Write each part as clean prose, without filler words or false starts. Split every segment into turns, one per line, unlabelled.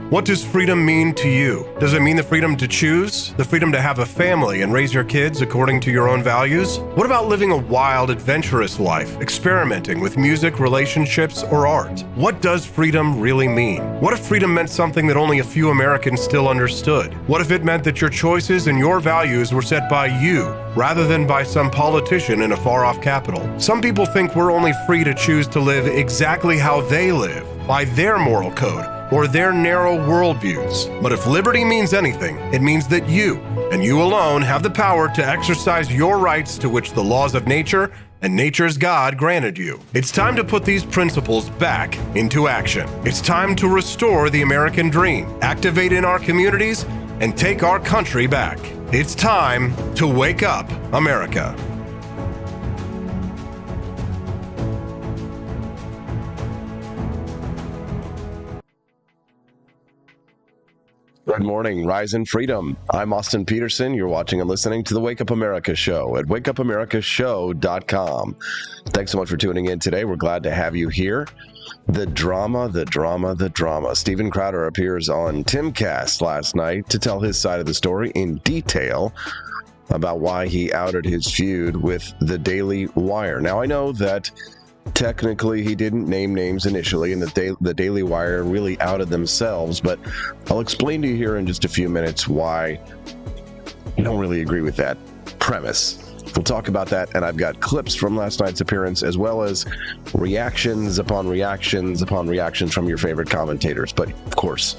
What does freedom mean to you? Does it mean the freedom to choose? The freedom to have a family and raise your kids according to your own values? What about living a wild, adventurous life, experimenting with music, relationships, or art? What does freedom really mean? What if freedom meant something that only a few Americans still understood? What if it meant that your choices and your values were set by you, rather than by some politician in a far-off capital? Some people think we're only free to choose to live exactly how they live, by their moral code, or their narrow worldviews. But if liberty means anything, it means that you, and you alone, have the power to exercise your rights to which the laws of nature and nature's God granted you. It's time to put these principles back into action. It's time to restore the American dream, activate in our communities, and take our country back. It's time to wake up, America.
Good morning, Rise in Freedom. I'm Austin Peterson. You're watching and listening to the Wake Up America Show at wakeupAmericaShow.com. Thanks so much for tuning in today. We're glad to have you here. The drama. Steven Crowder appears on Timcast last night to tell his side of the story in detail about why he outed his feud with the Daily Wire. Now, I know that technically he didn't name names initially, and that the Daily Wire really outed themselves, but I'll explain to you here in just a few minutes why I don't really agree with that premise. We'll talk about that, and I've got clips from last night's appearance, as well as reactions upon reactions upon reactions from your favorite commentators. But, of course,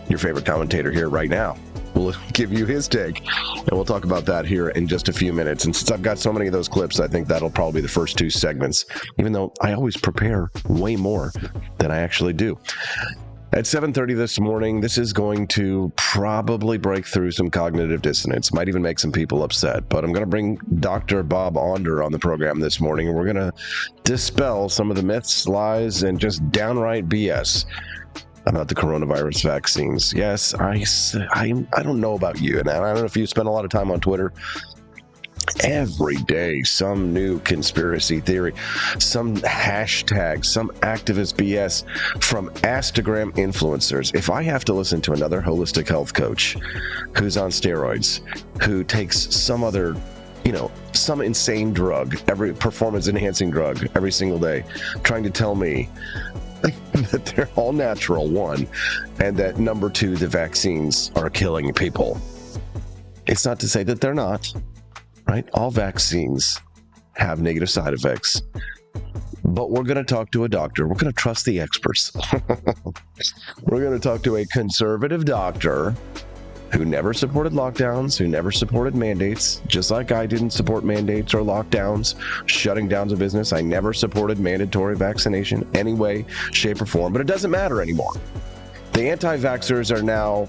your favorite commentator here right now will give you his take, and we'll talk about that here in just a few minutes. And since I've got so many of those clips, I think that'll probably be the first two segments, even though I always prepare way more than I actually do. At 7:30 this morning, this is going to probably break through some cognitive dissonance, might even make some people upset, but I'm going to bring Dr. Bob Onder on the program this morning, and we're going to dispel some of the myths, lies, and just downright BS about the coronavirus vaccines. Yes, I don't know about you, and I don't know if you spend a lot of time on Twitter. Every day, some new conspiracy theory, some hashtag, some activist BS from Instagram influencers. If I have to listen to another holistic health coach who's on steroids, who takes some other, some insane drug, every performance-enhancing drug every single day, trying to tell me that they're all natural, one, and that number two, the vaccines are killing people. It's not to say that they're not, right? All vaccines have negative side effects, but we're going to talk to a doctor. We're going to trust the experts. We're going to talk to a conservative doctor who never supported lockdowns, who never supported mandates, just like I didn't support mandates or lockdowns, shutting down of business. I never supported mandatory vaccination any way, shape, or form, but it doesn't matter anymore. The anti-vaxxers are now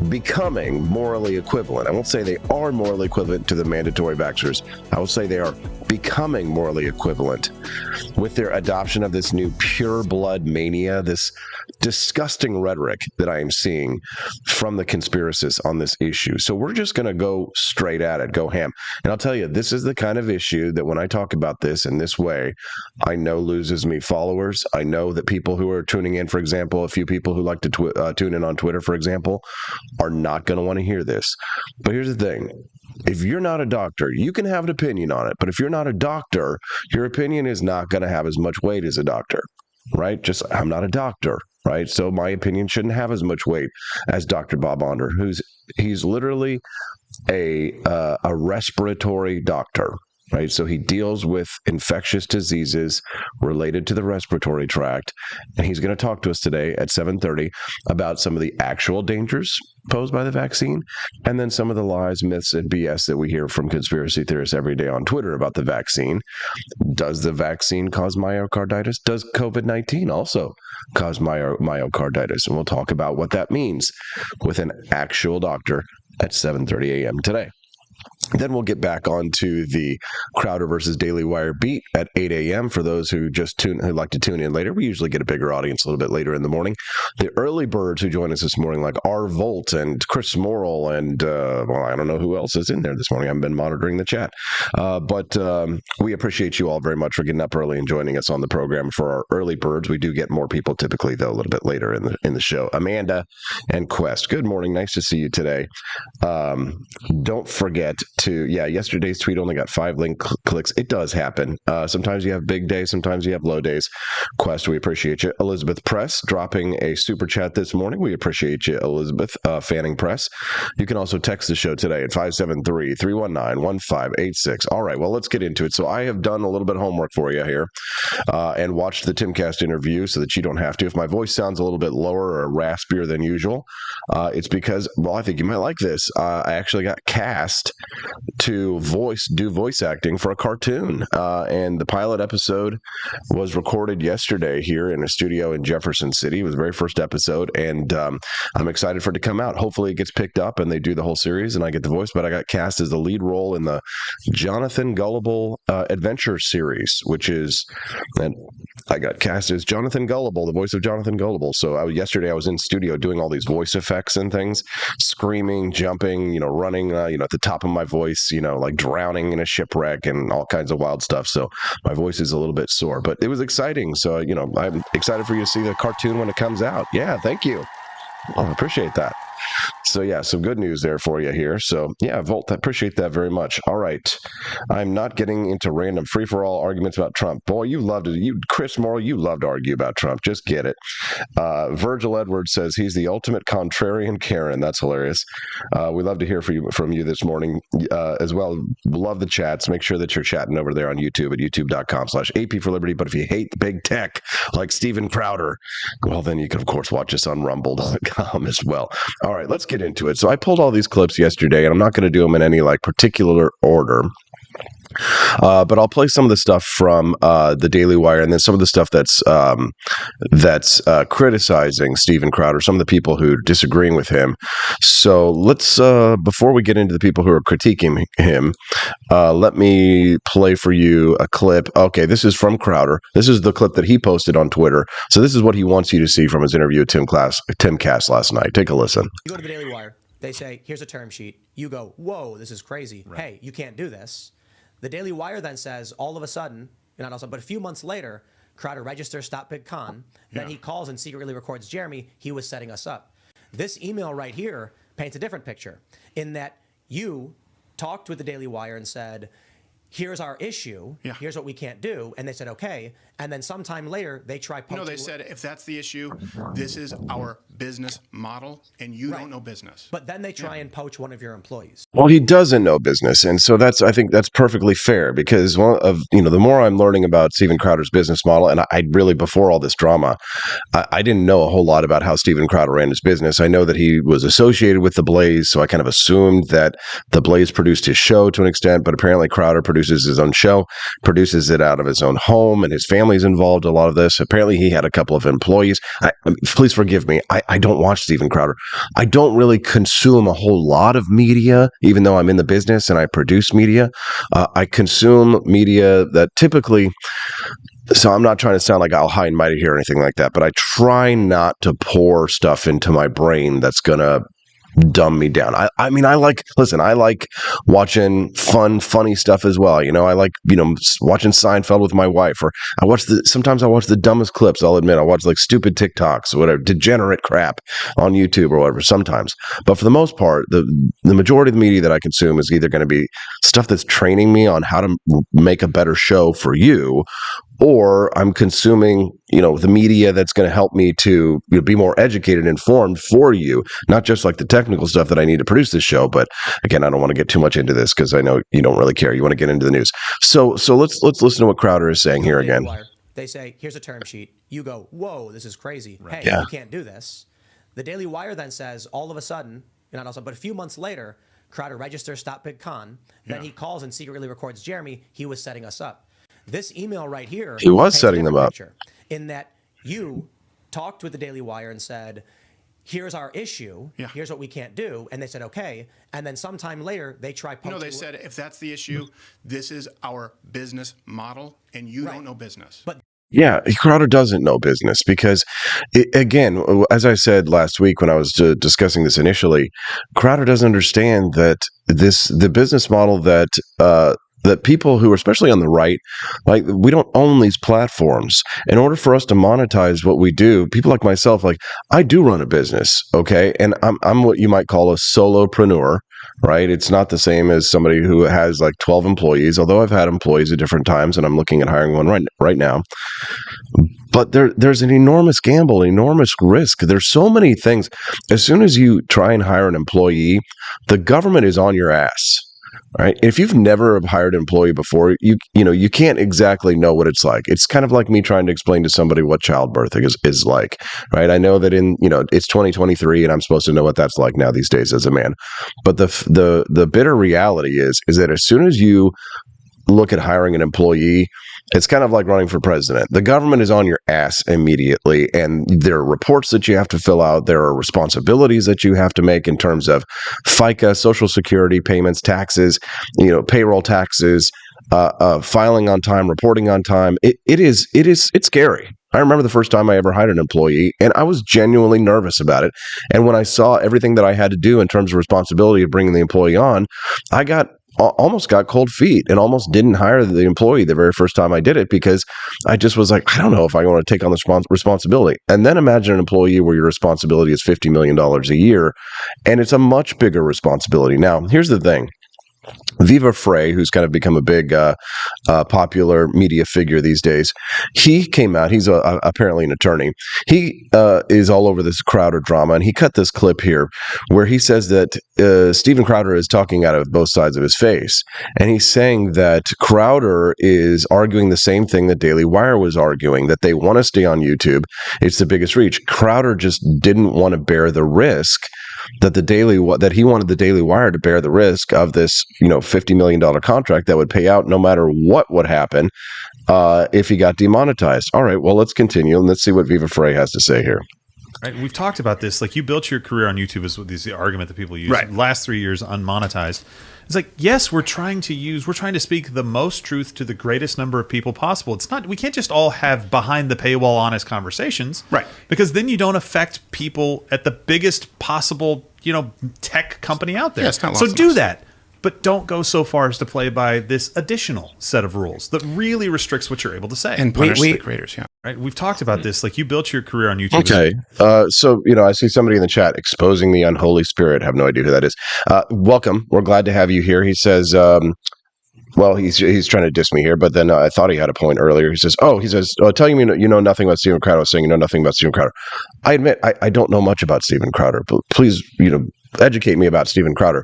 becoming morally equivalent. I won't say they are morally equivalent to the mandatory vaxxers. I will say they are becoming morally equivalent with their adoption of this new pure blood mania, this disgusting rhetoric that I am seeing from the conspiracists on this issue. So we're just going to go straight at it, go ham. And I'll tell you, this is the kind of issue that when I talk about this in this way, I know loses me followers. I know that people who are tuning in, for example, a few people who like to tune in on Twitter, for example, are not going to want to hear this. But here's the thing. If you're not a doctor, you can have an opinion on it. But if you're not a doctor, your opinion is not going to have as much weight as a doctor, right? I'm not a doctor, right? So my opinion shouldn't have as much weight as Dr. Bob Onder, he's literally a respiratory doctor, right? So he deals with infectious diseases related to the respiratory tract. And he's going to talk to us today at 7:30 about some of the actual dangers posed by the vaccine, and then some of the lies, myths, and BS that we hear from conspiracy theorists every day on Twitter about the vaccine. Does the vaccine cause myocarditis? Does COVID-19 also cause myocarditis? And we'll talk about what that means with an actual doctor at 7:30 a.m. today. Then we'll get back onto the Crowder versus Daily Wire beat at 8 a.m. For those who who like to tune in later. We usually get a bigger audience a little bit later in the morning. The early birds who join us this morning, like R. Volt and Chris Morrill, and well, I don't know who else is in there this morning. I haven't been monitoring the chat, but we appreciate you all very much for getting up early and joining us on the program. For our early birds, we do get more people typically, though, a little bit later in the show. Amanda and Quest, good morning. Nice to see you today. Don't forget yesterday's tweet only got 5 link clicks. It does happen. Sometimes you have big days, sometimes you have low days. Quest, we appreciate you. Elizabeth Press dropping a super chat this morning. We appreciate you, Elizabeth. Fanning Press. You can also text the show today at 573-319-1586. All right, well, let's get into it. So I have done a little bit of homework for you here and watched the Timcast interview so that you don't have to. If my voice sounds a little bit lower or raspier than usual, it's because, well, I think you might like this. I actually got cast to do voice acting for a cartoon, and the pilot episode was recorded yesterday here in a studio in Jefferson City. It was the very first episode, and I'm excited for it to come out. Hopefully it gets picked up and they do the whole series and I get the voice, but I got cast as the lead role in the Jonathan Gullible adventure series, and I got cast as Jonathan Gullible, the voice of Jonathan Gullible. So yesterday I was in studio doing all these voice effects and things, screaming, jumping, running, at the top of my voice, like drowning in a shipwreck and all kinds of wild stuff. So my voice is a little bit sore, but it was exciting. So, I'm excited for you to see the cartoon when it comes out. Yeah, thank you. I appreciate that. So yeah, some good news there for you here. So yeah, Volt, I appreciate that very much. All right. I'm not getting into random free-for-all arguments about Trump. Boy, Chris Morrill, you love to argue about Trump. Just get it. Virgil Edwards says he's the ultimate contrarian Karen. That's hilarious. We love to hear from you this morning as well. Love the chats. Make sure that you're chatting over there on YouTube at youtube.com/AP for Liberty. But if you hate big tech like Steven Crowder, well, then you can, of course, watch us on rumble.com as well. All right, let's get into it. So I pulled all these clips yesterday, and I'm not going to do them in any particular order. But I'll play some of the stuff from the Daily Wire, and then some of the stuff that's criticizing Steven Crowder, some of the people who are disagreeing with him. So let's, before we get into the people who are critiquing him, let me play for you a clip. Okay, this is from Crowder. This is the clip that he posted on Twitter. So this is what he wants you to see from his interview with Timcast last night. Take a listen.
You go to the Daily Wire. They say, here's a term sheet. You go, whoa, this is crazy. Right. Hey, you can't do this. The Daily Wire then says, all of a sudden, but a few months later, Crowder registers Stop Big Con. Then he calls and secretly records Jeremy. He was setting us up. This email right here paints a different picture in that you talked with the Daily Wire and said, here's our issue. Yeah. Here's what we can't do. And they said, okay. And then sometime later, they try poaching.
No, they said, if that's the issue, this is our business model, and you don't know business.
But then they try and poach one of your employees.
Well, he doesn't know business. And so I think that's perfectly fair because the more I'm learning about Steven Crowder's business model, and I really, before all this drama, I didn't know a whole lot about how Steven Crowder ran his business. I know that he was associated with The Blaze, so I kind of assumed that The Blaze produced his show to an extent, but apparently Crowder produces his own show, produces it out of his own home, and his family's involved in a lot of this. Apparently he had a couple of employees. Please forgive me. I don't watch Steven Crowder. I don't really consume a whole lot of media, even though I'm in the business and I produce media. I consume media that typically, so I'm not trying to sound like I'll high and mighty here or anything like that, but I try not to pour stuff into my brain that's going to dumb me down. I like watching funny stuff as well. I like, watching Seinfeld with my wife, or sometimes I watch the dumbest clips. I'll admit I watch stupid TikToks or whatever, degenerate crap on YouTube or whatever sometimes. But for the most part, the majority of the media that I consume is either going to be stuff that's training me on how to make a better show for you, or I'm consuming, the media that's going to help me to be more educated and informed for you, not just the technical stuff that I need to produce this show. But again, I don't want to get too much into this because I know you don't really care. You want to get into the news. So let's listen to what Crowder is saying here again.
They say, here's a term sheet. You go, whoa, this is crazy. Right. Hey, you can't do this. The Daily Wire then says, all of a sudden, but a few months later, Crowder registers Stop Big Con. Then he calls and secretly records Jeremy. He was setting us up. This email right here,
he was setting them up.
In that you talked with the Daily Wire and said, here's our issue.
Yeah.
Here's what we can't do. And they said, okay. And then sometime later, they try.
No, they said, if that's the issue, this is our business model, and you don't know business.
But
Yeah, Crowder doesn't know business because, again, as I said last week when I was discussing this initially, Crowder doesn't understand that the business model that that people who are especially on the right, like, we don't own these platforms. In order for us to monetize what we do, people like myself, like, I do run a business, okay, and I'm what you might call a solopreneur. Right. It's not the same as somebody who has like 12 employees, although I've had employees at different times and I'm looking at hiring one right now. But there's an enormous gamble, enormous risk. There's so many things. As soon as you try and hire an employee, the government is on your ass. Right. If you've never hired an employee before, you can't exactly know what it's like. It's kind of like me trying to explain to somebody what childbirth is like. Right. I know that it's 2023 and I'm supposed to know what that's like now these days as a man. But the bitter reality is that as soon as you look at hiring an employee, it's kind of like running for president. The government is on your ass immediately, and there are reports that you have to fill out. There are responsibilities that you have to make in terms of FICA, Social Security payments, taxes, payroll taxes, filing on time, reporting on time. It's scary. I remember the first time I ever hired an employee, and I was genuinely nervous about it. And when I saw everything that I had to do in terms of responsibility of bringing the employee on, I almost got cold feet and almost didn't hire the employee the very first time I did it, because I just was like, I don't know if I want to take on this responsibility. And then imagine an employee where your responsibility is $50 million a year, and it's a much bigger responsibility. Now, here's the thing. Viva Frey, who's kind of become a big popular media figure these days, he came out. He's apparently an attorney. He is all over this Crowder drama, and he cut this clip here where he says that Steven Crowder is talking out of both sides of his face, and he's saying that Crowder is arguing the same thing that Daily Wire was arguing, that they want to stay on YouTube. It's the biggest reach. Crowder just didn't want to bear the risk that he wanted the Daily Wire to bear the risk of this, $50 million contract that would pay out no matter what would happen if he got demonetized. All right, well, let's continue and let's see what Viva Frey has to say here.
Right, we've talked about this. Like, you built your career on YouTube is the argument that people use.
Right.
Last 3 years unmonetized. It's like, yes, we're trying to speak the most truth to the greatest number of people possible. It's not, we can't just all have behind the paywall honest conversations.
Right.
Because then you don't affect people at the biggest possible, tech company out there.
Yeah, it's not
so
lost
do
on us.
that. But don't go so far as to play by this additional set of rules that really restricts what you're able to say.
And punish the creators, yeah.
Right. We've talked about this. Like, you built your career on YouTube.
Okay. So, I see somebody in the chat exposing the unholy spirit. Have no idea who that is. Welcome. We're glad to have you here. He says, well, he's trying to diss me here, but then I thought he had a point earlier. He says, telling me you know nothing about Steven Crowder, saying you know nothing about Steven Crowder. I admit I don't know much about Steven Crowder, but please, educate me about Steven Crowder.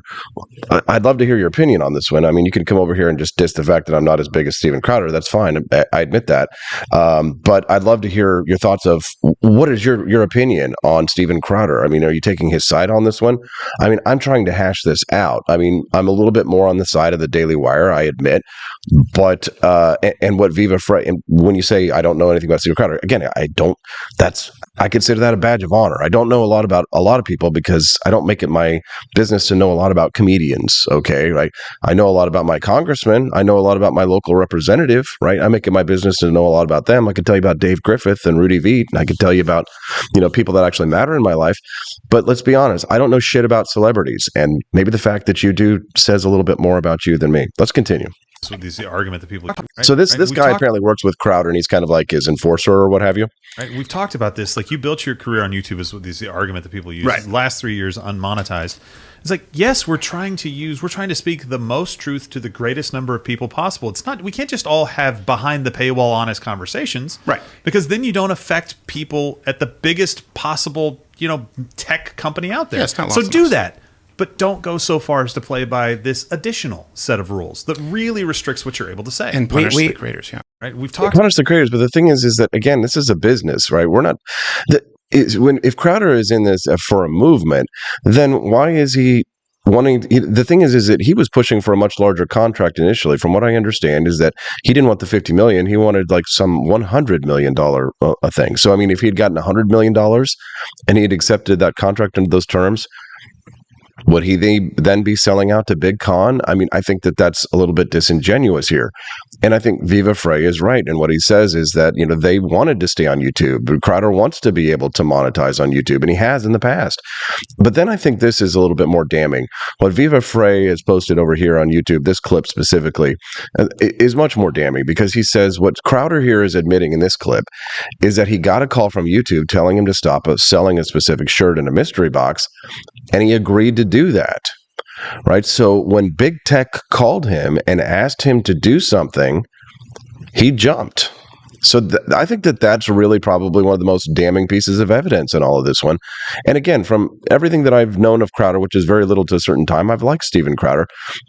I'd love to hear your opinion on this one. I mean, you can come over here and just diss the fact that I'm not as big as Steven Crowder. That's fine. I admit that. But I'd love to hear your thoughts of what is your opinion on Steven Crowder? I mean, are you taking his side on this one? I mean, I'm trying to hash this out. I mean, I'm a little bit more on the side of the Daily Wire, I admit. But and what Viva Frey, and when you say I don't know anything about Steven Crowder, again, I consider that a badge of honor. I don't know a lot about a lot of people because I don't make it my business to know a lot about comedians. Okay, right? I know a lot about my congressman. I know a lot about my local representative. Right? I make it my business to know a lot about them. I can tell you about Dave Griffith and Rudy Veit, and I can tell you about people that actually matter in my life. But let's be honest, I don't know shit about celebrities, and maybe the fact that you do says a little bit more about you than me. Let's continue.
So this is the argument that people. Right?
So this
Right?
guy apparently works with Crowder, and he's kind of like his enforcer or what have you.
Right. We've talked about this. Like, you built your career on YouTube is the argument that people use.
Right.
Last 3 years unmonetized. It's like, yes, we're trying to speak the most truth to the greatest number of people possible. It's not, we can't just all have behind the paywall honest conversations.
Right.
Because then you don't affect people at the biggest possible, tech company out there.
Yeah, it's not
so
lost on
do
us.
that. But don't go so far as to play by this additional set of rules that really restricts what you're able to say.
And punish the creators, yeah.
Right. We've
They
talked.
punish the creators, but the thing is that again, this is a business, right? We're not. If Crowder is in this for a movement, then why is he the thing is that he was pushing for a much larger contract initially. From what I understand, is that he didn't want the $50 million. He wanted like some $100 million thing. So, I mean, if he had gotten $100 million and he had accepted that contract under those terms, would he then be selling out to Big Con? I mean, I think that that's a little bit disingenuous here. And I think Viva Frey is right. And what he says is that, they wanted to stay on YouTube. Crowder wants to be able to monetize on YouTube, and he has in the past. But then I think this is a little bit more damning. What Viva Frey has posted over here on YouTube, this clip specifically, is much more damning, because he says what Crowder here is admitting in this clip is that he got a call from YouTube telling him to stop selling a specific shirt in a mystery box, and he agreed to do that. Right? So when Big Tech called him and asked him to do something, he jumped. So I think that that's really probably one of the most damning pieces of evidence in all of this one. And again, from everything that I've known of Crowder, which is very little to a certain time, I've liked Steven Crowder,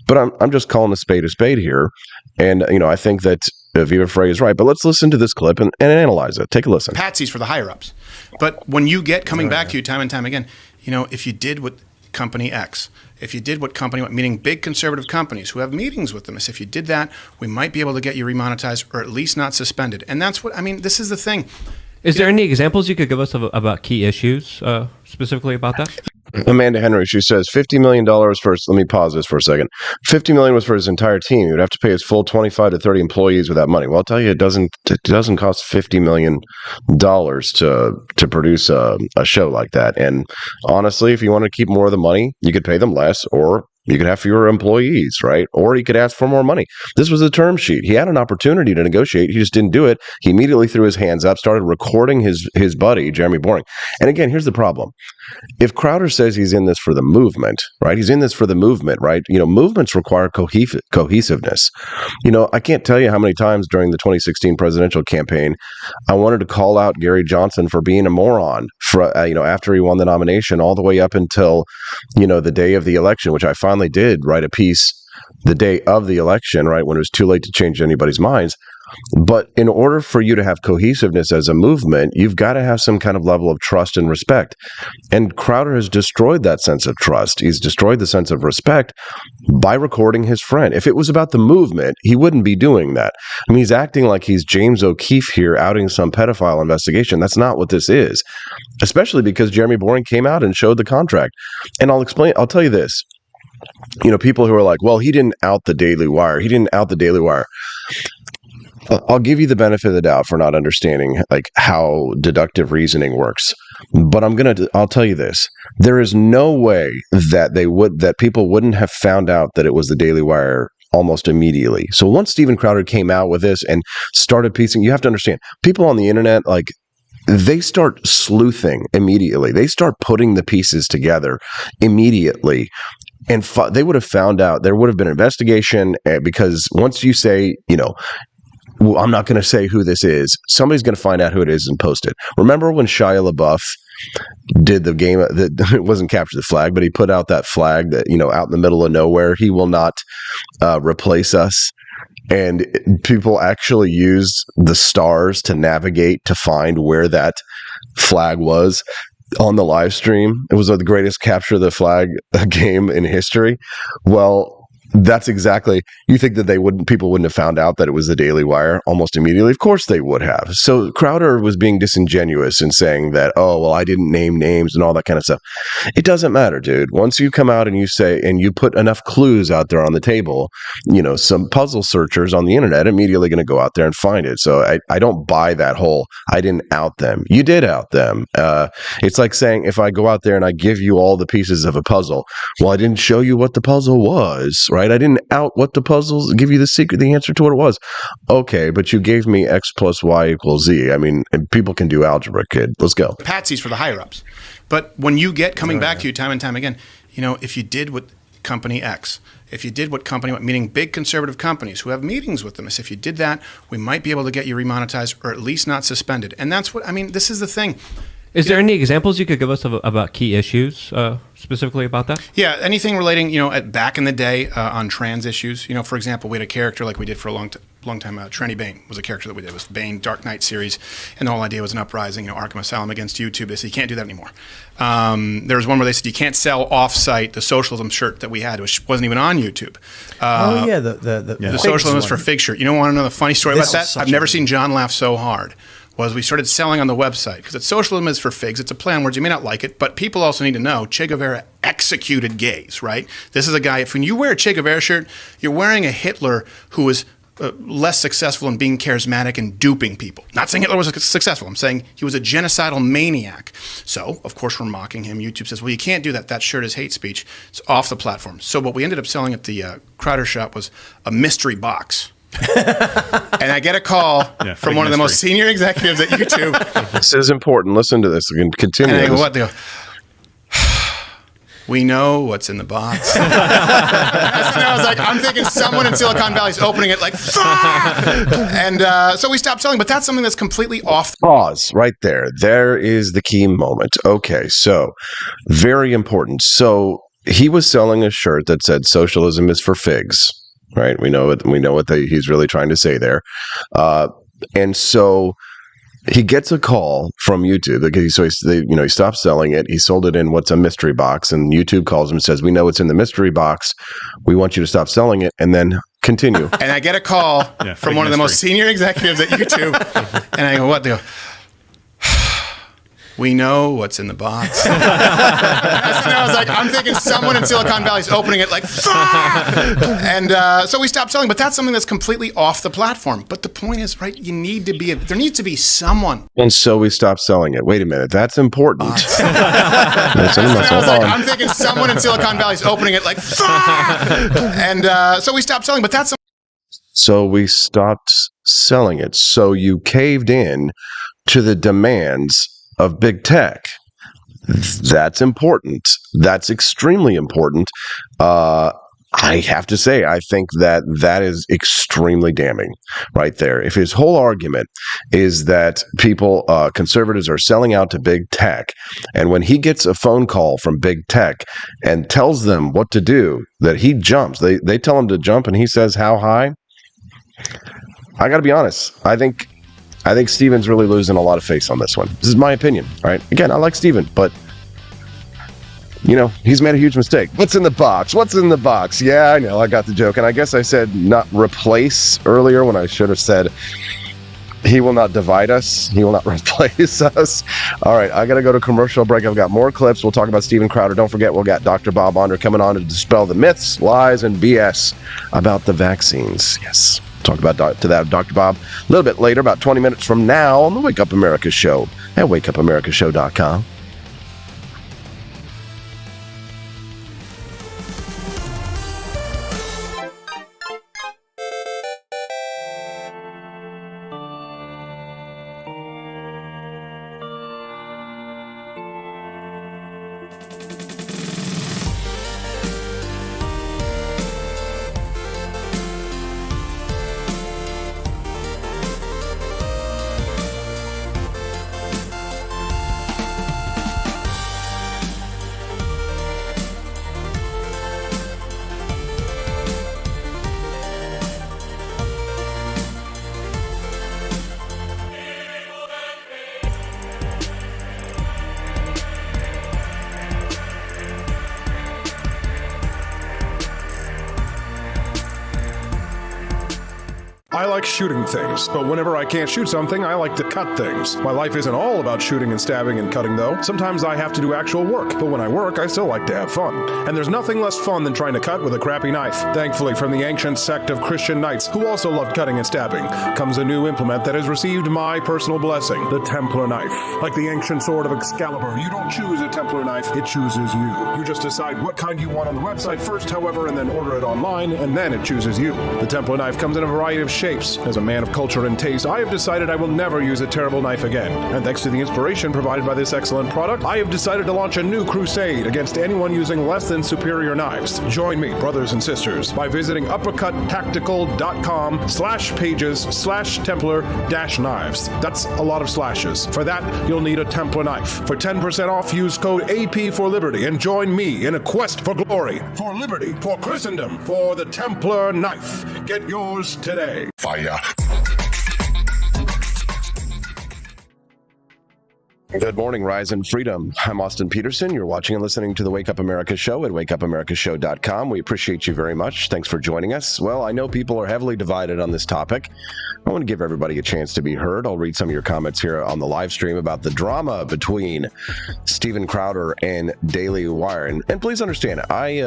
but I'm just calling a spade here. And, I think that Viva Frey is right. But let's listen to this clip and analyze it. Take a listen.
Patsies for the higher-ups. But when you get coming back to you time and time again, if you did what company X, if you did what company, meaning big conservative companies who have meetings with them, if you did that, we might be able to get you remonetized or at least not suspended. And that's what, this is the thing.
Is there any examples you could give us about key issues specifically about that?
Amanda Henry, she says $50 million for, let me pause this for a second. $50 million was for his entire team. He would have to pay his full 25 to 30 employees with that money. Well, I'll tell you, it doesn't cost $50 million to produce a show like that. And honestly, if you want to keep more of the money, you could pay them less, or you could have fewer employees, right? Or he could ask for more money. This was a term sheet. He had an opportunity to negotiate. He just didn't do it. He immediately threw his hands up, started recording his buddy, Jeremy Boring. And again, here's the problem. If Crowder says he's in this for the movement, right? He's in this for the movement, right? Movements require cohesiveness. I can't tell you how many times during the 2016 presidential campaign, I wanted to call out Gary Johnson for being a moron for, after he won the nomination, all the way up until, the day of the election, which I finally did write a piece the day of the election, right? When it was too late to change anybody's minds. But in order for you to have cohesiveness as a movement, you've got to have some kind of level of trust and respect. And Crowder has destroyed that sense of trust. He's destroyed the sense of respect by recording his friend. If it was about the movement, he wouldn't be doing that. He's acting like he's James O'Keefe here outing some pedophile investigation. That's not what this is, especially because Jeremy Boring came out and showed the contract. And I'll tell you this. People who are like, well, he didn't out the Daily Wire. He didn't out the Daily Wire. I'll give you the benefit of the doubt for not understanding how deductive reasoning works. But I'll tell you this. There is no way that people wouldn't have found out that it was the Daily Wire almost immediately. So once Steven Crowder came out with this and started piecing, you have to understand, people on the internet, they start sleuthing immediately. They start putting the pieces together immediately. And they would have found out, there would have been an investigation, because once you say, well, I'm not going to say who this is, somebody's going to find out who it is and post it. Remember when Shia LaBeouf did the game that it wasn't Capture the Flag, but he put out that flag that, out in the middle of nowhere, he will not replace us. And people actually used the stars to navigate to find where that flag was on the live stream. It was the greatest Capture the Flag game in history. Well, that's exactly, you think that people wouldn't have found out that it was the Daily Wire almost immediately? Of course they would have. So Crowder was being disingenuous in saying that, oh, well, I didn't name names and all that kind of stuff. It doesn't matter, dude. Once you come out and you say, and you put enough clues out there on the table, some puzzle searchers on the internet immediately going to go out there and find it. So I don't buy that whole, I didn't out them. You did out them. It's like saying, if I go out there and I give you all the pieces of a puzzle, well, I didn't show you what the puzzle was, right? I didn't out what the puzzles, give you the answer to what it was. Okay, but you gave me X plus Y equals Z. People can do algebra, kid. Let's go.
Patsies for the higher-ups. But when you get coming back to you time and time again, if you did what company X, if you did what company, meaning big conservative companies who have meetings with them, if you did that, we might be able to get you remonetized or at least not suspended. And that's what, this is the thing.
Is there any examples you could give us about key issues specifically about that?
Yeah, anything relating, back in the day on trans issues. For example, we had a character like we did for a long time. Trenny Bane was a character that we did. It was Bane Dark Knight series, and the whole idea was an uprising, Arkham Asylum against YouTube. They said you can't do that anymore. There was one where they said you can't sell off-site the socialism shirt that we had, which wasn't even on YouTube. The socialism is for fig shirt. You don't want to know the funny story about that? I've never seen John laugh so hard. Was we started selling on the website because socialism is for figs. It's a play on words. You may not like it, but people also need to know Che Guevara executed gays, right? This is a guy, when you wear a Che Guevara shirt, you're wearing a Hitler who was less successful in being charismatic and duping people. Not saying Hitler was successful. I'm saying he was a genocidal maniac. So, of course, we're mocking him. YouTube says, well, you can't do that. That shirt is hate speech. It's off the platform. So what we ended up selling at the Crowder shop was a mystery box. And I get a call from one of the most senior executives at YouTube.
This is important. Listen to this. We can continue.
And I go, what? They go, we know what's in the box. I was like, I'm thinking someone in Silicon Valley is opening it like, and so we stopped selling. But that's something that's completely off.
Pause right there. There is the key moment. Okay, so very important. So he was selling a shirt that said "Socialism is for figs." Right, we know what he's really trying to say there, and so he gets a call from YouTube. He stopped selling it. He sold it in what's a mystery box, and YouTube calls him and says, "We know it's in the mystery box. We want you to stop selling it," and then continue.
And I get a call from one of the most senior executives at YouTube, and I go, "What?" They go, we know what's in the box. I was like, I'm thinking someone in Silicon Valley is opening it like, and so we stopped selling. But that's something that's completely off the platform. But the point is, right, there needs to be someone.
And so we stopped selling it. Wait a minute, that's important.
I'm thinking someone in Silicon Valley is opening it like, and so we stopped selling. But that's
so we stopped selling it. So you caved in to the demands of big tech. That's important. That's extremely important. I have to say, I think that is extremely damning right there. If his whole argument is that people, conservatives are selling out to big tech, and when he gets a phone call from big tech and tells them what to do, that he jumps, they tell him to jump and he says, how high? I got to be honest. I think Steven's really losing a lot of face on this one. This is my opinion, right? Again, I like Steven, but, he's made a huge mistake. What's in the box? What's in the box? Yeah, I know. I got the joke. And I guess I said not replace earlier when I should have said he will not divide us. He will not replace us. All right, I got to go to commercial break. I've got more clips. We'll talk about Steven Crowder. Don't forget, we'll got Dr. Bob Onder coming on to dispel the myths, lies, and BS about the vaccines. Yes. Talk about Dr. Bob a little bit later, about 20 minutes from now on the Wake Up America Show at wakeupAmericaShow.com.
I like shooting things, but whenever I can't shoot something, I like to cut things. My life isn't all about shooting and stabbing and cutting, though. Sometimes I have to do actual work, but when I work, I still like to have fun. And there's nothing less fun than trying to cut with a crappy knife. Thankfully, from the ancient sect of Christian knights, who also loved cutting and stabbing, comes a new implement that has received my personal blessing, the Templar knife. Like the ancient sword of Excalibur, you don't choose a Templar knife, it chooses you. You just decide what kind you want on the website first, however, and then order it online, and then it chooses you. The Templar knife comes in a variety of shapes shapes. As a man of culture and taste, I have decided I will never use a terrible knife again. And thanks to the inspiration provided by this excellent product, I have decided to launch a new crusade against anyone using less than superior knives. Join me, brothers and sisters, by visiting uppercuttactical.com/pages/Templar-knives. That's a lot of slashes. For that, you'll need a Templar knife. For 10% off, use code AP for Liberty and join me in a quest for glory, for liberty, for Christendom, for the Templar knife. Get yours today.
Fire. Good morning, Rise and Freedom. I'm Austin Peterson. You're watching and listening to the Wake Up America show at wakeupAmericaShow.com. We appreciate you very much. Thanks for joining us. Well, I know people are heavily divided on this topic. I want to give everybody a chance to be heard. I'll read some of your comments here on the live stream about the drama between Steven Crowder and Daily Wire. And please understand, I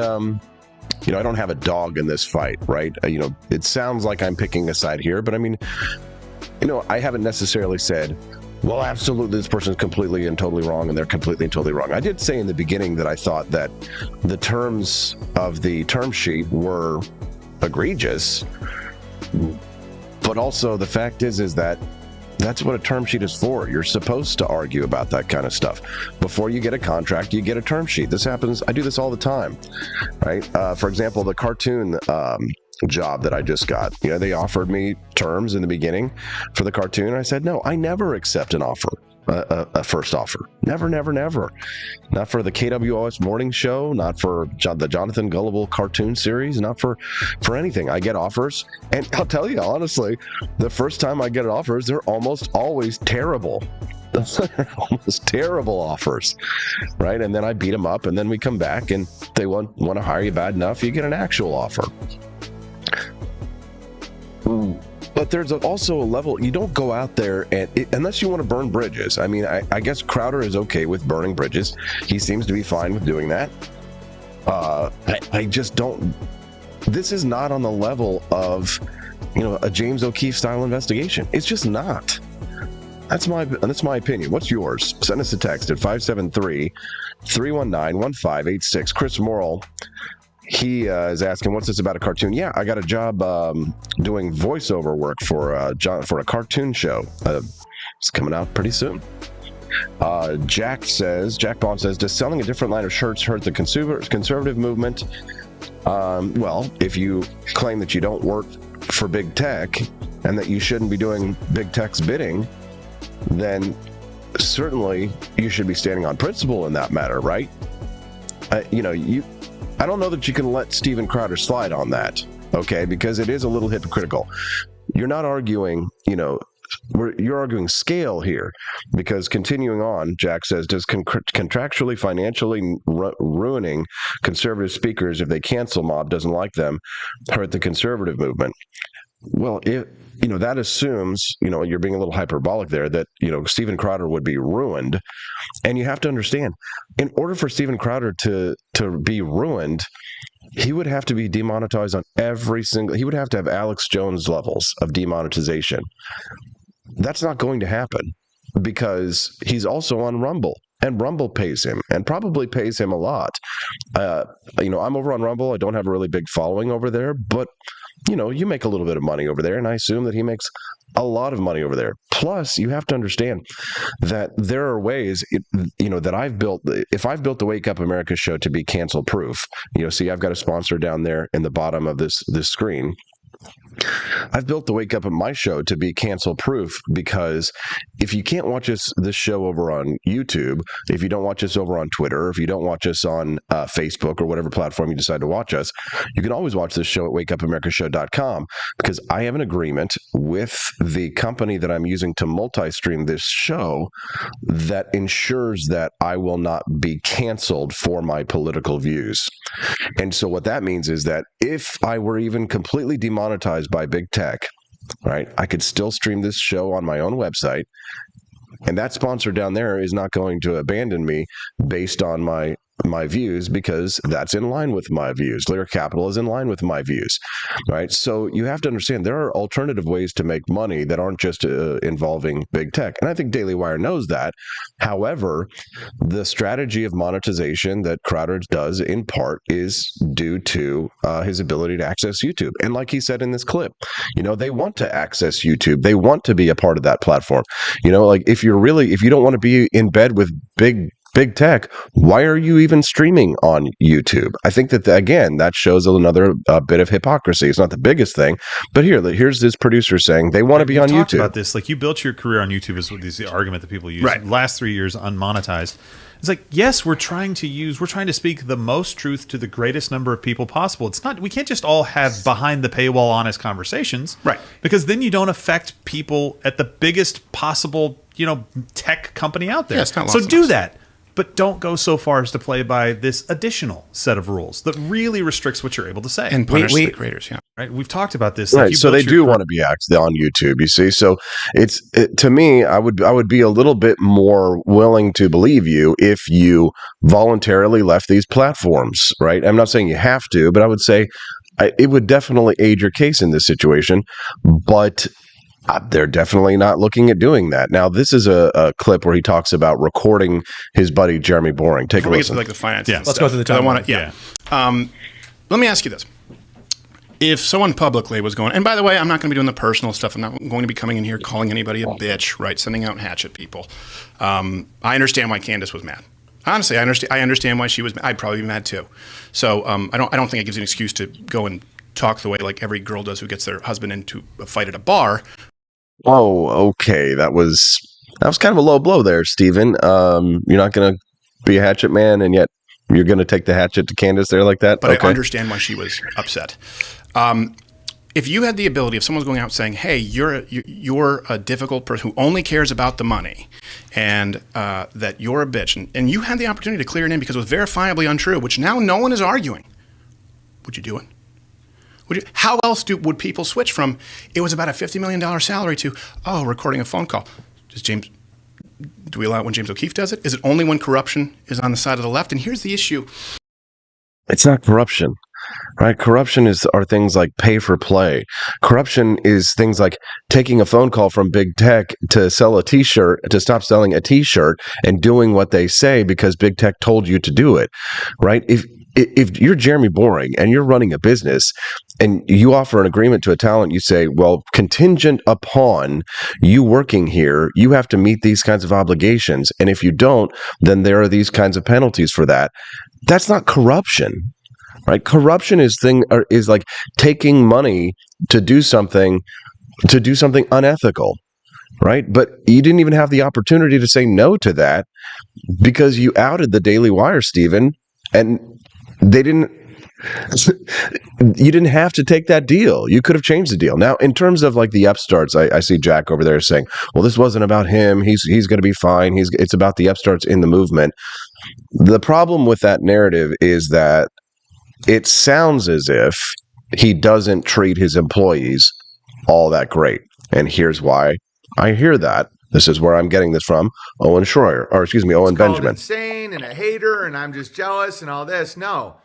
don't have a dog in this fight, right? It sounds like I'm picking a side here, but I mean, I haven't necessarily said, well, absolutely, this person is completely and totally wrong, and they're completely and totally wrong. I did say in the beginning that I thought that the terms of the term sheet were egregious, but also the fact is that that's what a term sheet is for. You're supposed to argue about that kind of stuff. Before you get a contract, you get a term sheet. This happens. I do this all the time, right? For example, the cartoon job that I just got, they offered me terms in the beginning for the cartoon. I said, no, I never accept an offer, a first offer. Never, never, never. Not for the KWOS morning show, not for the Jonathan Gullible cartoon series, not for anything. I get offers, and I'll tell you, honestly, the first time I get offers, they're almost always terrible. Almost terrible offers, right? And then I beat them up, and then we come back, and they want to hire you bad enough, you get an actual offer. But there's also a level, you don't go out there unless you want to burn bridges. I mean, I guess Crowder is okay with burning bridges. He seems to be fine with doing that. I just don't, this is not on the level of, a James O'Keefe style investigation. It's just not. That's my opinion. What's yours? Send us a text at 573-319-1586. Chris Morrill, he is asking, what's this about a cartoon? Yeah, I got a job doing voiceover work for a cartoon show. It's coming out pretty soon. Jack Bond says, does selling a different line of shirts hurt the conservative movement? Well, if you claim that you don't work for big tech and that you shouldn't be doing big tech's bidding, then certainly you should be standing on principle in that matter, right? I don't know that you can let Steven Crowder slide on that, okay? Because it is a little hypocritical. You're not arguing, you're arguing scale here. Because continuing on, Jack says, does contractually, financially ruining conservative speakers if they cancel mob doesn't like them hurt the conservative movement? Well, that assumes, you're being a little hyperbolic there, that, Steven Crowder would be ruined. And you have to understand, in order for Steven Crowder to be ruined, he would have to be demonetized on he would have to have Alex Jones levels of demonetization. That's not going to happen because he's also on Rumble. And Rumble pays him, and probably pays him a lot. I'm over on Rumble. I don't have a really big following over there, but you make a little bit of money over there, and I assume that he makes a lot of money over there. Plus, you have to understand that there are ways, that I've built. If I've built the Wake Up America show to be cancel proof, see, I've got a sponsor down there in the bottom of this screen. I've built the Wake Up at my show to be cancel proof because if you can't watch this show over on YouTube, if you don't watch us over on Twitter, if you don't watch us on Facebook or whatever platform you decide to watch us, you can always watch this show at wakeupAmericaShow.com because I have an agreement with the company that I'm using to multi-stream this show that ensures that I will not be canceled for my political views. And so what that means is that if I were even completely demonetized by big tech, right, I could still stream this show on my own website, and that sponsor down there is not going to abandon me based on my my views because that's in line with my views. Lyric Capital is in line with my views, right? So you have to understand there are alternative ways to make money that aren't just involving big tech. And I think Daily Wire knows that. However, the strategy of monetization that Crowder does in part is due to his ability to access YouTube. And like he said in this clip, they want to access YouTube. They want to be a part of that platform. Like if you don't want to be in bed with big tech, why are you even streaming on YouTube? I think that, again, that shows another bit of hypocrisy. It's not the biggest thing, but here's this producer saying they want to be on
talked
YouTube.
About this, like you built your career on YouTube is the argument that people use.
Right.
Last 3 years unmonetized. It's like, yes, we're trying to speak the most truth to the greatest number of people possible. It's not, we can't just all have behind the paywall honest conversations.
Right.
Because then you don't affect people at the biggest possible, tech company out there.
Yeah, it's not
so
lost
do
on us.
that. But don't go so far as to play by this additional set of rules that really restricts what you're able to say.
And punish the creators, yeah.
Right? We've talked about this.
Right, so they do want to be on YouTube, you see. So to me, I would be a little bit more willing to believe you if you voluntarily left these platforms, right? I'm not saying you have to, but I would say it would definitely aid your case in this situation. But they're definitely not looking at doing that. Now, this is a clip where he talks about recording his buddy Jeremy Boring. Take a listen.
Like the finances.
Yeah.
And
Let's
stuff,
go through the
'cause I
timeline.
want to. Let me ask you this: if someone publicly was going, and by the way, I'm not going to be doing the personal stuff. I'm not going to be coming in here calling anybody a bitch, right? Sending out hatchet people. I understand why Candace was mad. Honestly, I understand why she was. I'd probably be mad too. So I don't think it gives you an excuse to go and talk the way like every girl does who gets their husband into a fight at a bar.
Oh, okay. That was kind of a low blow there, Stephen. You're not going to be a hatchet man, and yet you're going to take the hatchet to Candace there like that?
But
okay.
I understand why she was upset. If you had the ability, if someone's going out saying, "Hey, you're a difficult person who only cares about the money, and that you're a bitch," and you had the opportunity to clear it in because it was verifiably untrue, which now no one is arguing, would you do it? How else would people switch from it was about a $50 million salary to recording a phone call? Do we allow it when James O'Keefe does it? Is it only when corruption is on the side of the left? And here's the issue.
It's not corruption, right? Corruption are things like pay for play. Corruption is things like taking a phone call from big tech to sell a T-shirt, to stop selling a T-shirt and doing what they say because big tech told you to do it, right? If you're Jeremy Boring and you're running a business and you offer an agreement to a talent, you say, well, contingent upon you working here, you have to meet these kinds of obligations. And if you don't, then there are these kinds of penalties for that. That's not corruption, right? Corruption is like taking money to do something unethical, right? But you didn't even have the opportunity to say no to that because you outed the Daily Wire, Stephen, and you didn't have to take that deal. You could have changed the deal. Now, in terms of like the upstarts, I see Jack over there saying, well, this wasn't about him. He's going to be fine. It's about the upstarts in the movement. The problem with that narrative is that it sounds as if he doesn't treat his employees all that great. And here's why I hear that. This is where I'm getting this from. Owen Benjamin.
Insane and a hater, and I'm just jealous and all this. No,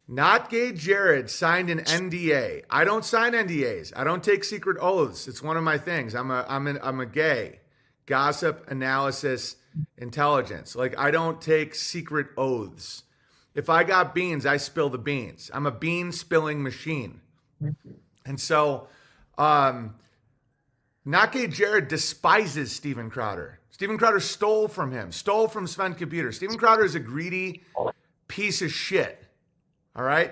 Not Gay Jared signed an NDA. I don't sign NDAs. I don't take secret oaths. It's one of my things. I'm a gay. Gossip, analysis, intelligence. Like, I don't take secret oaths. If I got beans, I spill the beans. I'm a bean spilling machine. And so, Not Gay Jared despises Steven Crowder. Steven Crowder stole from him, stole from Sven Computer. Steven Crowder is a greedy piece of shit. All right?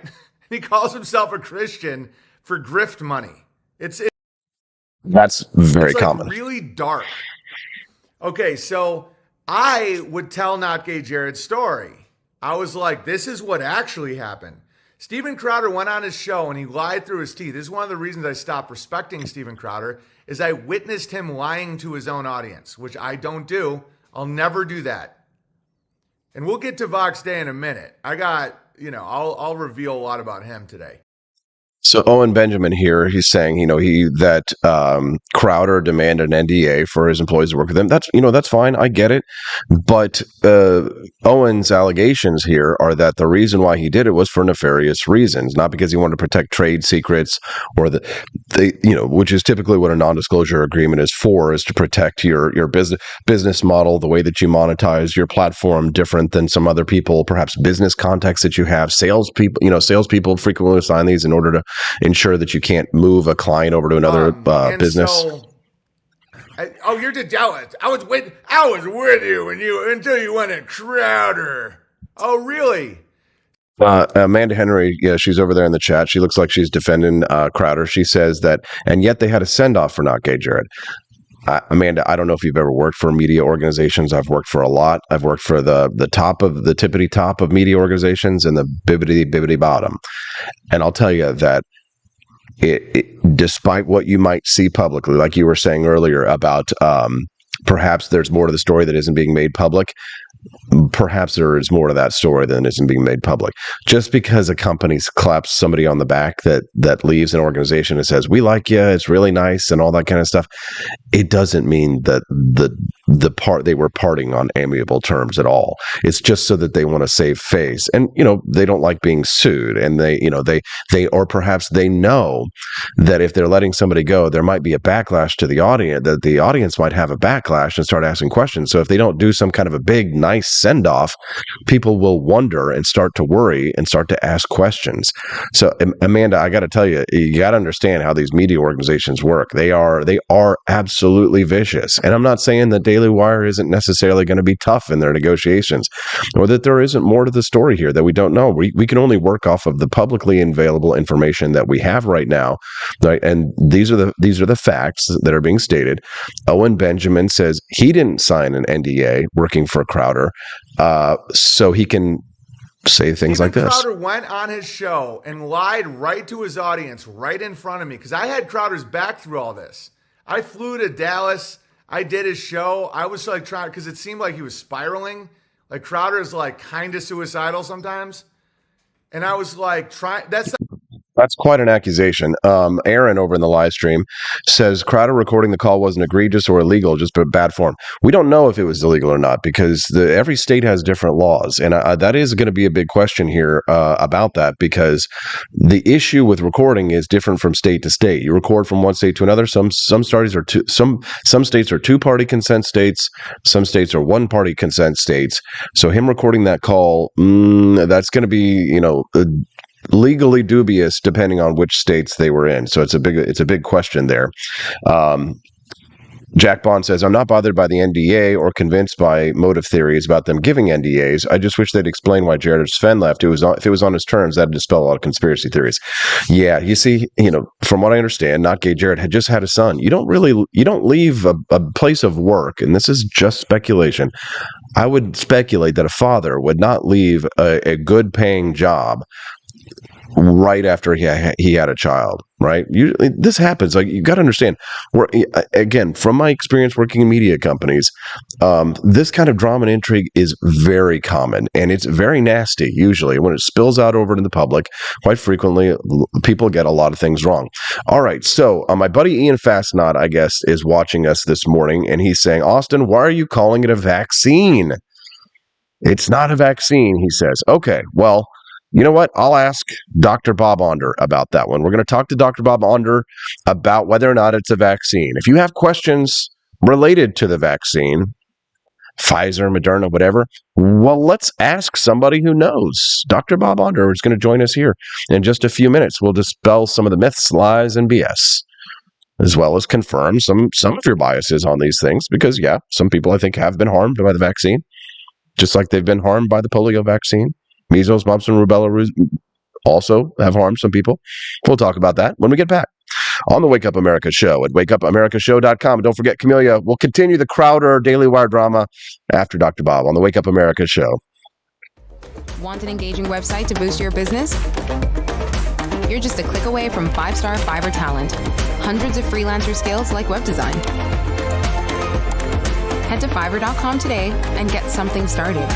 He calls himself a Christian for grift money.
That's very
it's
common.
Really dark. Okay, so I would tell Not Gay Jared's story. I was like, this is what actually happened. Steven Crowder went on his show and he lied through his teeth. This is one of the reasons I stopped respecting Steven Crowder, is I witnessed him lying to his own audience, which I don't do. I'll never do that. And we'll get to Vox Day in a minute. I'll reveal a lot about him today.
So Owen Benjamin here, he's saying, that Crowder demanded an NDA for his employees to work with him. That's fine. I get it. But Owen's allegations here are that the reason why he did it was for nefarious reasons, not because he wanted to protect trade secrets or which is typically what a non-disclosure agreement is for, is to protect your business model, the way that you monetize your platform, different than some other people, perhaps business contacts that you have. Salespeople frequently sign these in order to ensure that you can't move a client over to another business.
You're just jealous. I was with you until you went at Crowder. Oh, really?
Amanda Henry, she's over there in the chat. She looks like she's defending Crowder. She says that, and yet they had a send-off for Not Gay Jared. Amanda, I don't know if you've ever worked for media organizations. I've worked for a lot. I've worked for the tippity top of media organizations and the bibbity bottom. And I'll tell you that despite what you might see publicly, like you were saying earlier about perhaps there's more to the story that isn't being made public. Perhaps there is more to that story than isn't being made public. Just because a company claps somebody on the back that leaves an organization and says, "We like you, it's really nice," and all that kind of stuff, it doesn't mean that they were parting on amiable terms at all. It's just so that they want to save face, and they don't like being sued, and they or perhaps they know that if they're letting somebody go, there might be a backlash to the audience. That the audience might have a backlash and start asking questions. So if they don't do some kind of a big nice send off, people will wonder and start to worry and start to ask questions. So Amanda, I got to tell you, you got to understand how these media organizations work. They are absolutely vicious. And I'm not saying that Daily Wire isn't necessarily going to be tough in their negotiations, or that there isn't more to the story here that we don't know. We can only work off of the publicly available information that we have right now, right? And these are the facts that are being stated. Owen Benjamin says he didn't sign an NDA working for Crowder, so he can say things like this.
Crowder went on his show and lied right to his audience, right in front of me, because I had Crowder's back through all this. I flew to Dallas. I did his show. I was like trying, because it seemed like he was spiraling. Like Crowder is like kind of suicidal sometimes. And I was like trying.
That's quite an accusation. Aaron over in the live stream says Crowder recording the call wasn't egregious or illegal, just bad form. We don't know if it was illegal or not, because every state has different laws. And that is going to be a big question here about that, because the issue with recording is different from state to state. You record from one state to another. Some states are two-party consent states. Some states are one-party consent states. So him recording that call, that's going to be, legally dubious depending on which states they were in. So it's a big question there. Jack Bond says, I'm not bothered by the NDA or convinced by motive theories about them giving NDAs. I just wish they'd explain why Jared Sven left. If it was on his terms, that'd dispel a lot of conspiracy theories. Yeah, you see, from what I understand, Not Gay Jared had just had a son. You don't leave a place of work, and this is just speculation. I would speculate that a father would not leave a good paying job right after he had a child, right? This happens. Like, you got to understand. Again, from my experience working in media companies, this kind of drama and intrigue is very common, and it's very nasty. Usually, when it spills out over to the public, quite frequently, people get a lot of things wrong. All right, so my buddy Ian Fastnot, I guess, is watching us this morning, and he's saying, Austin, why are you calling it a vaccine? It's not a vaccine, he says. Okay, well, you know what? I'll ask Dr. Bob Onder about that one. We're going to talk to Dr. Bob Onder about whether or not it's a vaccine. If you have questions related to the vaccine, Pfizer, Moderna, whatever, well, let's ask somebody who knows. Dr. Bob Onder is going to join us here in just a few minutes. We'll dispel some of the myths, lies, and BS, as well as confirm some of your biases on these things, because, yeah, some people, I think, have been harmed by the vaccine, just like they've been harmed by the polio vaccine. Measles, mumps, and rubella also have harmed some people. We'll talk about that when we get back on the Wake Up America Show at wakeupamerica.show.com. And don't forget, Camellia, we'll continue the Crowder Daily Wire drama after Dr. Bob on the Wake Up America Show.
Want an engaging website to boost your business? You're just a click away from 5-star Fiverr talent. Hundreds of freelancer skills like web design. Head to Fiverr.com today and get something started.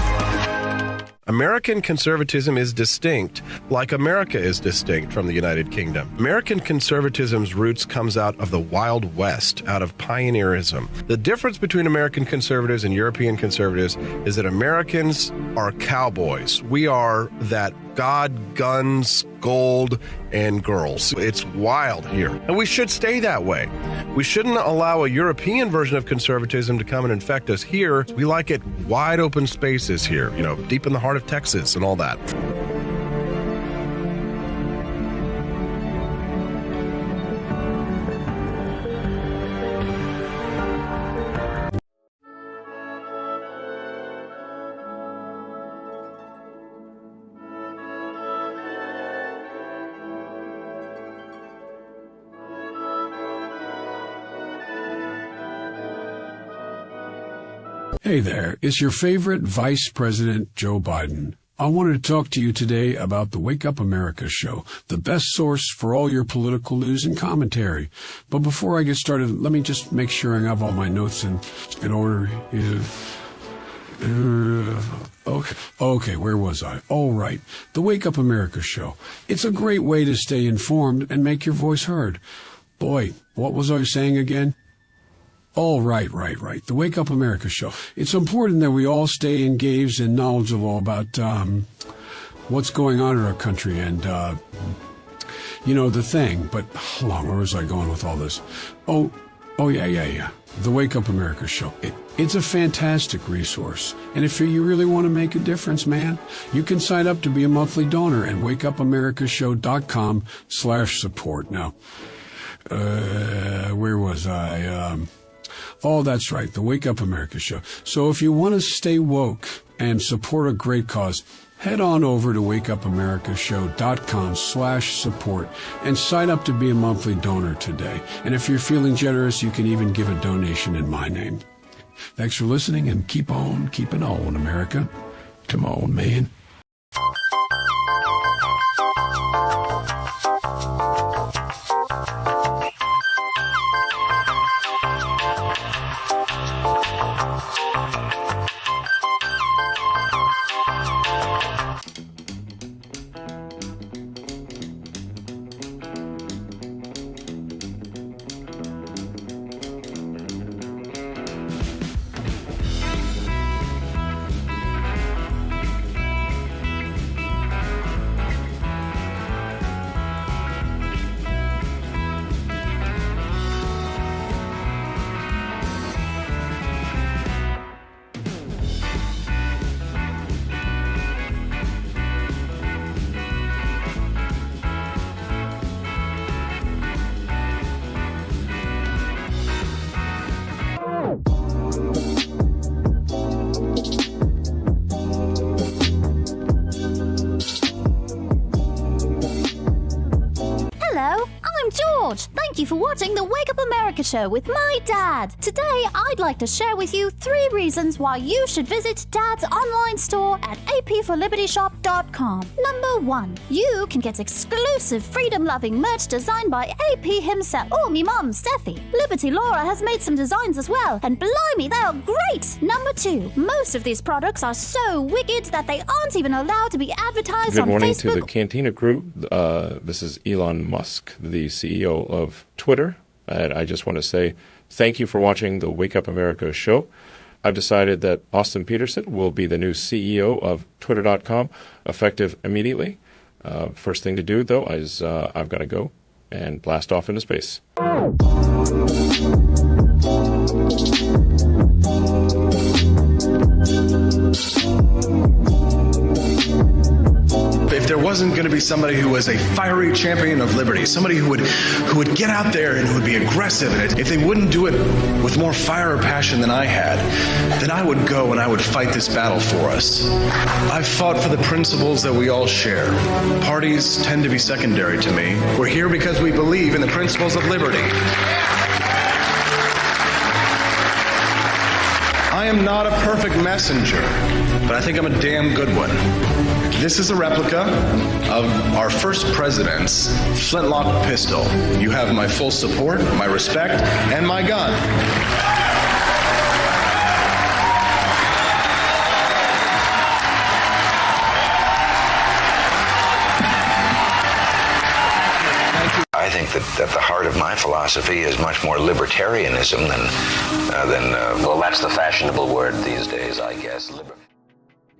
American conservatism is distinct, like America is distinct from the United Kingdom. American conservatism's roots comes out of the Wild West, out of pioneerism. The difference between American conservatives and European conservatives is that Americans are cowboys. We are that God, guns, gold, and girls. It's wild here. And we should stay that way. We shouldn't allow a European version of conservatism to come and infect us here. We like it wide open spaces here, deep in the heart of Texas and all that.
Hey there, it's your favorite Vice President Joe Biden. I wanted to talk to you today about the Wake Up America show, the best source for all your political news and commentary. But before I get started, let me just make sure I have all my notes in order. Okay, where was I? All right, the Wake Up America show. It's a great way to stay informed and make your voice heard. Boy, what was I saying again? Oh, right. The Wake Up America show. It's important that we all stay engaged and knowledgeable about what's going on in our country and, the thing. But hold on, where was I going with all this? Oh, yeah. The Wake Up America show. It's a fantastic resource. And if you really want to make a difference, man, you can sign up to be a monthly donor at wakeupAmericaShow.com/support. Now, where was I? Oh, that's right, the Wake Up America show. So if you want to stay woke and support a great cause, head on over to wakeupAmericaShow.com/support and sign up to be a monthly donor today. And if you're feeling generous, you can even give a donation in my name. Thanks for listening, and keep on keeping on, America. Come on, man.
Thank you for watching the Wake Up America show with my dad. Today, I'd like to share with you 3 reasons why you should visit Dad's online store at apforlibertyshop.com. Number 1, you can get exclusive freedom-loving merch designed by AP himself, or me mum, Steffi. Liberty Laura has made some designs as well, and blimey, they are great! Number 2, most of these products are so wicked that they aren't even allowed to be advertised on Facebook.
Good morning to the Cantina crew. This is Elon Musk, the CEO of Twitter, and I just want to say thank you for watching the Wake Up America show. I've decided that Austin Peterson will be the new CEO of Twitter.com, effective immediately. First thing to do, though, is I've got to go and blast off into space.
If there wasn't going to be somebody who was a fiery champion of liberty, somebody who would get out there and who would be aggressive, and if they wouldn't do it with more fire or passion than I had, then I would go and I would fight this battle for us. I've fought for the principles that we all share. Parties tend to be secondary to me. We're here because we believe in the principles of liberty. I am not a perfect messenger, but I think I'm a damn good one. This is a replica of our first president's flintlock pistol. You have my full support, my respect, and my gun.
think that at the heart of my philosophy is much more libertarianism than well, that's the fashionable word these days, I guess.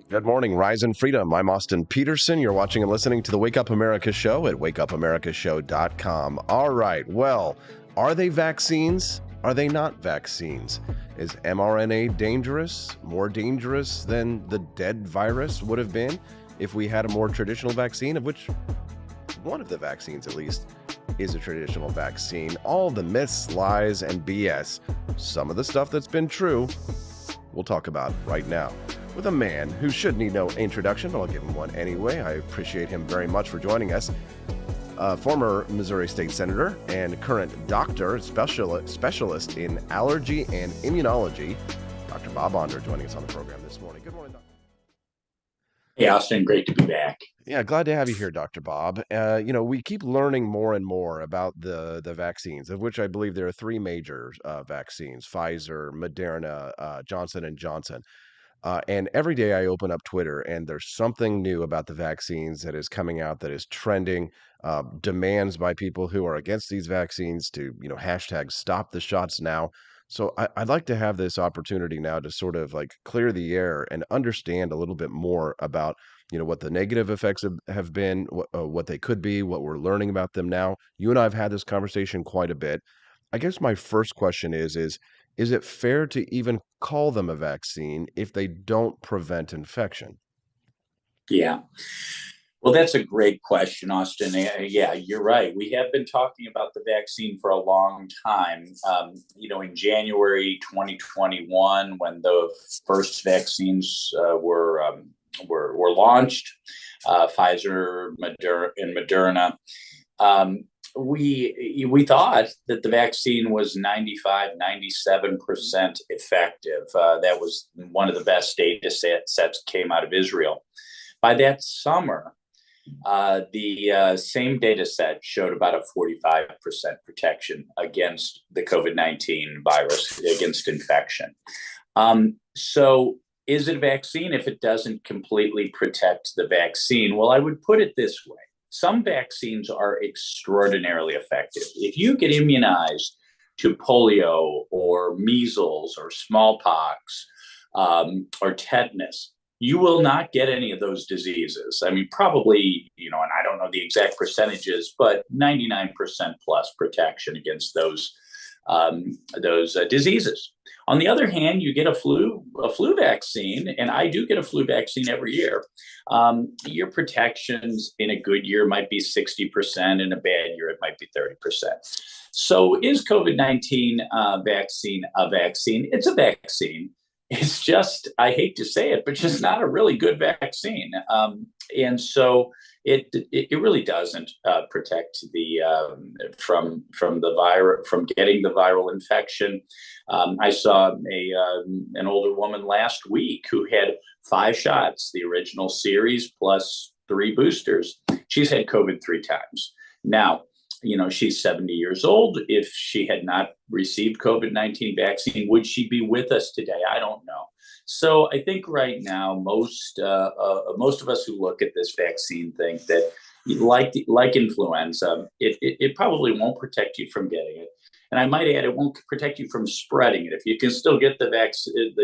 Good morning, Rise and Freedom. I'm Austin Peterson. You're watching and listening to the Wake Up America Show at wakeupAmericaShow.com. All right, well, are they vaccines? Are they not vaccines? Is mRNA dangerous? More dangerous than the dead virus would have been if we had a more traditional vaccine, of which one of the vaccines, at least, is a traditional vaccine. All the myths, lies, and BS. Some of the stuff that's been true, we'll talk about right now with a man who should need no introduction, but I'll give him one anyway. I appreciate him very much for joining us. Former Missouri State Senator and current doctor, specialist in allergy and immunology, Dr. Bob Onder, joining us on the program this morning. Good morning, Doctor.
Hey, Austin, great to be back.
Yeah, glad to have you here, Dr. Bob. We keep learning more and more about the vaccines, of which I believe there are three major vaccines: Pfizer, Moderna, Johnson & Johnson. And every day I open up Twitter and there's something new about the vaccines that is coming out that is trending, demands by people who are against these vaccines to, hashtag stop the shots now. So I'd like to have this opportunity now to sort of like clear the air and understand a little bit more about, what the negative effects have been, what they could be, what we're learning about them now. You and I have had this conversation quite a bit. I guess my first question is it fair to even call them a vaccine if they don't prevent infection?
Yeah. Well, that's a great question, Austin. Yeah, you're right. We have been talking about the vaccine for a long time. In January 2021, when the first vaccines were launched, Pfizer, and Moderna, we thought that the vaccine was 95-97% effective. That was one of the best data sets came out of Israel. By that summer, the same data set showed about a 45% protection against the COVID-19 virus, against infection. So is it a vaccine if it doesn't completely protect the vaccine? Well, I would put it this way. Some vaccines are extraordinarily effective. If you get immunized to polio or measles or smallpox or tetanus, you will not get any of those diseases. I mean, probably, and I don't know the exact percentages, but 99% plus protection against those diseases. On the other hand, you get a flu vaccine, and I do get a flu vaccine every year. Your protections in a good year might be 60%, in a bad year it might be 30%. So is COVID-19 vaccine a vaccine? It's a vaccine. It's just, I hate to say it, but just not a really good vaccine. And so it really doesn't protect the from the virus, from getting the viral infection. I saw an older woman last week who had 5 shots, the original series plus 3 boosters. She's had COVID 3 times. Now, she's 70 yeyears old. If she had not received COVID-19 vaccine, would she be with us today? I don't know. So I think right now, most of us who look at this vaccine think that, like influenza, it probably won't protect you from getting it. And I might add, it won't protect you from spreading it. If you can still get the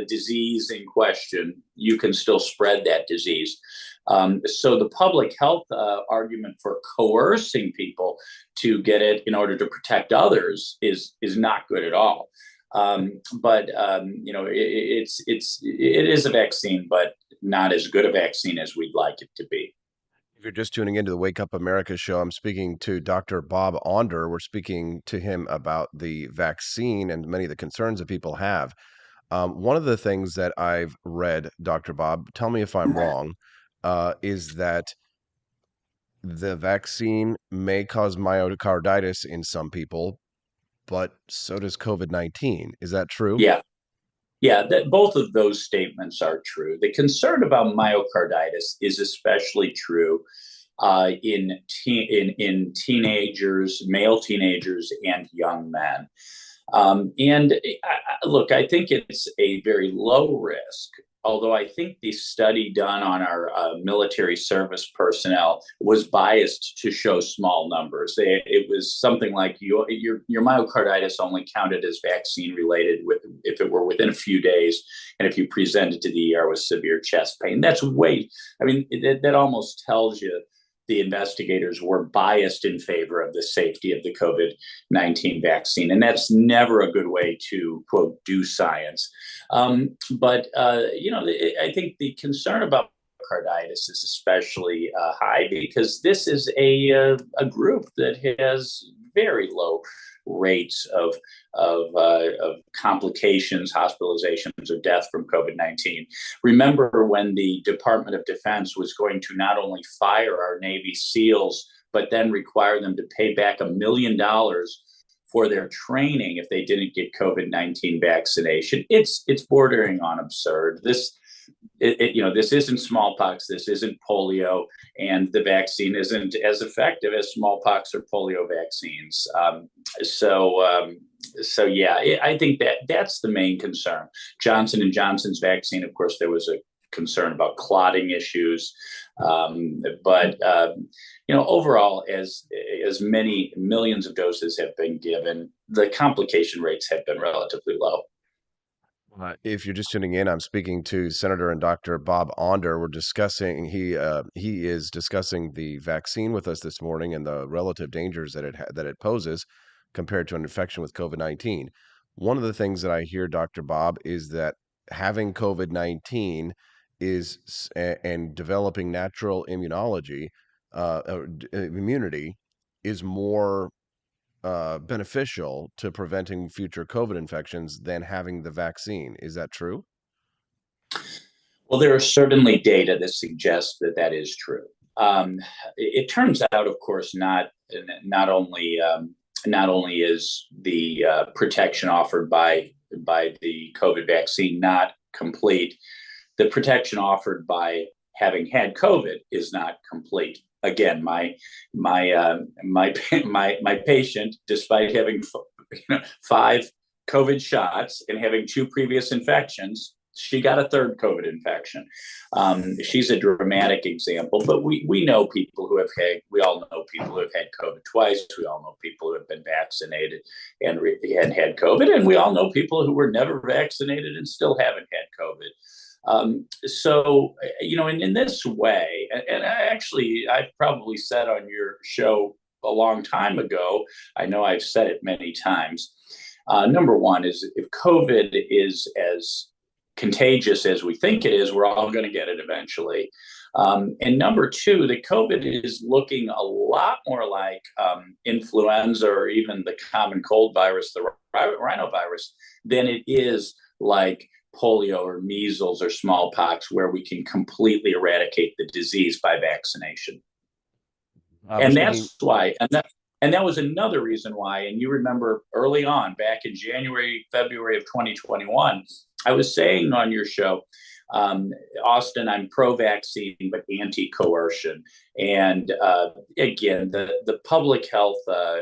disease in question, you can still spread that disease. So the public health argument for coercing people to get it in order to protect others is not good at all. But it is a vaccine, but not as good a vaccine as we'd like it to be.
If you're just tuning into the Wake Up America show, I'm speaking to Dr. Bob Onder. We're speaking to him about the vaccine and many of the concerns that people have. One of the things that I've read, Dr. Bob, tell me if I'm wrong, is that the vaccine may cause myocarditis in some people, but so does COVID-19. Is that true?
Yeah, both of those statements are true. The concern about myocarditis is especially true in teenagers, male teenagers, and young men. And look, I think it's a very low risk. Although I think the study done on our military service personnel was biased to show small numbers. It was something like your myocarditis only counted as vaccine related if it were within a few days, and if you presented to the ER with severe chest pain. That's way. I mean, that almost tells you the investigators were biased in favor of the safety of the COVID-19 vaccine. And that's never a good way to, quote, do science. But I think the concern about carditis is especially high because this is a group that has very low rates of complications, hospitalizations, or death from COVID-19. Remember when the Department of Defense was going to not only fire our Navy SEALs, but then require them to pay back $1 million for their training if they didn't get COVID-19 vaccination. It's bordering on absurd. This isn't smallpox, this isn't polio, and the vaccine isn't as effective as smallpox or polio vaccines. So yeah, I think that's the main concern. Johnson & Johnson's vaccine, of course, there was a concern about clotting issues. But overall, as many millions of doses have been given, the complication rates have been relatively low.
If you're just tuning in, I'm speaking to Senator and Dr. Bob Onder. We're discussing he is discussing the vaccine with us this morning and the relative dangers that it poses compared to an infection with COVID-19. One of the things that I hear, Dr. Bob, is that having COVID-19 and developing natural immunity is more beneficial to preventing future COVID infections than having the vaccine. Is that true?
Well, there are certainly data that suggest that is true. It turns out, of course, not only is the protection offered by the COVID vaccine not complete, the protection offered by having had COVID is not complete. Again, my patient, despite having 5 COVID shots and having 2 previous infections, she got a third COVID infection. She's a dramatic example, but we know people who we all know people who have had COVID twice. We all know people who have been vaccinated and had COVID, and we all know people who were never vaccinated and still haven't had COVID. So, in this way, and I've probably said on your show a long time ago, I know I've said it many times. Number one is if COVID is as contagious as we think it is, we're all going to get it eventually. And number two, the COVID is looking a lot more like influenza or even the common cold virus, the rhinovirus, than it is like polio or measles or smallpox, where we can completely eradicate the disease by vaccination. And that's why, and that was another reason why, and you remember early on, back in January, February of 2021, I was saying on your show, Austin, I'm pro-vaccine, but anti-coercion. And again, the public health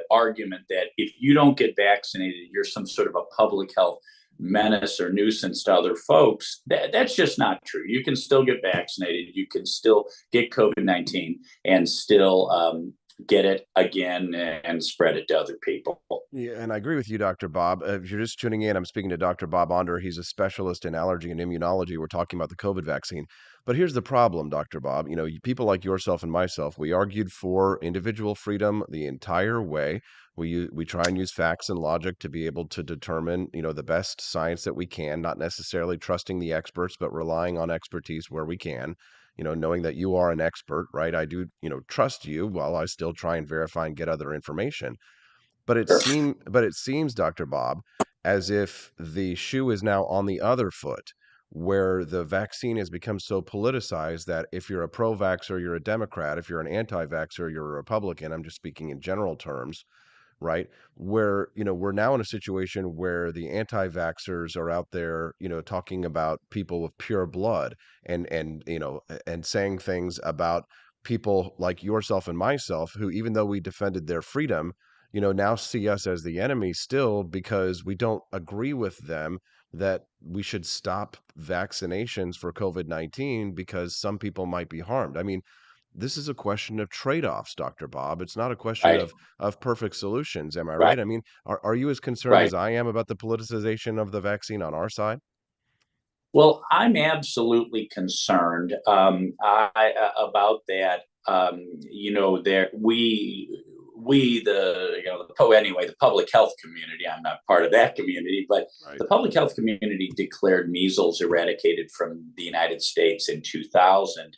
argument that if you don't get vaccinated, you're some sort of a public health menace or nuisance to other folks, that's just not true. You can still get vaccinated. You can still get COVID-19 and still get it again and spread it to other people.
Yeah, and I agree with you, Dr. Bob. If you're just tuning in, I'm speaking to Dr. Bob Onder. He's a specialist in allergy and immunology. We're talking about the COVID vaccine. But here's the problem, Dr. Bob. People like yourself and myself, we argued for individual freedom the entire way. We try and use facts and logic to be able to determine, the best science that we can, not necessarily trusting the experts, but relying on expertise where we can. Knowing that you are an expert, right? I do, trust you while I still try and verify and get other information. But it seems, Dr. Bob, as if the shoe is now on the other foot, where the vaccine has become so politicized that if you're a pro-vaxxer, you're a Democrat. If you're an anti-vaxxer, you're a Republican. I'm just speaking in general terms. Right? Where, we're now in a situation where the anti-vaxxers are out there, talking about people with pure blood and saying things about people like yourself and myself who, even though we defended their freedom, now see us as the enemy still because we don't agree with them that we should stop vaccinations for COVID-19 because some people might be harmed. I mean, this is a question of trade-offs, Dr. Bob. It's not a question
Right.
of perfect solutions. Am I
Right.
right? I mean, are you as concerned
Right.
as I am about the politicization of the vaccine on our side?
Well, I'm absolutely concerned about that. There the public health community. I'm not part of that community, but the public health community declared measles eradicated from the United States in 2000.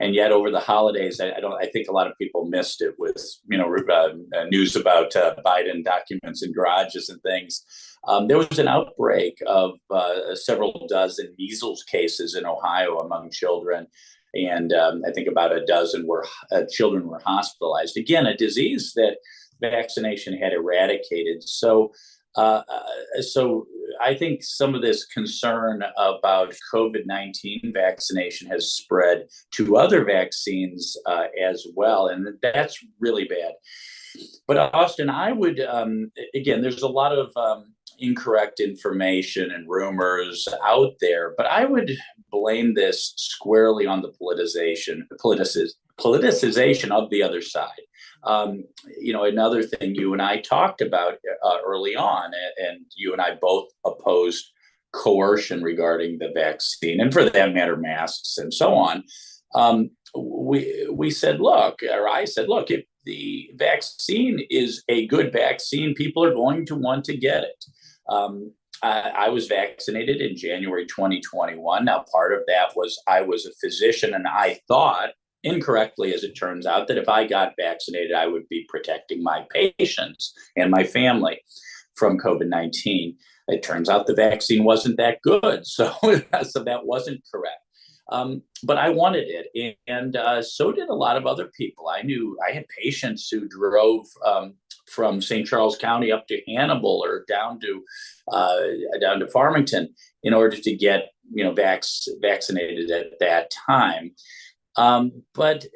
And yet, over the holidays, I think a lot of people missed it with news about Biden documents in garages and things. There was an outbreak of several dozen measles cases in Ohio among children, and I think about a dozen children were hospitalized. Again, a disease that vaccination had eradicated. So I think some of this concern about COVID-19 vaccination has spread to other vaccines as well, and that's really bad. But Austin, I would, again, there's a lot of incorrect information and rumors out there, but I would blame this squarely on the politicization of the other side. Another thing you and I talked about early on, and you and I both opposed coercion regarding the vaccine, and for that matter, masks and so on. I said, look, if the vaccine is a good vaccine, people are going to want to get it. I was vaccinated in January 2021. Now, part of that was I was a physician, and I thought, incorrectly as it turns out, that if I got vaccinated, I would be protecting my patients and my family from COVID-19. It turns out the vaccine wasn't that good, so that wasn't correct. But I wanted it, and so did a lot of other people. I had patients who drove from St. Charles County up to Hannibal or down to Farmington in order to get vaccinated at that time. But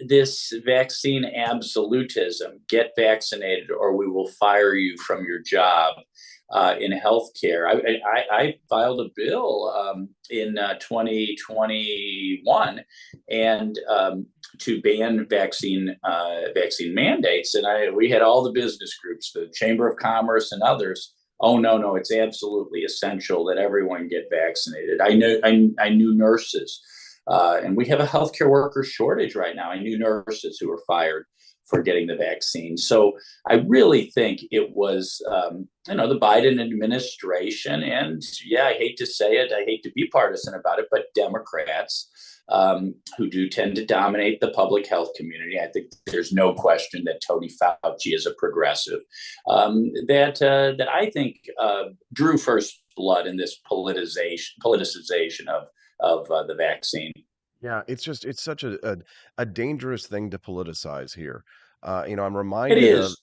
this vaccine absolutism, get vaccinated or we will fire you from your job in healthcare. I filed a bill in 2021 and to ban vaccine mandates. And we had all the business groups, the Chamber of Commerce and others. Oh, no, it's absolutely essential that everyone get vaccinated. I knew nurses. And we have a healthcare worker shortage right now. I knew nurses who were fired for getting the vaccine. So I really think it was, the Biden administration, and I hate to say it, I hate to be partisan about it, but Democrats who do tend to dominate the public health community. I think there's no question that Tony Fauci is a progressive, that I think drew first blood in this politicization of the vaccine.
Yeah, it's such a dangerous thing to politicize here. I'm reminded
It
of
is.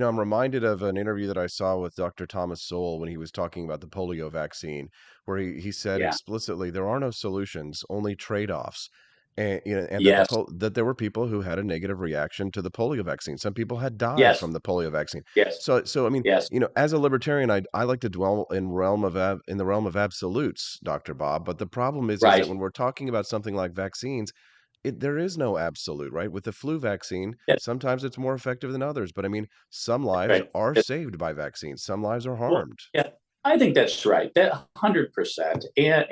I'm reminded of an interview that I saw with Dr. Thomas Sowell when he was talking about the polio vaccine, where he said
Yeah.
explicitly there are no solutions, only trade-offs. And
Yes.
that there were people who had a negative reaction to the polio vaccine. Some people had died
Yes.
from the polio vaccine.
Yes.
So I mean,
Yes.
as a libertarian, I like to dwell in the realm of absolutes, Dr. Bob. But the problem is
Right.
that when we're talking about something like vaccines, there is no absolute, right? With the flu vaccine,
Yes.
sometimes it's more effective than others. But I mean, some lives
Right.
are
Yes.
saved by vaccines. Some lives are
Well,
harmed.
yeah, I think that's right. That 100%. And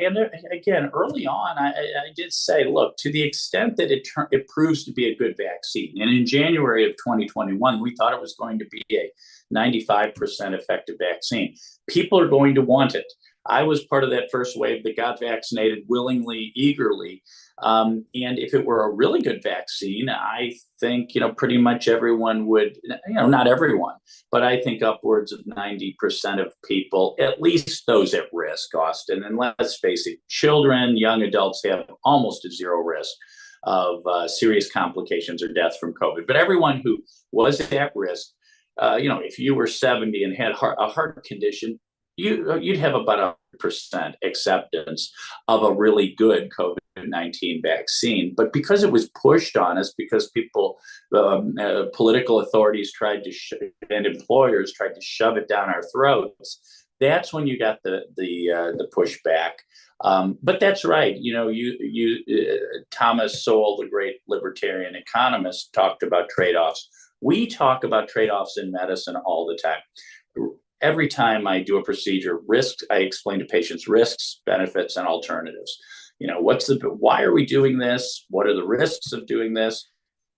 again, early on, I did say, look, to the extent that it proves to be a good vaccine, and in January of 2021, we thought it was going to be a 95% effective vaccine. People are going to want it. I was part of that first wave that got vaccinated willingly, eagerly. And if it were a really good vaccine, I think, pretty much everyone would, not everyone, but I think upwards of 90% of people, at least those at risk, Austin. And let's face it, children, young adults have almost a zero risk of serious complications or death from COVID. But everyone who was at risk, if you were 70 and had a heart condition, you'd have about 100% acceptance of a really good COVID-19 vaccine. But because it was pushed on us, because people, political authorities and employers tried to shove it down our throats, that's when you got the pushback. But that's right. Thomas Sowell, the great libertarian economist, talked about trade-offs. We talk about trade-offs in medicine all the time. Every time I do a procedure, risks, I explain to patients risks, benefits, and alternatives. Why are we doing this? What are the risks of doing this?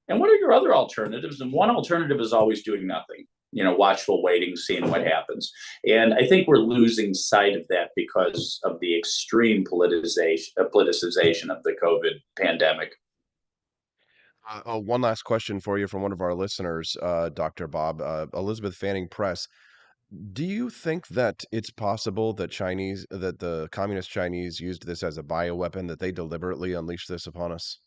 And what are your other alternatives? And one alternative is always doing nothing. Watchful waiting, seeing what happens. And I think we're losing sight of that because of the extreme politicization of the COVID pandemic.
One last question for you from one of our listeners, Dr. Bob, Elizabeth Fanning Press. Do you think that it's possible that the communist Chinese used this as a bioweapon, that they deliberately unleashed this upon us?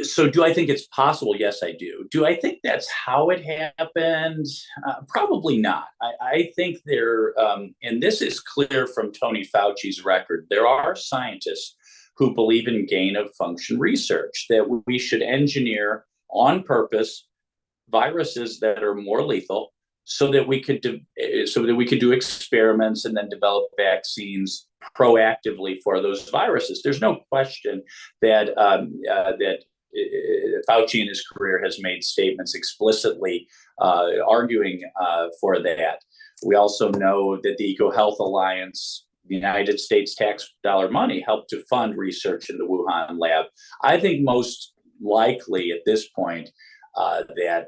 So do I think it's possible? Yes, I do. Do I think that's how it happened? Probably not. I think and this is clear from Tony Fauci's record, there are scientists who believe in gain of function research, that we should engineer on purpose viruses that are more lethal so that we could do experiments and then develop vaccines proactively for those viruses. There's no question that Fauci in his career has made statements explicitly arguing for that. We also know that the EcoHealth Alliance, the United States tax dollar money, helped to fund research in the Wuhan lab. I think most likely at this point that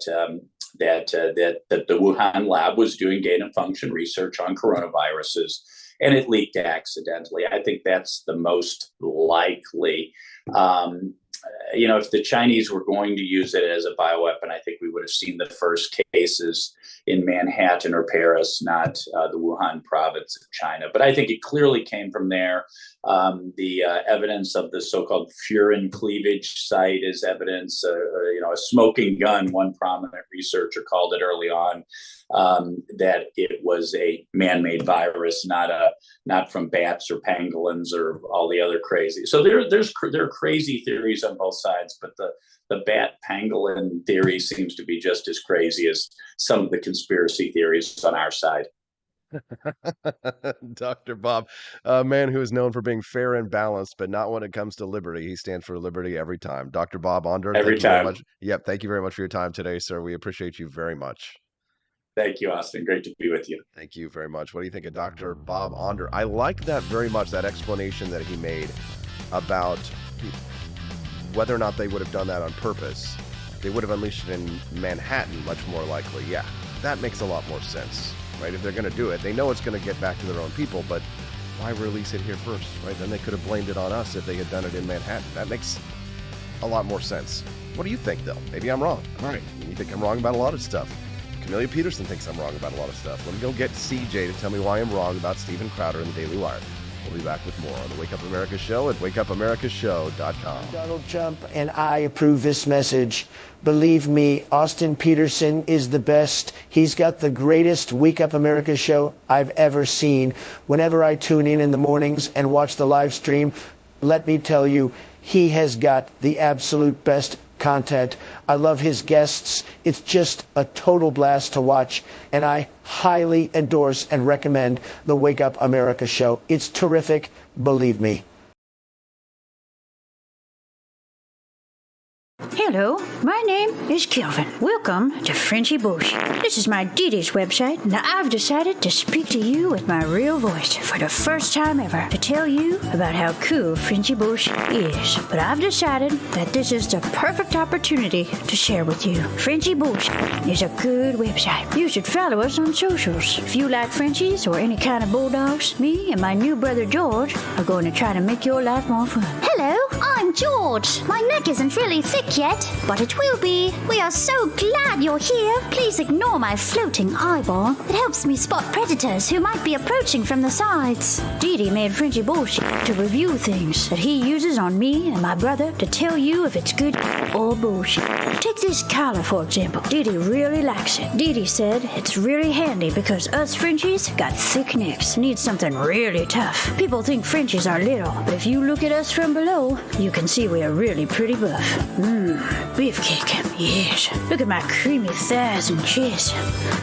the Wuhan lab was doing gain of function research on coronaviruses, and it leaked accidentally. I think that's the most likely. If the Chinese were going to use it as a bioweapon, I think we would have seen the first cases in Manhattan or Paris, not the Wuhan province of China. But I think it clearly came from there. The evidence of the so-called furin cleavage site is evidence, a smoking gun, one prominent researcher called it early on, that it was a man-made virus, not from bats or pangolins or all the other crazy. So there are crazy theories on both sides, but the bat pangolin theory seems to be just as crazy as some of the conspiracy theories on our side.
Dr. Bob, a man who is known for being fair and balanced, but not when it comes to liberty. He stands for liberty every time. Dr. Bob Onder,
every time.
Very much. Yep, thank you very much for your time today, sir. We appreciate you very much.
Thank you, Austin. Great to be with you.
Thank you very much. What do you think of Dr. Bob Onder? I like that very much, that explanation that he made about whether or not they would have done that on purpose. They would have unleashed it in Manhattan, much more likely. Yeah, that makes a lot more sense, right? If they're going to do it, they know it's going to get back to their own people, but why release it here first, right? Then they could have blamed it on us if they had done it in Manhattan. That makes a lot more sense. What do you think, though? Maybe I'm wrong. All right, you think I'm wrong about a lot of stuff. Camellia Peterson thinks I'm wrong about a lot of stuff. Let me go get CJ to tell me why I'm wrong about Stephen Crowder and the Daily Wire. We'll be back with more on the Wake Up America Show at wakeupAmericaShow.com.
Donald Trump and I approve this message. Believe me, Austin Peterson is the best. He's got the greatest Wake Up America show I've ever seen. Whenever I tune in the mornings and watch the live stream, let me tell you, he has got the absolute best content. I love his guests. It's just a total blast to watch, and I highly endorse and recommend the Wake Up America show. It's terrific, believe me.
Hello, my name is Kelvin. Welcome to Frenchy Bush. This is my Didi's website. Now I've decided to speak to you with my real voice for the first time ever to tell you about how cool Frenchy Bush is. But I've decided that this is the perfect opportunity to share with you. Frenchy Bush is a good website. You should follow us on socials. If you like Frenchies or any kind of bulldogs, me and my new brother George are going to try to make your life more fun.
Hello, I'm I'm George. My neck isn't really thick yet, but it will be. We are so glad you're here. Please ignore my floating eyeball. It helps me spot predators who might be approaching from the sides.
Dee Dee made Frenchy bullshit to review things that he uses on me and my brother to tell you if it's good or bullshit. Take this collar, for example. Dee Dee really likes it. Dee Dee said it's really handy because us Frenchies got thick necks. Need something really tough. People think Frenchies are little, but if you look at us from below, you can see we are really pretty buff. Beefcake. Yes. Look at my creamy thighs and chest.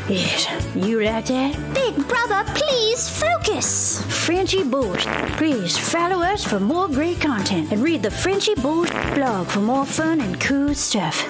Yes. You like that?
Big brother, please focus.
Frenchy Bullshit. Please follow us for more great content and read the Frenchy Bullshit blog for more fun and cool stuff.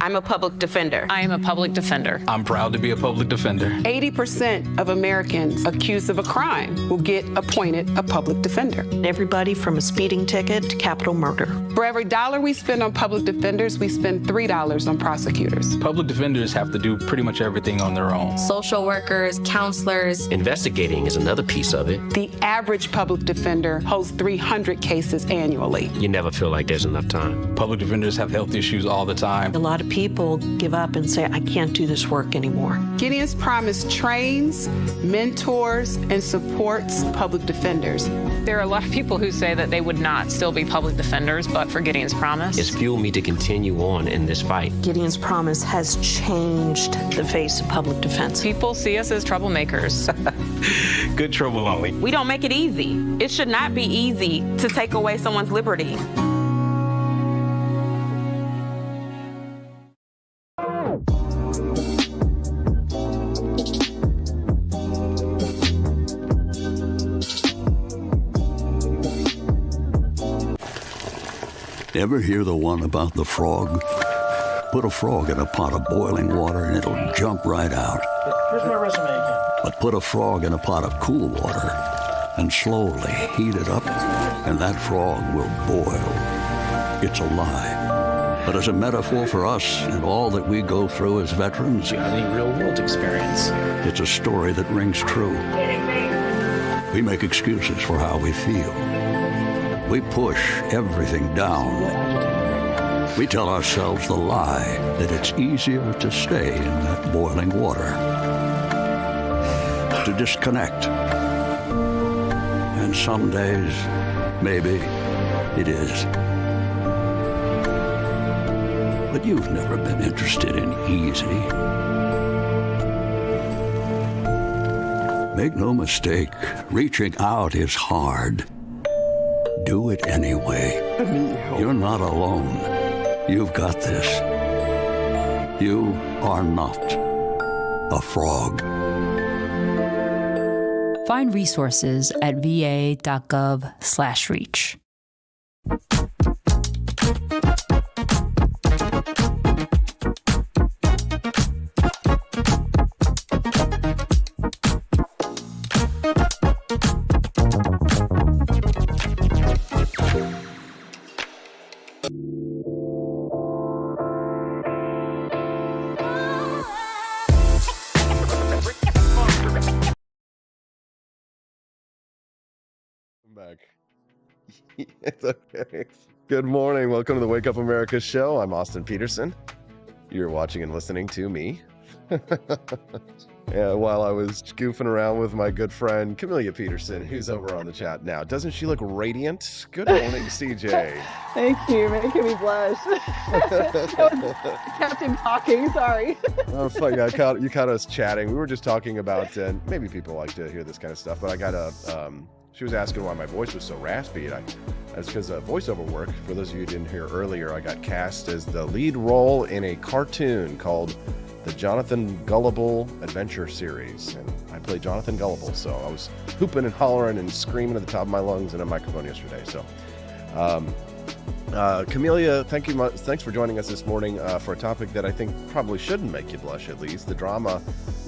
I'm a public defender.
I am a public defender.
I'm proud to be a public defender.
80% of Americans accused of a crime will get appointed a public defender.
Everybody from a speeding ticket to capital murder.
For every dollar we spend on public defenders, we spend $3 on prosecutors.
Public defenders have to do pretty much everything on their own.
Social workers, counselors.
Investigating is another piece of it.
The average public defender holds 300 cases annually.
You never feel like there's enough time.
Public defenders have health issues all the time.
A lot of people give up and say, I can't do this work anymore.
Gideon's Promise trains, mentors, and supports public defenders.
There are a lot of people who say that they would not still be public defenders, but for Gideon's Promise.
It's fueled me to continue on in this fight.
Gideon's Promise has changed the face of public defense.
People see us as troublemakers.
Good trouble only.
We don't make it easy. It should not be easy to take away someone's liberty.
Ever hear the one about the frog? Put a frog in a pot of boiling water and it'll jump right out.
Here's my resume again.
But put a frog in a pot of cool water and slowly heat it up, and that frog will boil. It's a lie. But as a metaphor for us and all that we go through as veterans,
any real-world experience.
It's a story that rings true. We make excuses for how we feel. We push everything down. We tell ourselves the lie that it's easier to stay in that boiling water, to disconnect. And some days, maybe it is. But you've never been interested in easy. Make no mistake, reaching out is hard. Do it anyway. You're not alone. You've got this. You are not a frog.
Find resources at va.gov/reach.
Back. It's okay. Good morning. Welcome to the Wake Up America show. I'm Austin Peterson. You're watching and listening to me. Yeah, while I was goofing around with my good friend Camellia Peterson, who's over on the chat now. Doesn't she look radiant? Good morning, CJ.
Thank you, making me blush. Kept him talking, sorry.
Oh, funny. You caught us chatting. We were just talking about, and maybe people like to hear this kind of stuff, but I got a, she was asking why my voice was so raspy, and that's because of voiceover work. For those of you who didn't hear earlier, I got cast as the lead role in a cartoon called the Jonathan Gullible Adventure Series, and I played Jonathan Gullible, so I was hooping and hollering and screaming at the top of my lungs in a microphone yesterday. So Camellia, thanks for joining us this morning for a topic that I think probably shouldn't make you blush, at least. The drama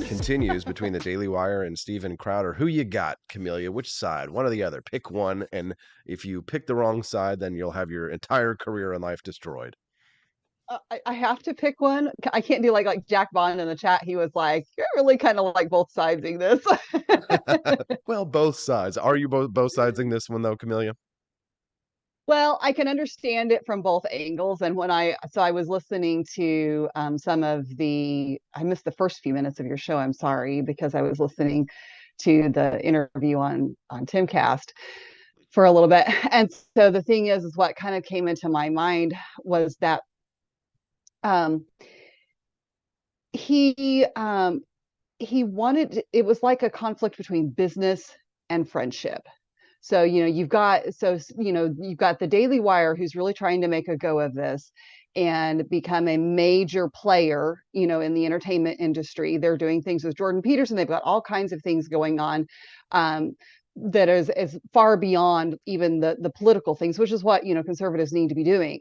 continues between the Daily Wire and Steven Crowder. Who you got, Camellia? Which side? One or the other? Pick one, and if you pick the wrong side, then you'll have your entire career and life destroyed.
I have to pick one. I can't do like Jack Bond in the chat. He was like, "You're really kind of like both sidesing this."
Well, both sides. Are you both sidesing this one, though, Camellia?
Well, I can understand it from both angles. And I was listening to I missed the first few minutes of your show. I'm sorry, because I was listening to the interview on Timcast for a little bit. And so the thing is what kind of came into my mind was that he wanted, it was like a conflict between business and friendship. So, you've got the Daily Wire, who's really trying to make a go of this and become a major player, in the entertainment industry. They're doing things with Jordan Peterson. They've got all kinds of things going on that is far beyond even the political things, which is what, conservatives need to be doing.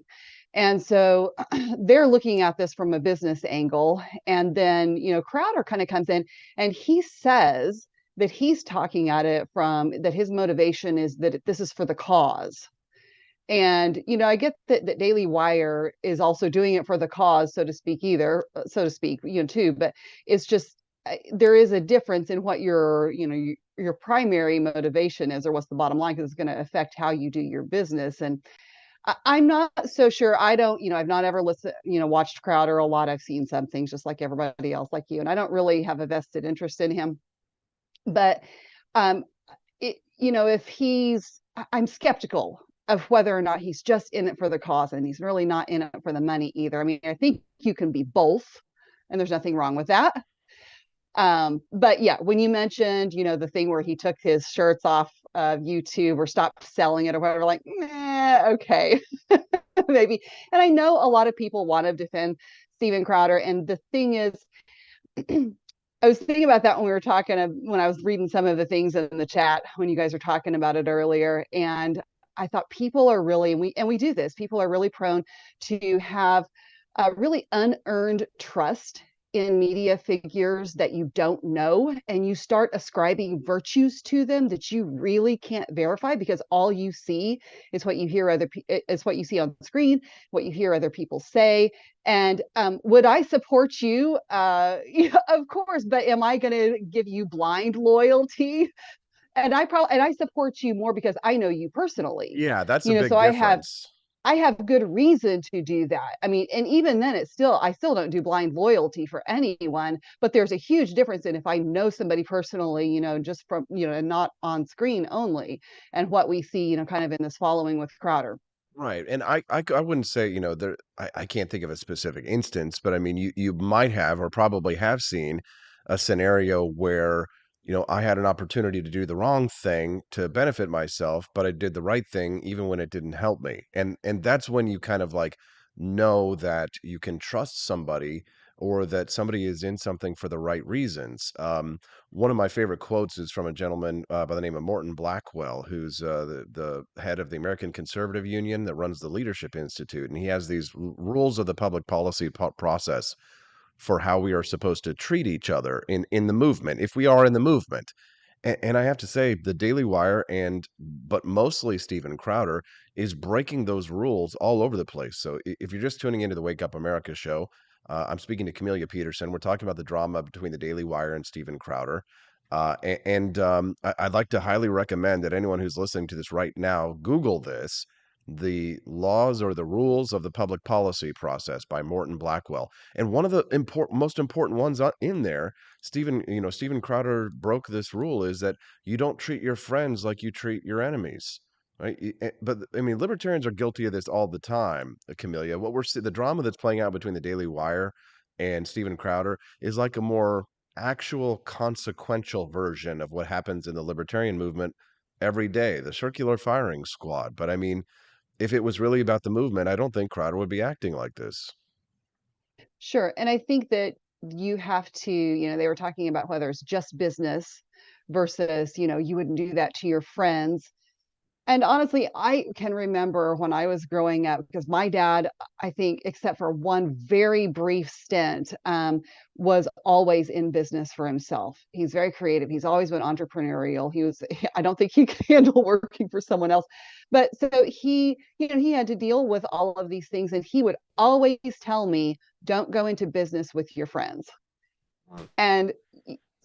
And so they're looking at this from a business angle. And then, Crowder kind of comes in and he says that he's talking at it from that his motivation is that this is for the cause. And, I get that Daily Wire is also doing it for the cause, so to speak, too. But it's just, there is a difference in what your primary motivation is, or what's the bottom line, because it's going to affect how you do your business. And I'm not so sure. I don't, I've not ever watched Crowder a lot. I've seen some things just like everybody else, like you, and I don't really have a vested interest in him. But, I'm skeptical of whether or not he's just in it for the cause, and he's really not in it for the money either. I mean, I think you can be both, and there's nothing wrong with that. But yeah, when you mentioned, the thing where he took his shirts off of YouTube or stopped selling it or whatever, like, okay, maybe. And I know a lot of people want to defend Steven Crowder. And the thing is, I was thinking about that when we were talking, when I was reading some of the things in the chat, when you guys were talking about it earlier. And I thought people are really, we do this, people are really prone to have a really unearned trust in media figures that you don't know, and you start ascribing virtues to them that you really can't verify, because all you see is what you hear is what you see on screen, what you hear other people say. And would I support you? Of course, but am I going to give you blind loyalty? And I support you more because I know you personally.
Yeah, that's a big difference.
I have good reason to do that. I mean, and even then I still don't do blind loyalty for anyone, but there's a huge difference in if I know somebody personally, just from, not on screen only, and what we see, kind of in this following with Crowder.
Right. And I wouldn't say, I can't think of a specific instance, but I mean, you might have or probably have seen a scenario where, I had an opportunity to do the wrong thing to benefit myself, but I did the right thing even when it didn't help me. And that's when you kind of like know that you can trust somebody, or that somebody is in something for the right reasons. One of my favorite quotes is from a gentleman by the name of Morton Blackwell, who's the head of the American Conservative Union that runs the Leadership Institute. And he has these rules of the public policy process for how we are supposed to treat each other in the movement, if we are in the movement. And I have to say, the Daily Wire but mostly Steven Crowder is breaking those rules all over the place. So if you're just tuning into the Wake Up America show, I'm speaking to Camellia Peterson. We're talking about the drama between the Daily Wire and Steven Crowder. I'd like to highly recommend that anyone who's listening to this right now, Google this, the laws or the rules of the public policy process by Morton Blackwell. And one of the most important ones in there, Steven Crowder broke this rule, is that you don't treat your friends like you treat your enemies. Right. But I mean, libertarians are guilty of this all the time, Camellia. The drama that's playing out between the Daily Wire and Steven Crowder is like a more actual consequential version of what happens in the libertarian movement every day, the circular firing squad. But I mean, if it was really about the movement, I don't think Crowder would be acting like this.
Sure. And I think that you have to, they were talking about whether it's just business versus, you wouldn't do that to your friends. And honestly, I can remember when I was growing up, because my dad, I think, except for one very brief stint, was always in business for himself. He's very creative. He's always been entrepreneurial. I don't think he could handle working for someone else. But so he had to deal with all of these things. And he would always tell me, don't go into business with your friends. And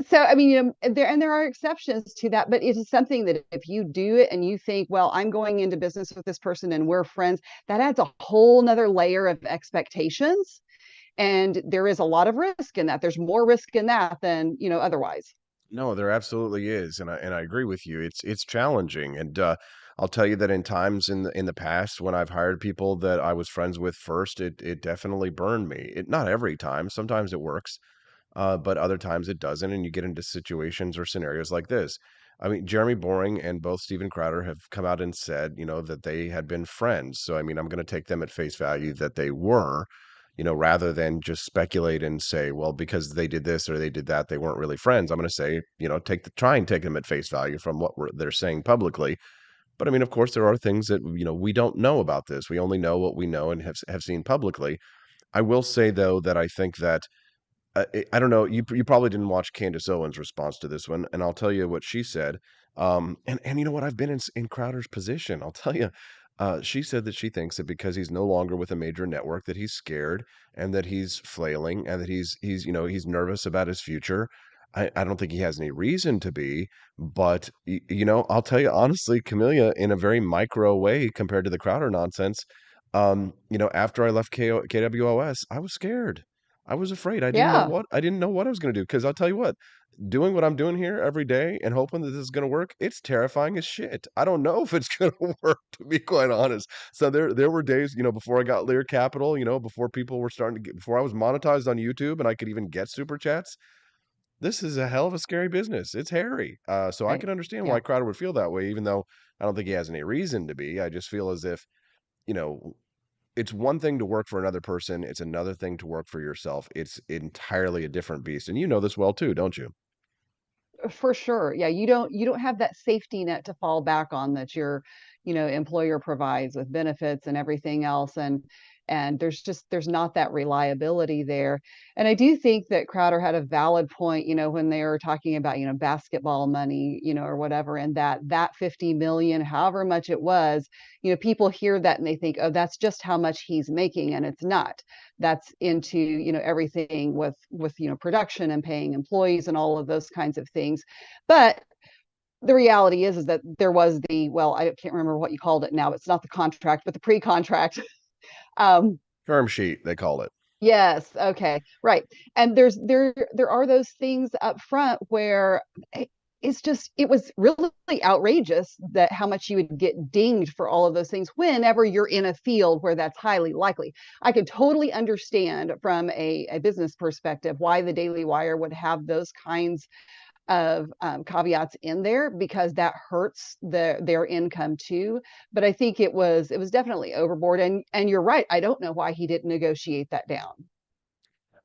so, I mean, there are exceptions to that, but it is something that if you do it and you think, well, I'm going into business with this person and we're friends, that adds a whole nother layer of expectations. And there is a lot of risk in that. There's more risk in that than, otherwise.
No, there absolutely is, and I agree with you. It's challenging, and I'll tell you that in times in the past when I've hired people that I was friends with first, it definitely burned me. It not every time. Sometimes it works, but other times it doesn't, and you get into situations or scenarios like this. I mean, Jeremy Boring and both Steven Crowder have come out and said, that they had been friends. So, I mean, I'm going to take them at face value that they were, rather than just speculate and say, well, because they did this or they did that, they weren't really friends. I'm going to say, try and take them at face value from what they're saying publicly. But I mean, of course, there are things that, we don't know about this. We only know what we know and have seen publicly. I will say, though, that I think that I don't know. You probably didn't watch Candace Owens' response to this one, and I'll tell you what she said. And you know what? I've been in Crowder's position. I'll tell you. She said that she thinks that because he's no longer with a major network, that he's scared and that he's flailing and that he's nervous about his future. I don't think he has any reason to be, but I'll tell you honestly, Camellia, in a very micro way compared to the Crowder nonsense, after I left KWOS, I was scared. I was afraid.
Yeah.
I didn't know what I was going to do. Because I'll tell you what, doing what I'm doing here every day and hoping that this is going to work, it's terrifying as shit. I don't know if it's going to work, to be quite honest. So there were days, before I got Lear Capital, before people were starting to before I was monetized on YouTube and I could even get super chats. This is a hell of a scary business. It's hairy. So I
Right.
can understand
Yeah.
why Crowder would feel that way, even though I don't think he has any reason to be. I just feel as if, you know, it's one thing to work for another person. It's another thing to work for yourself. It's entirely a different beast. And you know this well too, don't you?
For sure. Yeah, you don't have that safety net to fall back on that your, employer provides with benefits and everything else. And there's not that reliability there. And I do think that Crowder had a valid point, when they were talking about, basketball money, or whatever, and that 50 million, however much it was, people hear that and they think, oh, that's just how much he's making, and it's not. That's into, everything with production and paying employees and all of those kinds of things. But the reality is that there was I can't remember what you called it now. It's not the contract, but the pre-contract.
Term sheet, they call it.
Yes. Okay. Right. And there are those things up front where it was really outrageous that how much you would get dinged for all of those things whenever you're in a field where that's highly likely. I can totally understand from a business perspective why the Daily Wire would have those kinds of caveats in there, because that hurts their income too. But I think it was definitely overboard. And you're right. I don't know why he didn't negotiate that down.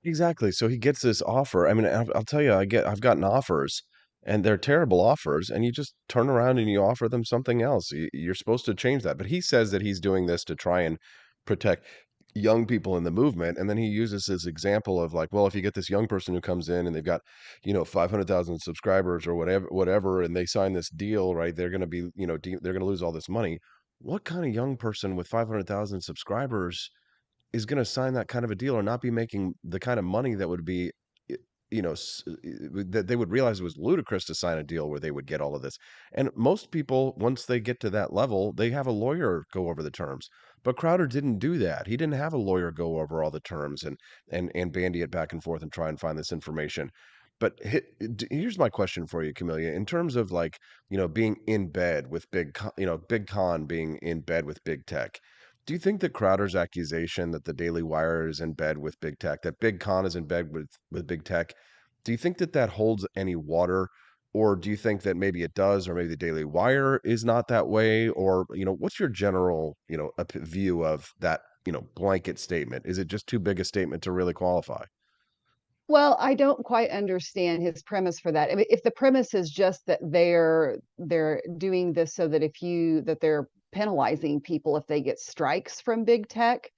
Exactly. So he gets this offer. I mean, I'll tell you, I've gotten offers and they're terrible offers, and you just turn around and you offer them something else. You're supposed to change that. But he says that he's doing this to try and protect young people in the movement. And then he uses this example of like, well, if you get this young person who comes in and they've got, 500,000 subscribers or whatever, and they sign this deal, right? They're going to be, they're going to lose all this money. What kind of young person with 500,000 subscribers is going to sign that kind of a deal or not be making the kind of money that would be, that they would realize it was ludicrous to sign a deal where they would get all of this. And most people, once they get to that level, they have a lawyer go over the terms. But Crowder didn't do that. He didn't have a lawyer go over all the terms and bandy it back and forth and try and find this information. But here's my question for you, Camellia. In terms of like, being in bed with Big Con being in bed with big tech, do you think that Crowder's accusation that the Daily Wire is in bed with big tech, that Big Con is in bed with big tech, do you think that that holds any water? Or do you think that maybe it does, or maybe the Daily Wire is not that way? Or, what's your general, view of that, blanket statement? Is it just too big a statement to really qualify?
Well, I don't quite understand his premise for that. I mean, if the premise is just that they're doing this so that that they're penalizing people if they get strikes from big tech,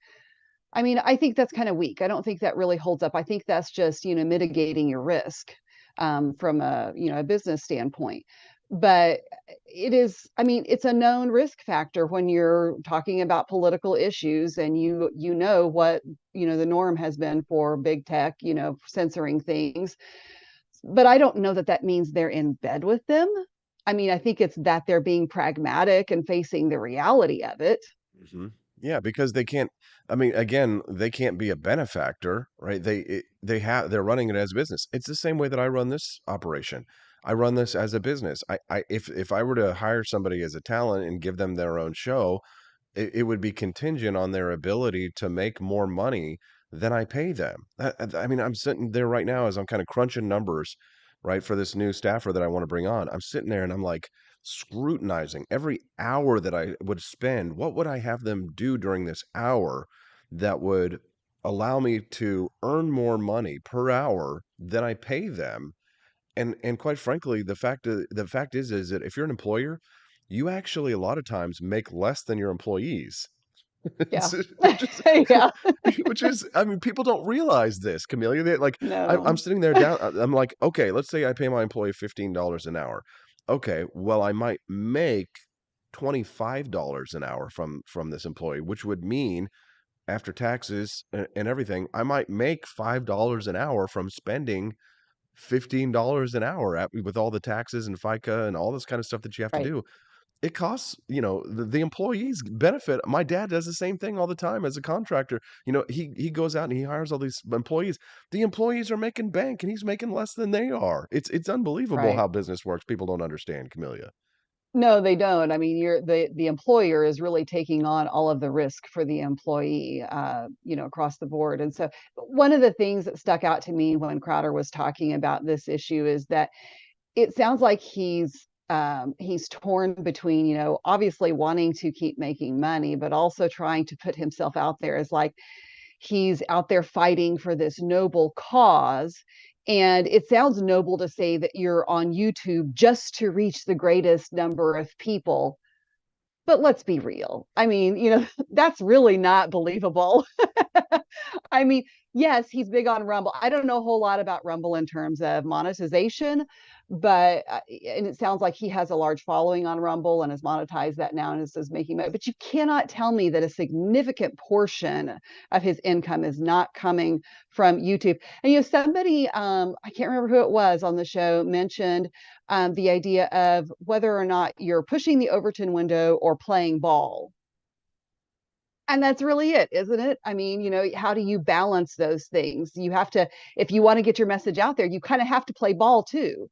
I mean, I think that's kind of weak. I don't think that really holds up. I think that's just, mitigating your risk from a business standpoint. But it is, I mean, it's a known risk factor when you're talking about political issues and you know what, the norm has been for big tech, censoring things. But I don't know that that means they're in bed with them. I mean, I think it's that they're being pragmatic and facing the reality of it.
Mhm. Yeah, because they can't. I mean, again, they can't be a benefactor, right? They're running it as a business. It's the same way that I run this operation. I run this as a business. If I were to hire somebody as a talent and give them their own show, it would be contingent on their ability to make more money than I pay them. I mean, I'm sitting there right now as I'm kind of crunching numbers, right, for this new staffer that I want to bring on. I'm sitting there and I'm like scrutinizing every hour that I would spend. What would I have them do during this hour that would allow me to earn more money per hour than I pay them? And quite frankly, the fact is that if you're an employer, you actually a lot of times make less than your employees.
Yeah.
It's which is
Yeah.
which is I mean, people don't realize this, Camellia. They like I'm
No.
sitting there down. I'm like, okay, let's say I pay my employee $15 an hour. Okay, well, I might make $25 an hour from this employee, which would mean after taxes and everything, I might make $5 an hour from spending $15 an hour with all the taxes and FICA and all this kind of stuff that you have to
Right.
do. It costs, the employees benefit. My dad does the same thing all the time as a contractor. He goes out and he hires all these employees. The employees are making bank and he's making less than they are. It's unbelievable
Right.
how business works. People don't understand, Camellia.
No, they don't. I mean, the employer is really taking on all of the risk for the employee, across the board. And so one of the things that stuck out to me when Crowder was talking about this issue is that it sounds like he's torn between, obviously wanting to keep making money, but also trying to put himself out there as like he's out there fighting for this noble cause. And it sounds noble to say that you're on YouTube just to reach the greatest number of people. But let's be real. I mean, that's really not believable. I mean, yes, he's big on Rumble. I don't know a whole lot about Rumble in terms of monetization, but and it sounds like he has a large following on Rumble and has monetized that now and is making money. But you cannot tell me that a significant portion of his income is not coming from YouTube. And somebody, I can't remember who it was on the show, mentioned the idea of whether or not you're pushing the Overton window or playing ball. And that's really it, isn't it? I mean, how do you balance those things? You have to, if you want to get your message out there, you kind of have to play ball too.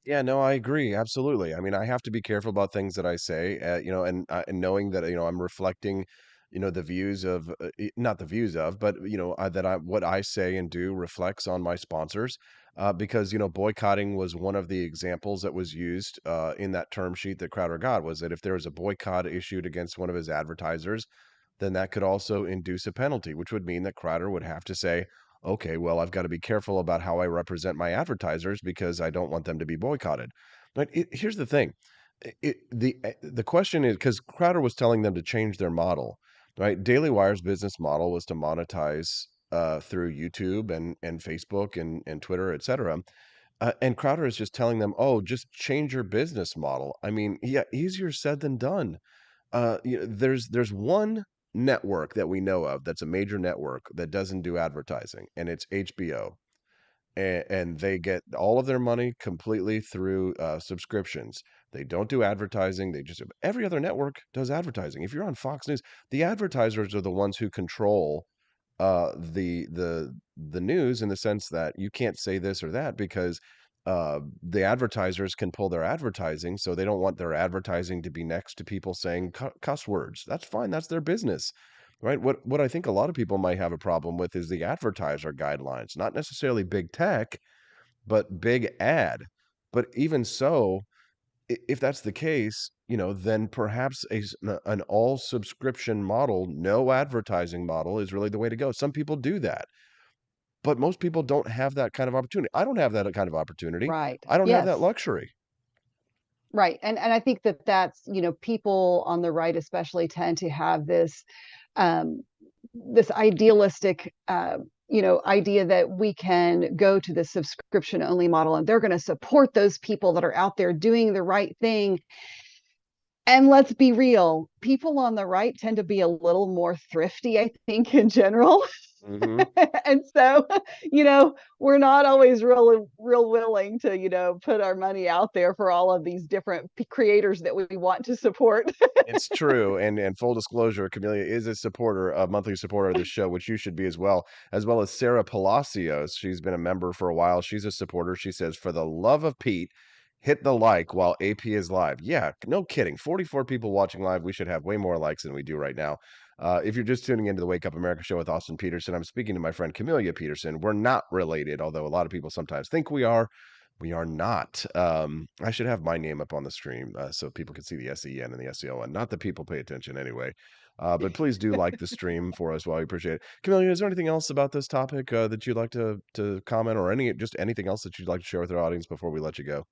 Yeah, no, I agree. Absolutely. I mean, I have to be careful about things that I say, and knowing that, I'm reflecting, the views of, not the views of, but, what I say and do reflects on my sponsors. Because, boycotting was one of the examples that was used in that term sheet that Crowder got was that if there was a boycott issued against one of his advertisers, then that could also induce a penalty, which would mean that Crowder would have to say, okay, well, I've got to be careful about how I represent my advertisers because I don't want them to be boycotted. But here's the thing. The question is because Crowder was telling them to change their model, right? Daily Wire's business model was to monetize through YouTube and Facebook and Twitter, et cetera. And Crowder is just telling them, oh, just change your business model. I mean, yeah, easier said than done. There's one network that we know of that's a major network that doesn't do advertising, and it's HBO. And they get all of their money completely through subscriptions. They don't do advertising. Every other network does advertising. If you're on Fox News, the advertisers are the ones who control the news in the sense that you can't say this or that because the advertisers can pull their advertising, so they don't want their advertising to be next to people saying cuss words. That's fine. That's their business, right? What I think a lot of people might have a problem with is the advertiser guidelines, not necessarily big tech, but big ad. But even so, if that's the case, then perhaps an all subscription model, no advertising model is really the way to go. Some people do that. but most people don't have that kind of opportunity. I don't have that kind of opportunity.
Right.
I don't have that
Yes.
luxury.
Right. And I think that that's, people on the right especially tend to have um, this idealistic, idea that we can go to the subscription only model and they're going to support those people that are out there doing the right thing. And let's be real, people on the right tend to be a little more thrifty, I think, in general.
Mm-hmm.
And so, we're not always real willing to, put our money out there for all of these different creators that we want to support.
It's true, and full disclosure, Camellia is a monthly supporter of the show, which you should be as well as Sarah Palacios. She's been a member for a while. She's a supporter. She says, "For the love of Pete, hit the like while AP is live." Yeah, no kidding. 44 people watching live. We should have way more likes than we do right now. If you're just tuning into the Wake Up America show with Austin Peterson, I'm speaking to my friend Camellia Peterson. We're not related, although a lot of people sometimes think we are. We are not. I should have my name up on the stream so people can see the SEN and the SEON. Not that people pay attention anyway. But please do like the stream for us. Well, we appreciate it. Camellia, is there anything else about this topic that you'd like to comment, or anything else that you'd like to share with our audience before we let you go?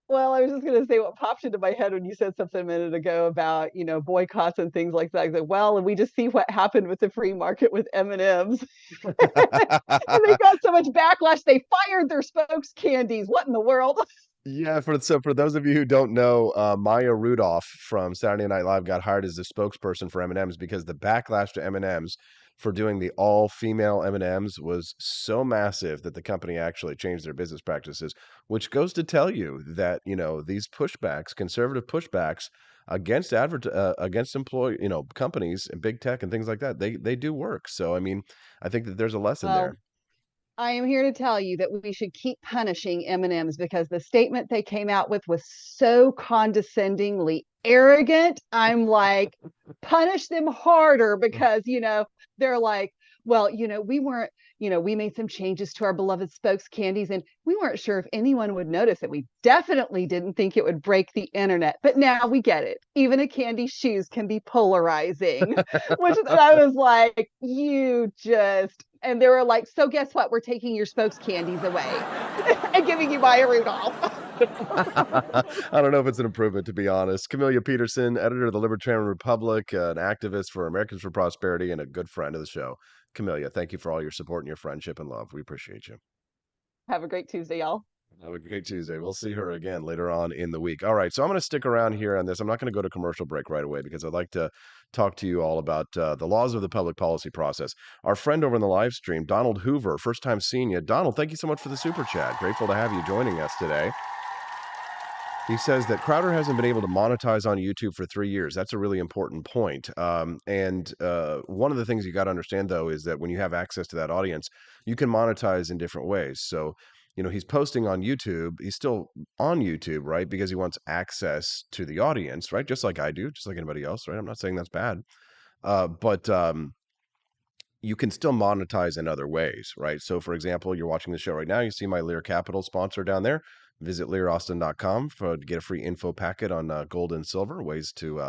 Well, I was just going to say what popped into my head when you said something a minute ago about, boycotts and things like that. I said, well, and we just see what happened with the free market with M&Ms. And they got so much backlash, they fired their spokes candies. What in the world?
Yeah, for those of you who don't know, Maya Rudolph from Saturday Night Live got hired as the spokesperson for M&Ms because the backlash to M&Ms for doing the all-female M&Ms was so massive that the company actually changed their business practices, which goes to tell you that, these pushbacks, conservative pushbacks against against companies and big tech and things like that, they do work. So, I mean, I think that there's a lesson there.
I am here to tell you that we should keep punishing M&Ms because the statement they came out with was so condescendingly arrogant. I'm like, punish them harder because, they're like, well, we weren't, we made some changes to our beloved spokes candies and we weren't sure if anyone would notice it. We definitely didn't think it would break the internet, but now we get it. Even a candy shoes can be polarizing, which I was like, and they were like, so guess what? We're taking your spokes candies away and giving you Maya Rudolph.
I don't know if it's an improvement, to be honest. Camellia Peterson, editor of the Libertarian Republic, an activist for Americans for Prosperity, and a good friend of the show. Camellia, thank you for all your support and your friendship and love. We appreciate you.
Have a great Tuesday, y'all.
Have a great Tuesday. We'll see her again later on in the week. All right, so I'm going to stick around here on this. I'm not going to go to commercial break right away because I'd like to talk to you all about the laws of the public policy process. Our friend over in the live stream, Donald Hoover, first time seeing you. Donald, thank you so much for the super chat. Grateful to have you joining us today. He says that Crowder hasn't been able to monetize on YouTube for 3 years. That's a really important point. And one of the things you got to understand, though, is that when you have access to that audience, you can monetize in different ways. So, he's posting on YouTube. He's still on YouTube, right? Because he wants access to the audience, right? Just like I do, just like anybody else, right? I'm not saying that's bad. But you can still monetize in other ways, right? So, for example, you're watching the show right now. You see my Lear Capital sponsor down there. Visit learaustin.com to get a free info packet on gold and silver, ways to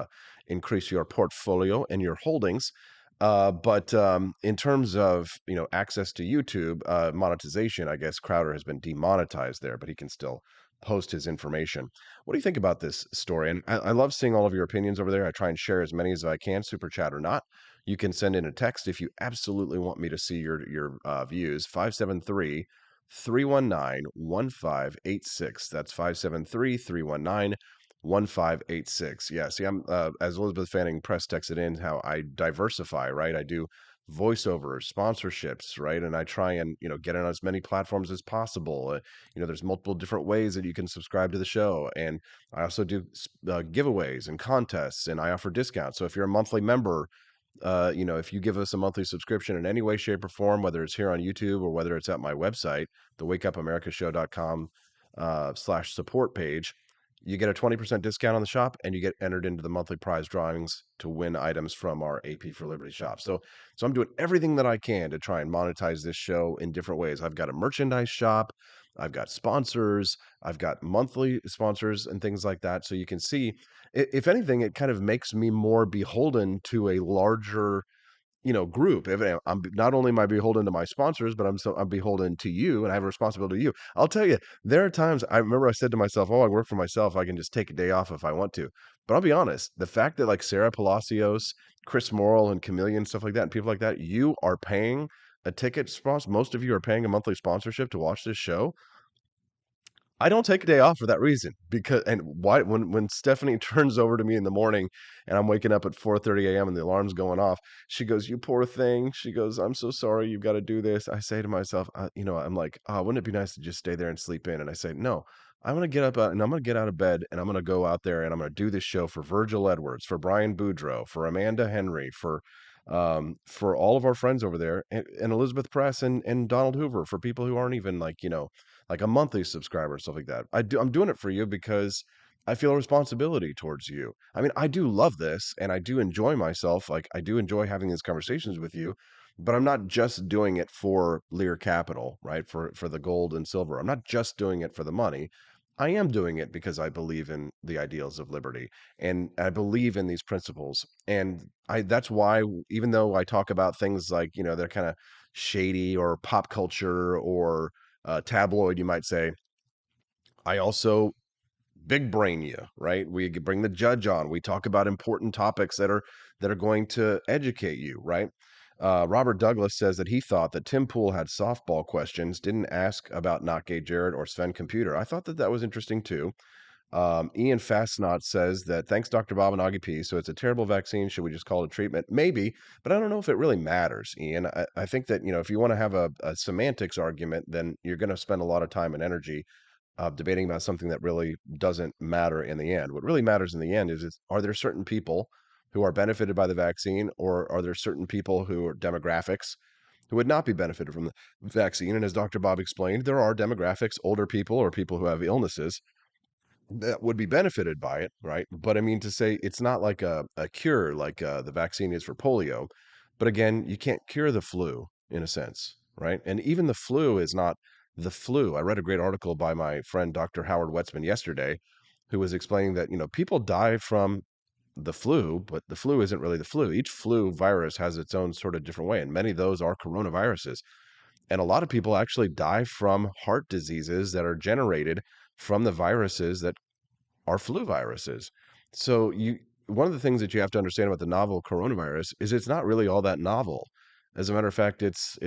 increase your portfolio and your holdings. But in terms of access to YouTube monetization, I guess Crowder has been demonetized there, but he can still post his information. What do you think about this story? And I love seeing all of your opinions over there. I try and share as many as I can, super chat or not. You can send in a text if you absolutely want me to see your views. 573-319-1586. That's 573-319-1586. Yeah, see, I'm as Elizabeth Fanning Press texted in how I diversify, right? I do voiceovers, sponsorships, right? And I try and get on as many platforms as possible. There's multiple different ways that you can subscribe to the show, and I also do giveaways and contests, and I offer discounts. So if you're a monthly member, if you give us a monthly subscription in any way, shape, or form, whether it's here on YouTube or whether it's at my website, the wakeupamericashow.com /support page, you get a 20% discount on the shop, and you get entered into the monthly prize drawings to win items from our AP for Liberty shop. So I'm doing everything that I can to try and monetize this show in different ways. I've got a merchandise shop, I've got sponsors, I've got monthly sponsors and things like that. So you can see, if anything, it kind of makes me more beholden to a larger group. If I'm not only am I beholden to my sponsors, but I'm beholden to you, and I have a responsibility to you. I'll tell you, there are times I remember I said to myself, "Oh, I work for myself. I can just take a day off if I want to." But I'll be honest, the fact that like Sarah Palacios, Chris Morrill, and Camellia and stuff like that, and people like that, you are paying a ticket sponsor. Most of you are paying a monthly sponsorship to watch this show. I don't take a day off for that reason because and why when Stephanie turns over to me in the morning and I'm waking up at 4:30 a.m. and the alarm's going off, she goes, "You poor thing." She goes, "I'm so sorry. You've got to do this." I say to myself, I'm like, wouldn't it be nice to just stay there and sleep in? And I say, no, I'm going to get up and I'm going to get out of bed and I'm going to go out there and I'm going to do this show for Virgil Edwards, for Brian Boudreau, for Amanda Henry, for all of our friends over there and Elizabeth Press and Donald Hoover, for people who aren't even like a monthly subscriber and stuff like that. I'm doing it for you because I feel a responsibility towards you. I mean, I do love this and I do enjoy myself. Like I do enjoy having these conversations with you, but I'm not just doing it for Lear Capital, right? For the gold and silver. I'm not just doing it for the money. I am doing it because I believe in the ideals of liberty and I believe in these principles. And that's why, even though I talk about things like, they're kind of shady or pop culture or tabloid, you might say, I also big brain you, right? We bring the judge on. We talk about important topics that are going to educate you, right? Robert Douglas says that he thought that Tim Pool had softball questions, didn't ask about Not Gay Jared or Sven Computer. I thought that was interesting too. Ian Fastnot says that thanks, Dr. Bob and Augie P. So it's a terrible vaccine. Should we just call it a treatment? Maybe, but I don't know if it really matters, Ian. I think that, if you want to have a semantics argument, then you're going to spend a lot of time and energy debating about something that really doesn't matter in the end. What really matters in the end is are there certain people who are benefited by the vaccine, or are there certain people who are demographics who would not be benefited from the vaccine? And as Dr. Bob explained, there are demographics, older people or people who have illnesses that would be benefited by it, right? But I mean, to say it's not like a cure like the vaccine is for polio. But again, you can't cure the flu in a sense, right? And even the flu is not the flu. I read a great article by my friend Dr. Howard Wetzman yesterday, who was explaining that, people die from the flu, but the flu isn't really the flu. Each flu virus has its own sort of different way, and many of those are coronaviruses. And a lot of people actually die from heart diseases that are generated from the viruses that are flu viruses. So one of the things that you have to understand about the novel coronavirus is it's not really all that novel. As a matter of fact, it's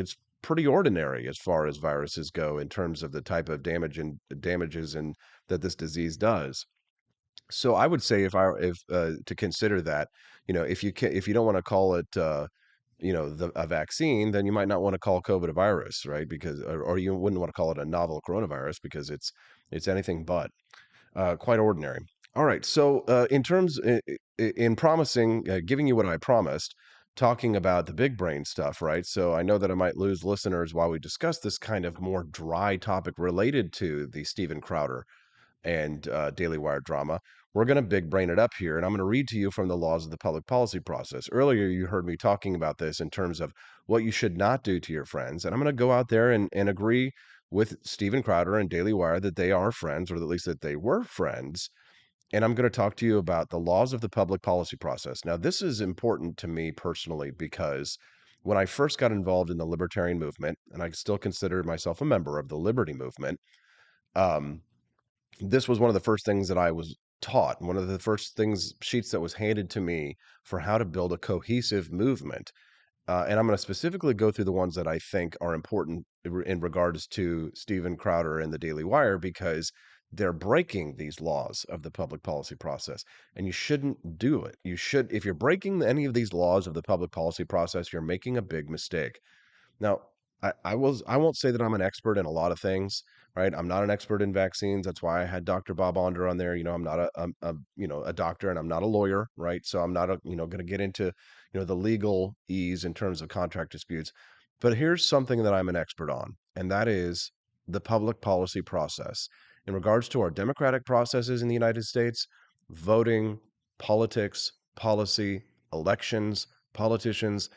pretty ordinary as far as viruses go in terms of the type of damages and that this disease does. So I would say if to consider that, if you don't want to call it a vaccine, then you might not want to call COVID a virus, right? Because or you wouldn't want to call it a novel coronavirus because it's anything but quite ordinary. All right. So in terms in promising, giving you what I promised, talking about the big brain stuff, right? So I know that I might lose listeners while we discuss this kind of more dry topic related to the Steven Crowder and Daily Wire drama. We're going to big brain it up here, and I'm going to read to you from the laws of the public policy process. Earlier, you heard me talking about this in terms of what you should not do to your friends, and I'm going to go out there and agree with Steven Crowder and Daily Wire that they are friends, or at least that they were friends. And I'm going to talk to you about the laws of the public policy process. Now, this is important to me personally because when I first got involved in the libertarian movement, and I still consider myself a member of the liberty movement, this was one of the first things that I was taught, one of the first sheets that was handed to me for how to build a cohesive movement. And I'm going to specifically go through the ones that I think are important in regards to Steven Crowder and the Daily Wire, because they're breaking these laws of the public policy process. And you shouldn't do it. If you're breaking any of these laws of the public policy process, you're making a big mistake. Now, I won't say that I'm an expert in a lot of things, right? I'm not an expert in vaccines. That's why I had Dr. Bob Onder on there. I'm not a doctor, and I'm not a lawyer, right? So I'm not going to get into, the legal ease in terms of contract disputes. But here's something that I'm an expert on, and that is the public policy process. In regards to our democratic processes in the United States, voting, politics, policy, elections, politicians,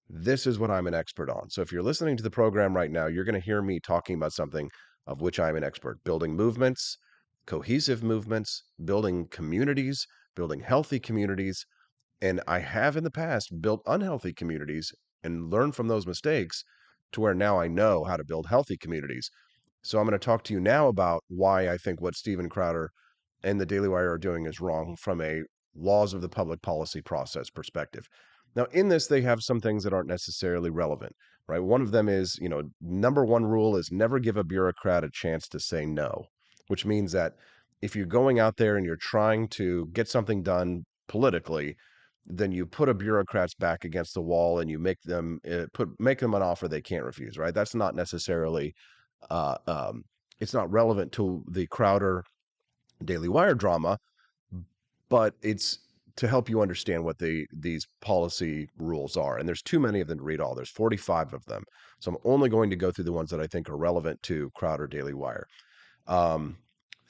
this is what I'm an expert on. So if you're listening to the program right now, you're going to hear me talking about something of which I'm an expert: building movements, cohesive movements, building communities, building healthy communities. And I have in the past built unhealthy communities and learned from those mistakes to where now I know how to build healthy communities. So I'm going to talk to you now about why I think what Steven Crowder and the Daily Wire are doing is wrong from a laws of the public policy process perspective. Now, in this, they have some things that aren't necessarily relevant, right? One of them is, number one rule is never give a bureaucrat a chance to say no, which means that if you're going out there and you're trying to get something done politically, then you put a bureaucrat's back against the wall and you make them make them an offer they can't refuse, right? That's not necessarily uh, um, it's not relevant to the Crowder Daily Wire drama, but it's to help you understand what these policy rules are. And there's too many of them to read all. There's 45 of them. So I'm only going to go through the ones that I think are relevant to Crowder Daily Wire.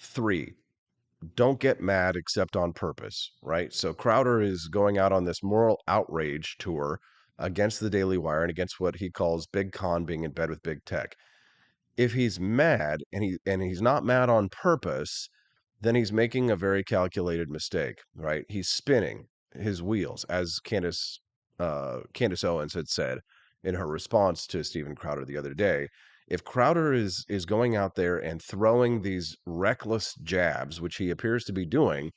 3, don't get mad except on purpose, right? So Crowder is going out on this moral outrage tour against the Daily Wire and against what he calls Big Con being in bed with big tech. If he's mad and he's not mad on purpose, then he's making a very calculated mistake, right? He's spinning his wheels, as Candace Owens had said in her response to Steven Crowder the other day. If Crowder is going out there and throwing these reckless jabs, which he appears to be doing,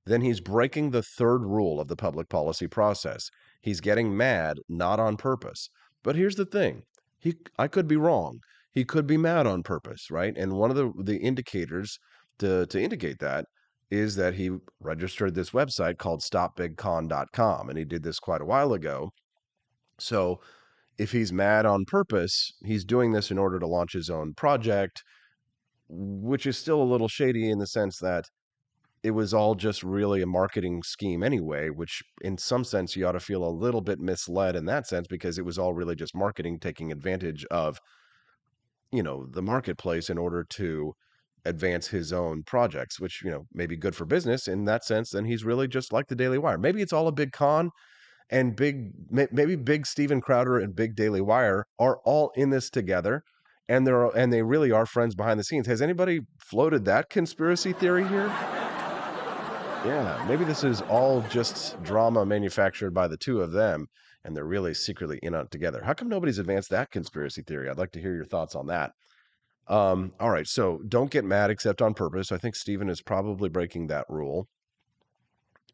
then he's breaking the third rule of the public policy process. He's getting mad, not on purpose. But here's the thing. I could be wrong. He could be mad on purpose, right? And one of the indicators to indicate that is that he registered this website called stopbigcon.com, and he did this quite a while ago. So if he's mad on purpose, he's doing this in order to launch his own project, which is still a little shady in the sense that it was all just really a marketing scheme anyway, which in some sense you ought to feel a little bit misled in that sense, because it was all really just marketing taking advantage of the marketplace in order to advance his own projects, which may be good for business in that sense. Then he's really just like the Daily Wire. Maybe it's all a big con, and maybe big Steven Crowder and big Daily Wire are all in this together, and they really are friends behind the scenes. Has anybody floated that conspiracy theory here? Yeah, maybe this is all just drama manufactured by the two of them, and they're really secretly in on it together. How come nobody's advanced that conspiracy theory? I'd like to hear your thoughts on that. All right, so don't get mad except on purpose. I think Steven is probably breaking that rule.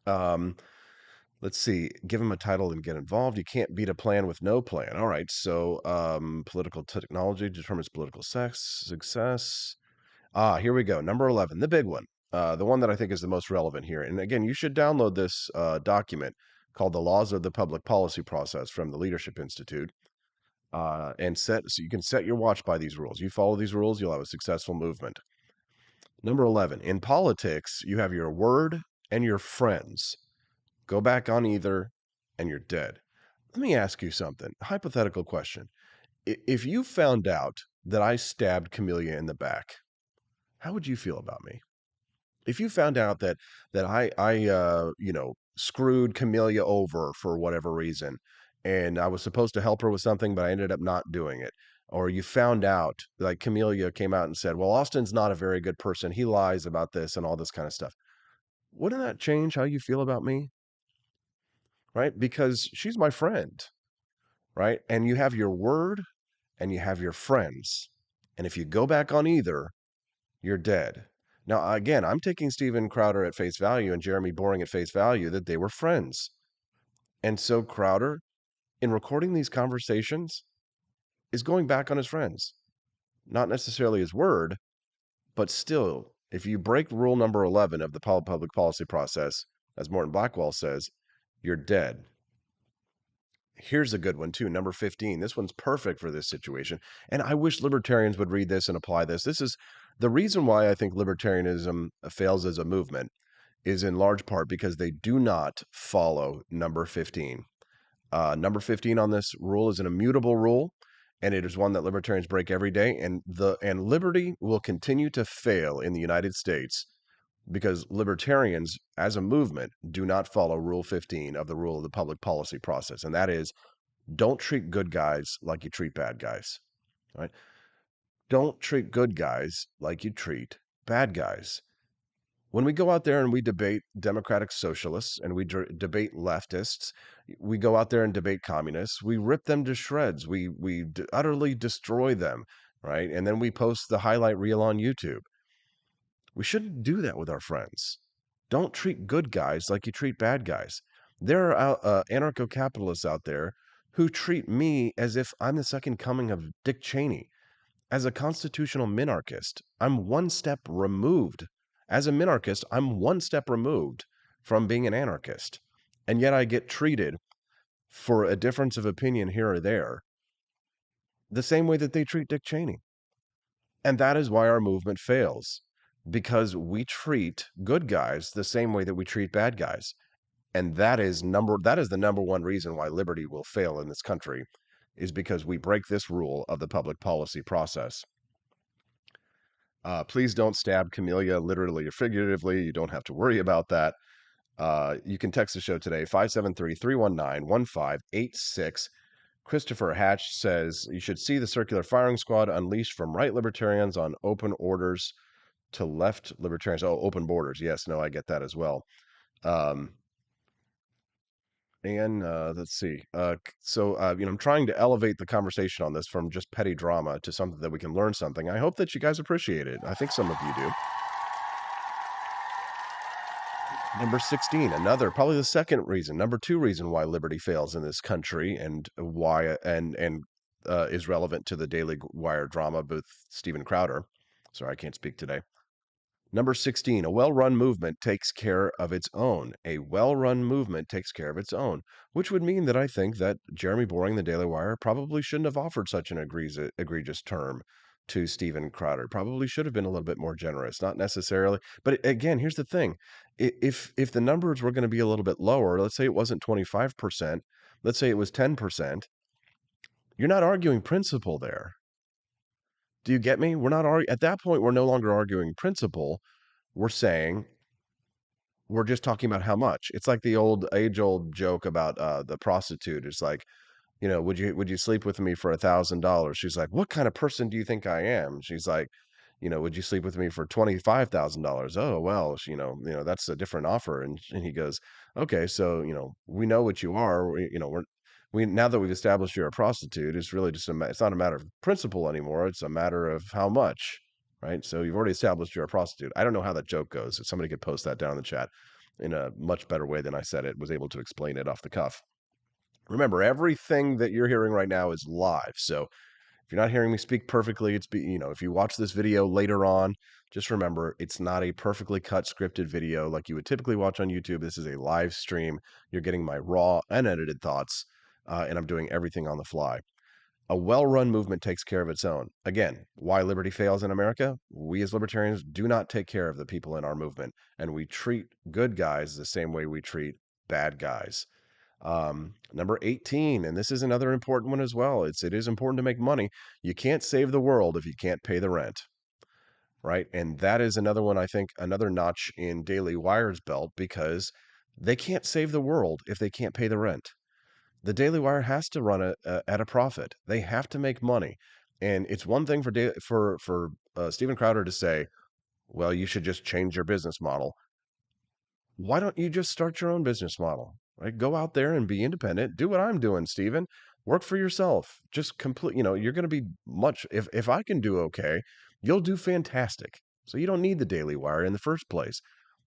Let's see. Give him a title and get involved. You can't beat a plan with no plan. All right, so political technology determines political success. Here we go. Number 11, the big one. The one that I think is the most relevant here. And again, you should download this document called The Laws of the Public Policy Process from the Leadership Institute. So you can set your watch by these rules. You follow these rules, you'll have a successful movement. Number 11, in politics, you have your word and your friends. Go back on either and you're dead. Let me ask you something. Hypothetical question. If you found out that I stabbed Camellia in the back, how would you feel about me? If you found out that I screwed Camellia over for whatever reason, and I was supposed to help her with something, but I ended up not doing it, or you found out, like Camellia came out and said, well, Austin's not a very good person. He lies about this and all this kind of stuff. Wouldn't that change how you feel about me? Right? Because she's my friend, right? And you have your word and you have your friends. And if you go back on either, you're dead. Now, again, I'm taking Steven Crowder at face value and Jeremy Boring at face value that they were friends. And so Crowder, in recording these conversations, is going back on his friends. Not necessarily his word, but still, if you break rule number 11 of the public policy process, as Morton Blackwell says, you're dead. Here's a good one, too, number 15. This one's perfect for this situation. And I wish libertarians would read this and apply this. This is the reason why I think libertarianism fails as a movement is in large part because they do not follow number 15. Number 15 on this rule is an immutable rule, and it is one that libertarians break every day. And liberty will continue to fail in the United States because libertarians, as a movement, do not follow Rule 15 of the rule of the public policy process. And that is, don't treat good guys like you treat bad guys. Right? Don't treat good guys like you treat bad guys. When we go out there and we debate democratic socialists and we debate leftists, we go out there and debate communists, we rip them to shreds. We utterly destroy them, right? And then we post the highlight reel on YouTube. We shouldn't do that with our friends. Don't treat good guys like you treat bad guys. There are anarcho-capitalists out there who treat me as if I'm the second coming of Dick Cheney. As a constitutional minarchist, I'm one step removed. As a minarchist, I'm one step removed from being an anarchist. And yet I get treated for a difference of opinion here or there the same way that they treat Dick Cheney. And that is why our movement fails, because we treat good guys the same way that we treat bad guys. And that is the number one reason why liberty will fail in this country, is because we break this rule of the public policy process. Please don't stab Camellia literally or figuratively. You don't have to worry about that. You can text the show today, 573-319-1586. Christopher Hatch says you should see the circular firing squad unleashed from right libertarians on open orders to left libertarians. Oh, open borders. Yes, no, I get that as well. And let's see. I'm trying to elevate the conversation on this from just petty drama to something that we can learn something. I hope that you guys appreciate it. I think some of you do. Number 16, probably the second reason, number 2 reason why liberty fails in this country and why is relevant to the Daily Wire drama with Steven Crowder. Sorry, I can't speak today. Number 16, a well-run movement takes care of its own. A well-run movement takes care of its own, which would mean that I think that Jeremy Boring, the Daily Wire, probably shouldn't have offered such an egregious term to Steven Crowder. Probably should have been a little bit more generous, not necessarily. But again, here's the thing. If the numbers were going to be a little bit lower, let's say it wasn't 25%, let's say it was 10%, you're not arguing principle there. Do you get me? We're not at that point, we're no longer arguing principle. We're saying we're just talking about how much. It's like the age-old joke about the prostitute. It's like, would you sleep with me for $1,000? She's like, what kind of person do you think I am? She's like, would you sleep with me for $25,000? Oh, well, that's a different offer. And he goes, okay, so, we know what you are. We now that we've established you're a prostitute, it's really just it's not a matter of principle anymore. It's a matter of how much, right? So you've already established you're a prostitute. I don't know how that joke goes. If somebody could post that down in the chat in a much better way than I said it, was able to explain it off the cuff. Remember, everything that you're hearing right now is live. So if you're not hearing me speak perfectly, if you watch this video later on, just remember, it's not a perfectly cut scripted video like you would typically watch on YouTube. This is a live stream. You're getting my raw, unedited thoughts, and I'm doing everything on the fly. A well-run movement takes care of its own. Again, why liberty fails in America? We as libertarians do not take care of the people in our movement, and we treat good guys the same way we treat bad guys. Number 18, and this is another important one as well. It is important to make money. You can't save the world if you can't pay the rent, right? And that is another one, I think, another notch in Daily Wire's belt, because they can't save the world if they can't pay the rent. The Daily Wire has to run at a profit. They have to make money. And it's one thing for Steven Crowder to say, well, you should just change your business model. Why don't you just start your own business model? Right? Go out there and be independent. Do what I'm doing, Steven. Work for yourself. Just you're going to be much, if I can do okay, you'll do fantastic. So you don't need the Daily Wire in the first place.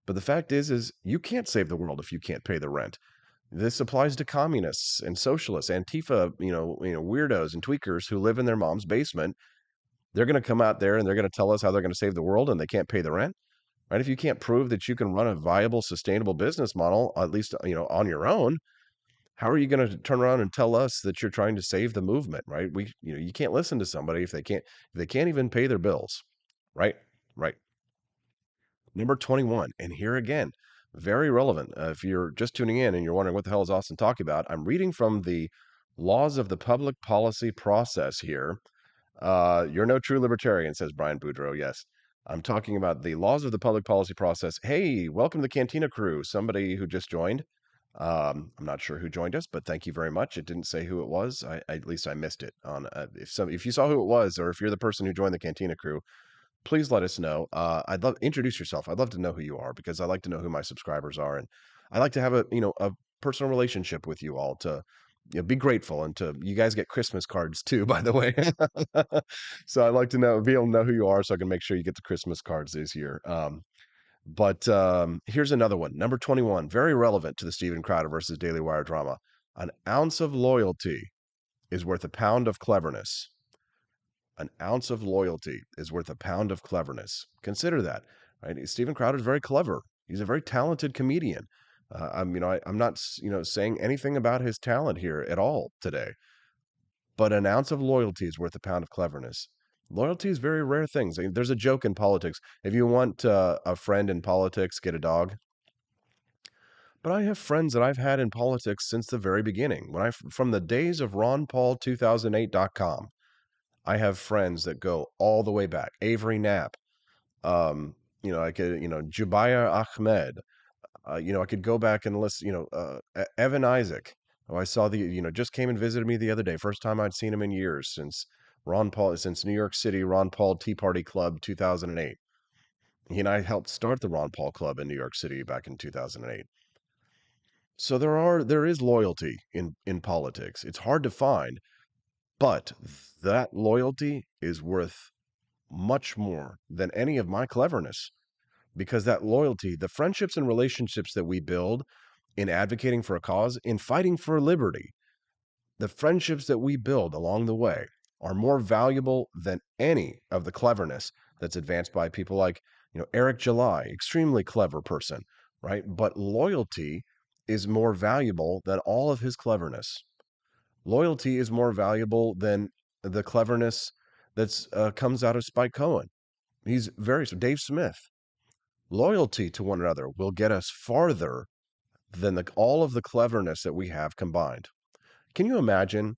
But the fact is you can't save the world if you can't pay the rent. This applies to communists and socialists, Antifa, weirdos and tweakers who live in their mom's basement. They're going to come out there and they're going to tell us how they're going to save the world, and they can't pay the rent. Right? If you can't prove that you can run a viable, sustainable business model, at least, on your own, how are you going to turn around and tell us that you're trying to save the movement? Right? You can't listen to somebody if they can't even pay their bills. Right? Right. Number 21. And here again, very relevant. If you're just tuning in and you're wondering what the hell is Austin talking about, I'm reading from the Laws of the Public Policy Process here. You're no true libertarian, says Brian Boudreau. Yes. I'm talking about the Laws of the Public Policy Process. Hey, welcome to the Cantina crew. Somebody who just joined. I'm not sure who joined us, but thank you very much. It didn't say who it was. At least I missed it. If you saw who it was, or if you're the person who joined the Cantina crew, please let us know. I'd love introduce yourself. I'd love to know who you are because I like to know who my subscribers are, and I like to have a personal relationship with you all to be grateful and to you guys get Christmas cards too, by the way. So I'd like to be able to know who you are so I can make sure you get the Christmas cards this year. But here's another one. Number 21, very relevant to the Steven Crowder versus Daily Wire drama. An ounce of loyalty is worth a pound of cleverness. An ounce of loyalty is worth a pound of cleverness. Consider that, right? Steven Crowder is very clever. He's a very talented comedian. I'm not, saying anything about his talent here at all today. But an ounce of loyalty is worth a pound of cleverness. Loyalty is very rare things. There's a joke in politics. If you want a friend in politics, get a dog. But I have friends that I've had in politics since the very beginning. From the days of RonPaul2008.com, I have friends that go all the way back. Avery Knapp, Jubair Ahmed. I could go back and list, Evan Isaac. Oh, I saw just came and visited me the other day. First time I'd seen him in years since New York City Ron Paul Tea Party Club 2008. He and I helped start the Ron Paul Club in New York City back in 2008. So there is loyalty in politics. It's hard to find, but that loyalty is worth much more than any of my cleverness. Because that loyalty, the friendships and relationships that we build in advocating for a cause, in fighting for liberty, the friendships that we build along the way are more valuable than any of the cleverness that's advanced by people like, Eric July, extremely clever person, right? But loyalty is more valuable than all of his cleverness. Loyalty is more valuable than the cleverness that's comes out of Spike Cohen. He's Dave Smith. Loyalty to one another will get us farther than all of the cleverness that we have combined. Can you imagine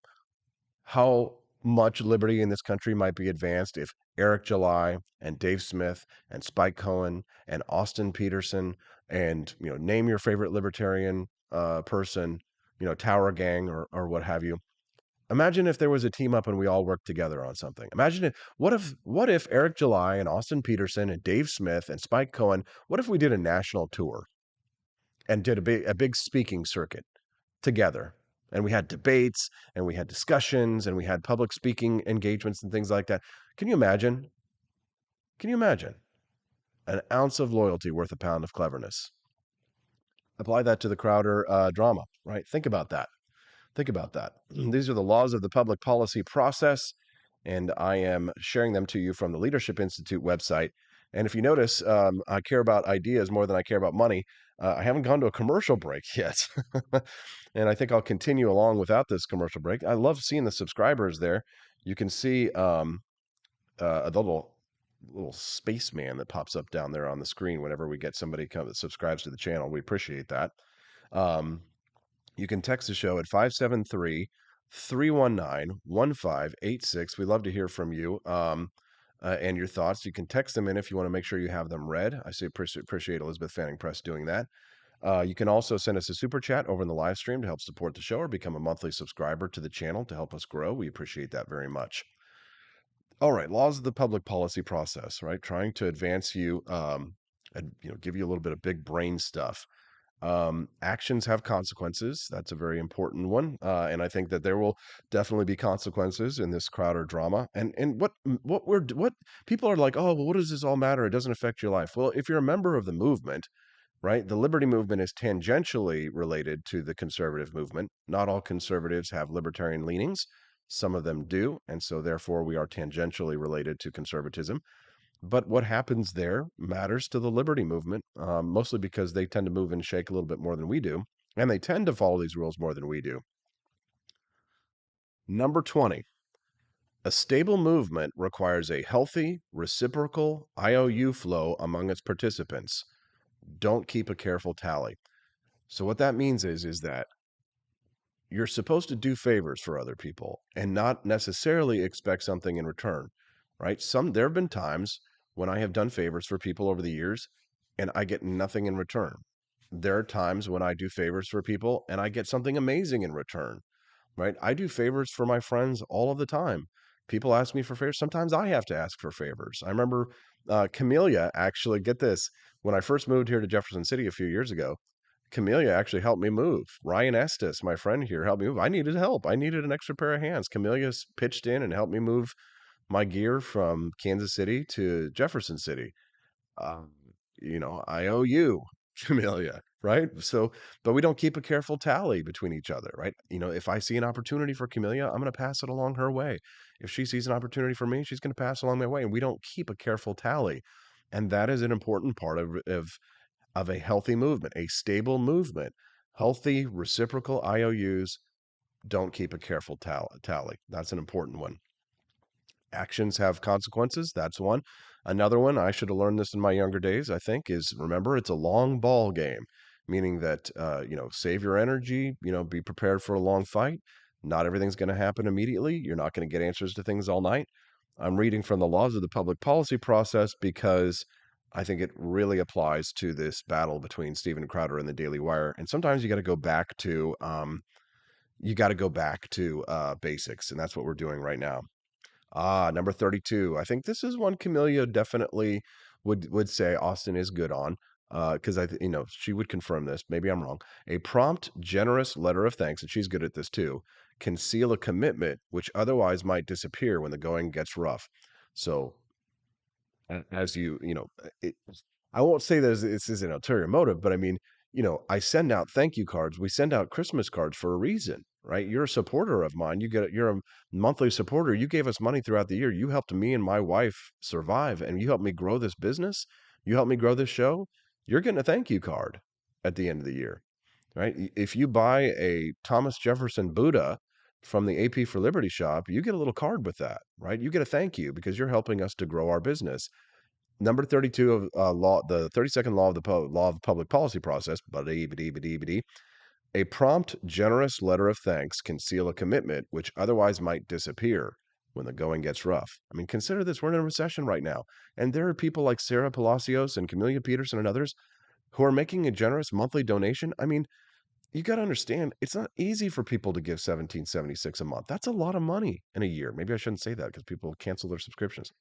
how much liberty in this country might be advanced if Eric July and Dave Smith and Spike Cohen and Austin Peterson and, name your favorite libertarian person, Tower Gang or what have you. Imagine if there was a team up and we all worked together on something. What if Eric July and Austin Peterson and Dave Smith and Spike Cohen, what if we did a national tour and did a big speaking circuit together? And we had debates and we had discussions and we had public speaking engagements and things like that. Can you imagine? An ounce of loyalty worth a pound of cleverness. Apply that to the Crowder drama, right? Think about that. These are the laws of the public policy process, and I am sharing them to you from the Leadership Institute website. And if you notice, I care about ideas more than I care about money. I haven't gone to a commercial break yet. And I think I'll continue along without this commercial break. I love seeing the subscribers there. You can see the little spaceman that pops up down there on the screen whenever we get somebody that subscribes to the channel. We appreciate that. You can text the show at 573-319-1586. We love to hear from you and your thoughts. You can text them in if you want to make sure you have them read. I appreciate Elizabeth Fanning Press doing that. You can also send us a super chat over in the live stream to help support the show or become a monthly subscriber to the channel to help us grow. We appreciate that very much. All right, laws of the public policy process, right? Trying to advance you and give you a little bit of big brain stuff. Actions have consequences. That's a very important one. And I think that there will definitely be consequences in this Crowder drama. And what people are like, oh, well, what does this all matter? It doesn't affect your life. Well, if you're a member of the movement, right, the liberty movement is tangentially related to the conservative movement. Not all conservatives have libertarian leanings. Some of them do. And so therefore we are tangentially related to conservatism. But what happens there matters to the liberty movement, mostly because they tend to move and shake a little bit more than we do, and they tend to follow these rules more than we do. Number 20, a stable movement requires a healthy, reciprocal IOU flow among its participants. Don't keep a careful tally. So what that means is that you're supposed to do favors for other people and not necessarily expect something in return, right? There have been times when I have done favors for people over the years and I get nothing in return. There are times when I do favors for people and I get something amazing in return, right? I do favors for my friends all of the time. People ask me for favors. Sometimes I have to ask for favors. I remember Camellia, actually, get this, when I first moved here to Jefferson City a few years ago, Camellia actually helped me move. Ryan Estes, my friend here, helped me move. I needed help. I needed an extra pair of hands. Camellia pitched in and helped me move my gear from Kansas City to Jefferson City. Um, I owe you, Camellia, right? So, but we don't keep a careful tally between each other, right? If I see an opportunity for Camellia, I'm going to pass it along her way. If she sees an opportunity for me, she's going to pass along my way, and we don't keep a careful tally. And that is an important part of a healthy movement, a stable movement. Healthy reciprocal IOUs don't keep a careful tally. That's an important one. Actions have consequences. That's one. Another one, I should have learned this in my younger days, I think, is remember it's a long ball game, meaning that, save your energy, be prepared for a long fight. Not everything's going to happen immediately. You're not going to get answers to things all night. I'm reading from the laws of the public policy process because I think it really applies to this battle between Steven Crowder and the Daily Wire. And sometimes you got to go back to basics, and that's what we're doing right now. Number 32. I think this is one Camellia definitely would say Austin is good on, because she would confirm this. Maybe I'm wrong. A prompt, generous letter of thanks, and she's good at this too, can seal a commitment which otherwise might disappear when the going gets rough. So, as I won't say that this is an ulterior motive, but I mean, I send out thank you cards. We send out Christmas cards for a reason, right? You're a supporter of mine. You're a monthly supporter. You gave us money throughout the year. You helped me and my wife survive, and you helped me grow this business. You helped me grow this show. You're getting a thank you card at the end of the year, right? If you buy a Thomas Jefferson Buddha from the AP for Liberty shop, you get a little card with that, right? You get a thank you because you're helping us to grow our business. Number 32 of the 32nd law of the law of public policy process, a prompt, generous letter of thanks can seal a commitment which otherwise might disappear when the going gets rough. I mean, consider this. We're in a recession right now, and there are people like Sarah Palacios and Camellia Peterson and others who are making a generous monthly donation. I mean, you got to understand, it's not easy for people to give $17.76 a month. That's a lot of money in a year. Maybe I shouldn't say that because people cancel their subscriptions.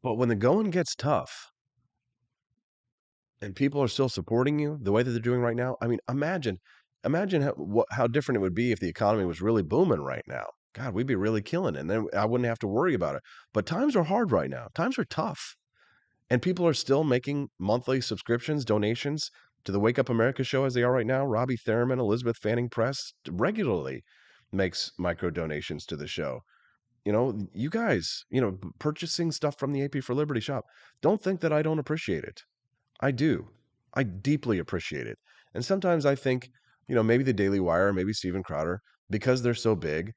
But when the going gets tough and people are still supporting you the way that they're doing right now, I mean, imagine how different it would be if the economy was really booming right now. God, we'd be really killing it, and then I wouldn't have to worry about it. But times are hard right now. Times are tough. And people are still making monthly subscriptions, donations to the Wake Up America show as they are right now. Robbie Thurman, Elizabeth Fanning Press regularly makes micro donations to the show. You guys, purchasing stuff from the AP for Liberty shop, don't think that I don't appreciate it. I do. I deeply appreciate it. And sometimes I think, maybe the Daily Wire, maybe Steven Crowder, because they're so big,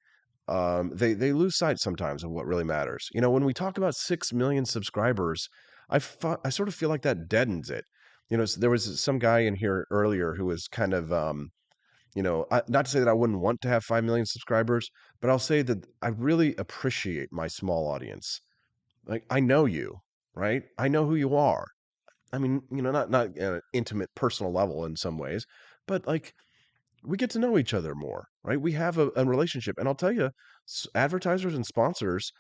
they lose sight sometimes of what really matters. When we talk about 6 million subscribers, I sort of feel like that deadens it. So there was some guy in here earlier who was kind of, not to say that I wouldn't want to have 5 million subscribers, but I'll say that I really appreciate my small audience. Like, I know you, right? I know who you are. I mean, not at an intimate personal level in some ways, but like we get to know each other more, right? We have a relationship. And I'll tell you, advertisers and sponsors,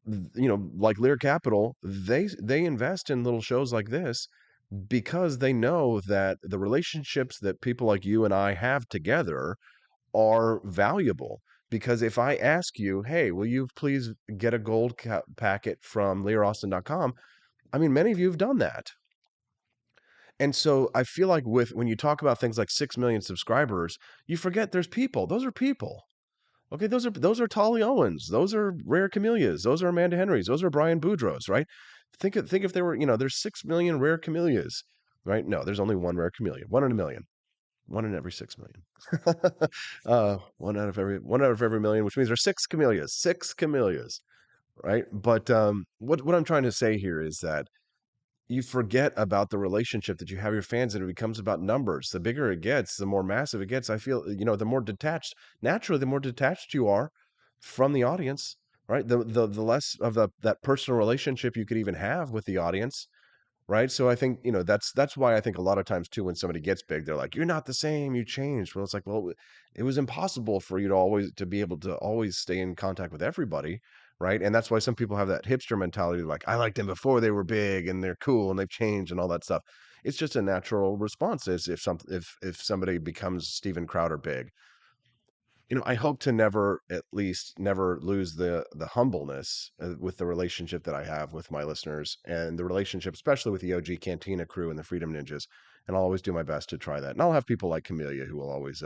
like Lear Capital, they invest in little shows like this because they know that the relationships that people like you and I have together are valuable. Because if I ask you, hey, will you please get a gold packet from learaustin.com? I mean, many of you have done that. And so I feel like when you talk about things like 6 million subscribers, you forget there's people. Those are people. Okay, those are Tolly Owens. Those are Rare Camellias. Those are Amanda Henrys. Those are Brian Boudreaux's, right? Think if there were, there's 6 million Rare Camellias, right? No, there's only one Rare Camellia. 1 in a million. 1 in every 6 million. 1 out of every million, which means there's 6 Camellias. 6 Camellias, right? But what I'm trying to say here is that you forget about the relationship that you have with your fans, and it becomes about numbers. The bigger it gets, the more massive it gets. I feel, the more detached you are from the audience, right? The less of that personal relationship you could even have with the audience, right? So I think, that's why I think a lot of times too, when somebody gets big, they're like, you're not the same, you changed. Well, it's like, well, it was impossible for you to be able to always stay in contact with everybody, right? And that's why some people have that hipster mentality, like, I liked them before they were big and they're cool and they've changed and all that stuff. It's just a natural response is if somebody becomes Steven Crowder big. I hope to never lose the humbleness with the relationship that I have with my listeners, and the relationship, especially with the OG Cantina crew and the Freedom Ninjas. And I'll always do my best to try that. And I'll have people like Camellia who will always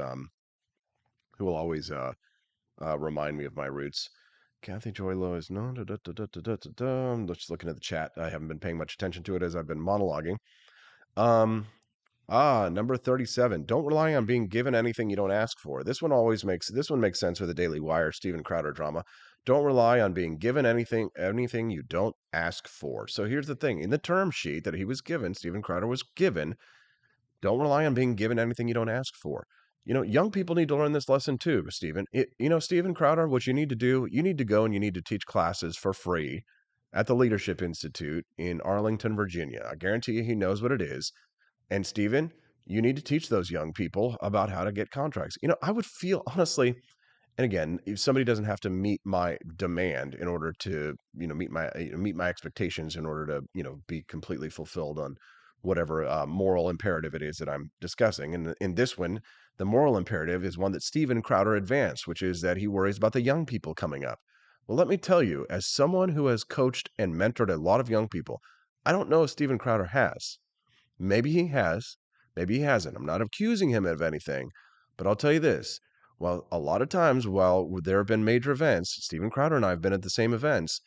remind me of my roots. Kathy Joy Lowe is no. I'm just looking at the chat. I haven't been paying much attention to it as I've been monologuing. Number 37. Don't rely on being given anything you don't ask for. This one makes sense with the Daily Wire Steven Crowder drama. Don't rely on being given anything you don't ask for. So here's the thing. In the term sheet that he was given, Steven Crowder was given, don't rely on being given anything you don't ask for. Young people need to learn this lesson too, Steven. Steven Crowder, what you need to do, you need to go and you need to teach classes for free at the Leadership Institute in Arlington, Virginia. I guarantee you he knows what it is. And Steven, you need to teach those young people about how to get contracts. I would feel honestly, and again, if somebody doesn't have to meet my demand in order to, meet my expectations in order to, be completely fulfilled on whatever moral imperative it is that I'm discussing. And in this one, the moral imperative is one that Steven Crowder advanced, which is that he worries about the young people coming up. Well, let me tell you, as someone who has coached and mentored a lot of young people, I don't know if Steven Crowder has. Maybe he has, maybe he hasn't. I'm not accusing him of anything, but I'll tell you this. Well, a lot of times while there have been major events, Steven Crowder and I have been at the same events,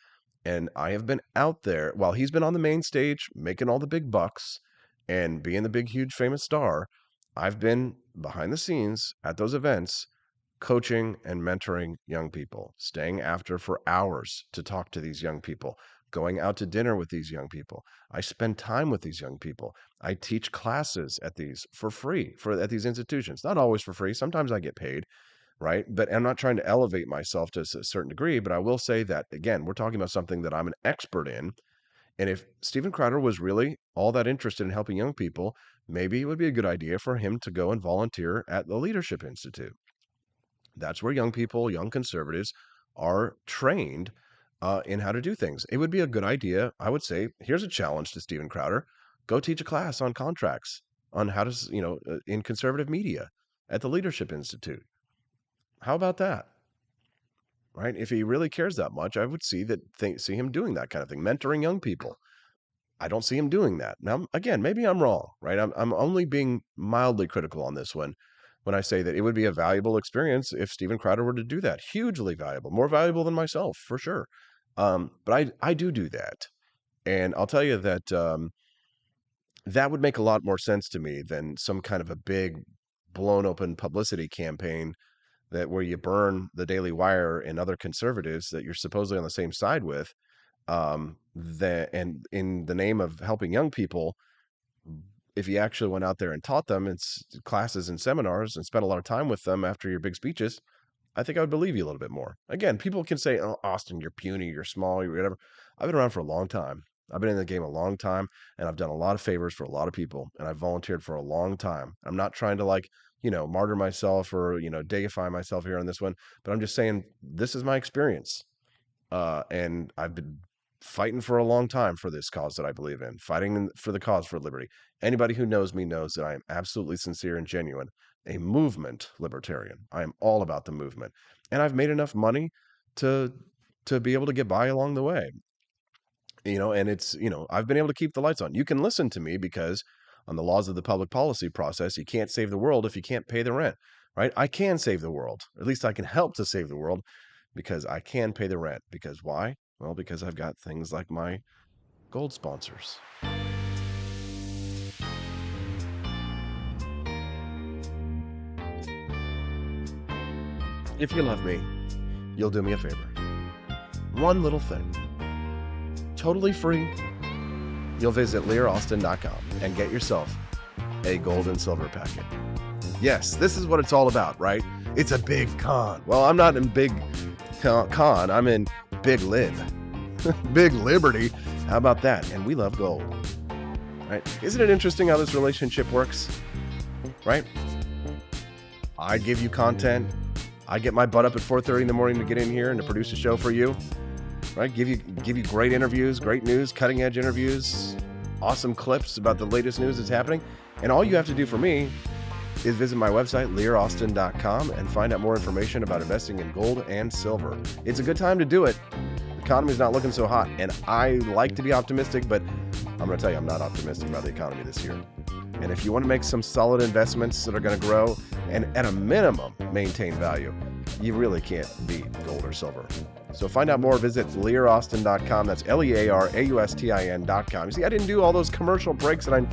and I have been out there while he's been on the main stage making all the big bucks and being the big, huge, famous star. I've been behind the scenes at those events, coaching and mentoring young people, staying after for hours to talk to these young people, going out to dinner with these young people. I spend time with these young people. I teach classes at these for free at these institutions. Not always for free. Sometimes I get paid, right? But I'm not trying to elevate myself to a certain degree, but I will say that, again, we're talking about something that I'm an expert in. And if Steven Crowder was really all that interested in helping young people, maybe it would be a good idea for him to go and volunteer at the Leadership Institute. That's where young people, young conservatives are trained in how to do things. It would be a good idea. I would say, here's a challenge to Steven Crowder. Go teach a class on contracts, on how to, in conservative media at the Leadership Institute. How about that? Right? If he really cares that much, I would see him doing that kind of thing, mentoring young people. I don't see him doing that. Now, again, maybe I'm wrong, right? I'm only being mildly critical on this one when I say that it would be a valuable experience if Steven Crowder were to do that. Hugely valuable, more valuable than myself, for sure. But I do that. And I'll tell you that that would make a lot more sense to me than some kind of a big blown open publicity campaign where you burn the Daily Wire and other conservatives that you're supposedly on the same side with, and in the name of helping young people. If you actually went out there and taught them it's classes and seminars and spent a lot of time with them after your big speeches, I think I would believe you a little bit more. Again, people can say, oh, Austin, you're puny, you're small, you're whatever. I've been around for a long time. I've been in the game a long time, and I've done a lot of favors for a lot of people, and I've volunteered for a long time. I'm not trying to martyr myself or, deify myself here on this one, but I'm just saying this is my experience. And I've been fighting for a long time for this cause that I believe in, fighting for the cause for liberty. Anybody who knows me knows that I am absolutely sincere and genuine, a movement libertarian. I am all about the movement, and I've made enough money to be able to get by along the way. And it's, I've been able to keep the lights on. You can listen to me because on the laws of the public policy process, you can't save the world if you can't pay the rent, right? I can save the world, or at least I can help to save the world because I can pay the rent. Because why? Well, because I've got things like my gold sponsors. If you love me, you'll do me a favor. One little thing. Totally free. You'll visit learaustin.com and get yourself a gold and silver packet. Yes, this is what it's all about, right? It's a big con. Well, I'm not in big con. I'm in big lib. Big liberty. How about that? And we love gold. right? Isn't it interesting how this relationship works, right? I give you content. I get my butt up at 4:30 in the morning to get in here and to produce a show for you, right? Give you great interviews, great news, cutting edge interviews, awesome clips about the latest news that's happening. And all you have to do for me is visit my website, learaustin.com, and find out more information about investing in gold and silver. It's a good time to do it. The economy's not looking so hot, and I like to be optimistic, but I'm going to tell you, I'm not optimistic about the economy this year. And if you want to make some solid investments that are going to grow and at a minimum maintain value, you really can't beat gold or silver. So find out more, visit learaustin.com. That's LEARAUSTIN.com. You see, I didn't do all those commercial breaks that I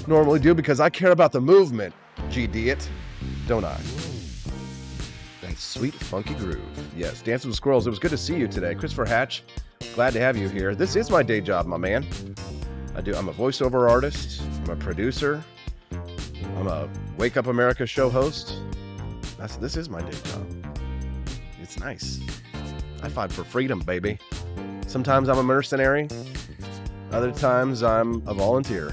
normally do because I care about the movement, G-D-it, don't I? That sweet, funky groove. Yes, Dancing with Squirrels. It was good to see you today. Christopher Hatch, glad to have you here. This is my day job, my man. I'm a voiceover artist. I'm a producer. I'm a Wake Up America show host. This is my day job. It's nice. I fight for freedom, baby. Sometimes I'm a mercenary. Other times I'm a volunteer.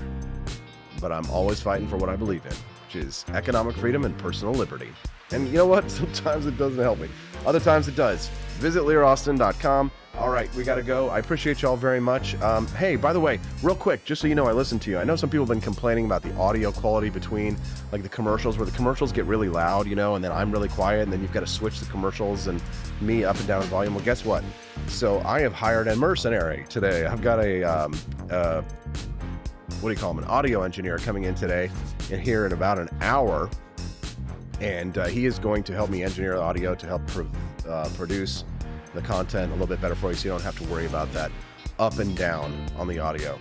But I'm always fighting for what I believe in, which is economic freedom and personal liberty. And you know what? Sometimes it doesn't help me. Other times it does. Visit learaustin.com. All right, we got to go. I appreciate y'all very much. Hey, by the way, real quick, just so you know, I listened to you. I know some people have been complaining about the audio quality between like the commercials, where the commercials get really loud, you know, and then I'm really quiet, and then you've got to switch the commercials and me up and down in volume. Well, guess what? So I have hired a mercenary today. I've got a, what do you call him? An audio engineer coming in today and here in about an hour. And he is going to help me engineer the audio to help produce the content a little bit better for you, so you don't have to worry about that up and down on the audio.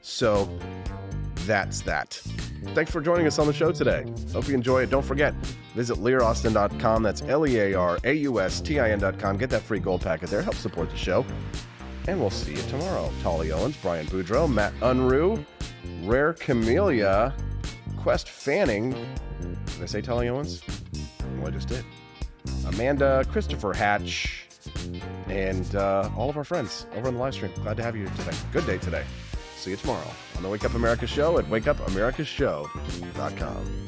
So that's that. Thanks for joining us on the show today. Hope you enjoy it. Don't forget, visit learaustin.com. That's LEARAUSTIN.com. Get that free gold packet there. Help support the show. And we'll see you tomorrow. Tolly Owens, Brian Boudreau, Matt Unruh, Rare Camellia, Quest Fanning. Did I say Tolly Owens? Well, I just did. Amanda, Christopher Hatch, and all of our friends over on the live stream. Glad to have you here today. Good day today. See you tomorrow on the Wake Up America Show at wakeupAmericaShow.com.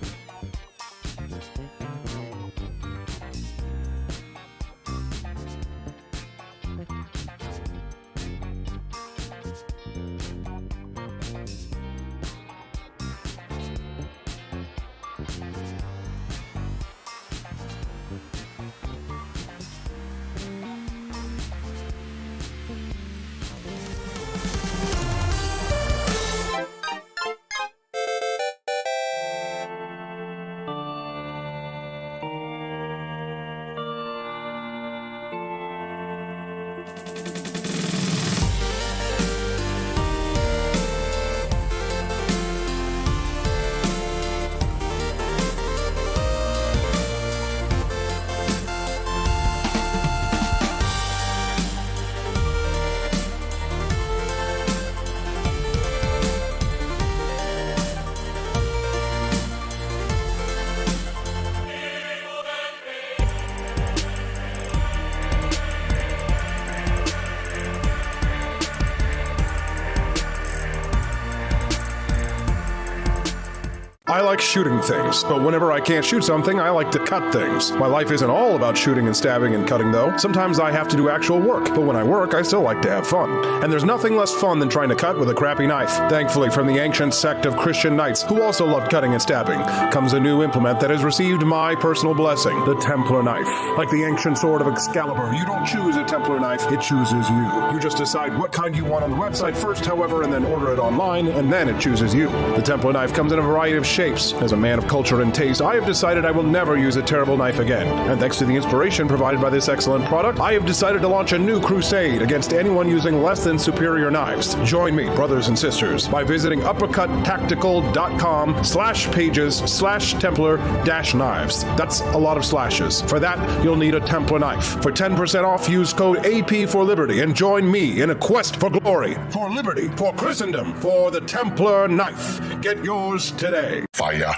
I like shooting things, but whenever I can't shoot something, I like to cut things. My life isn't all about shooting and stabbing and cutting, though. Sometimes I have to do actual work, but when I work, I still like to have fun. And there's nothing less fun than trying to cut with a crappy knife. Thankfully, from the ancient sect of Christian knights, who also loved cutting and stabbing, comes a new implement that has received my personal blessing, the Templar knife. Like the ancient sword of Excalibur, you don't choose a Templar knife, it chooses you. You just decide what kind you want on the website first, however, and then order it online, and then it chooses you. The Templar knife comes in a variety of shapes. As a man of culture and taste, I have decided I will never use a terrible knife again. And thanks to the inspiration provided by this excellent product, I have decided to launch a new crusade against anyone using less than superior knives. Join me, brothers and sisters, by visiting uppercuttactical.com/pages/Templar-knives. That's a lot of slashes. For that, you'll need a Templar knife. For 10% off, use code AP for Liberty and join me in a quest for glory, for liberty, for Christendom, for the Templar knife. Get yours today. Fire.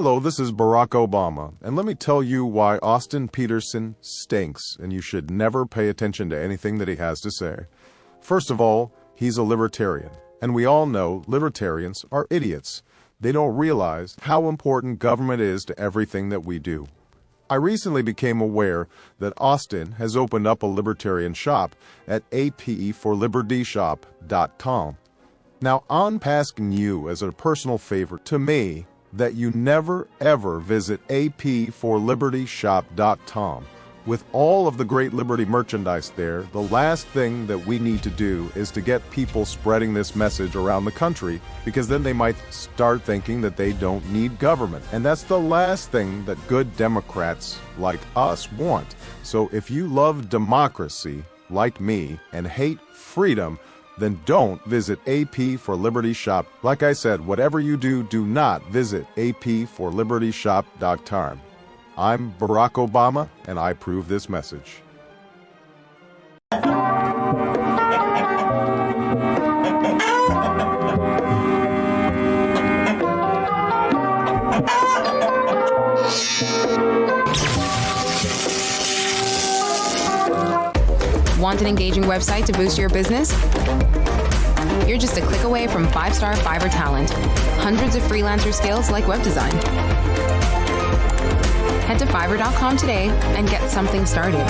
Hello, this is Barack Obama, and let me tell you why Austin Peterson stinks, and you should never pay attention to anything that he has to say. First of all, he's a libertarian, and we all know libertarians are idiots. They don't realize how important government is to everything that we do. I recently became aware that Austin has opened up a libertarian shop at apforlibertyshop.com. Now, I'm asking you as a personal favor to me that you never ever visit apforlibertyshop.com. With all of the great Liberty merchandise there, the last thing that we need to do is to get people spreading this message around the country, because then they might start thinking that they don't need government. And that's the last thing that good Democrats like us want. So if you love democracy, like me, and hate freedom, then don't visit AP for Liberty Shop. Like I said, whatever you do, do not visit apforlibertyshop.com. I'm Barack Obama, and I approve this message.
Want an engaging website to boost your business? You're just a click away from 5-star Fiverr talent. Hundreds of freelancer skills like web design. Head to Fiverr.com today and get something started.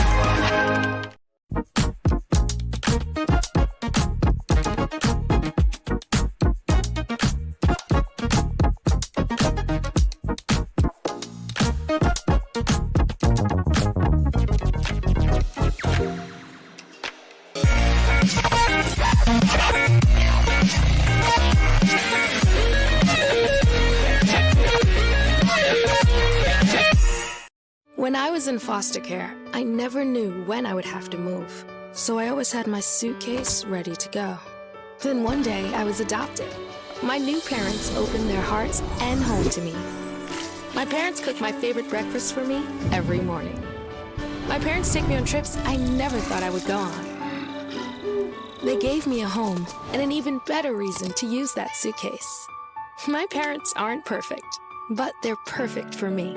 When I was in foster care, I never knew when I would have to move, so I always had my suitcase ready to go. Then one day, I was adopted. My new parents opened their hearts and home to me. My parents cook my favorite breakfast for me every morning. My parents take me on trips I never thought I would go on. They gave me a home and an even better reason to use that suitcase. My parents aren't perfect, but they're perfect for me.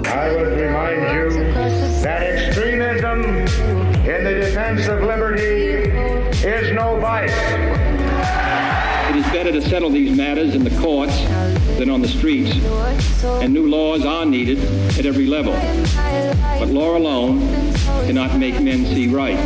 I would remind you that extremism in the defense of liberty is no vice.
It is better to settle these matters in the courts than on the streets, and new laws are needed at every level. But law alone cannot make men see right.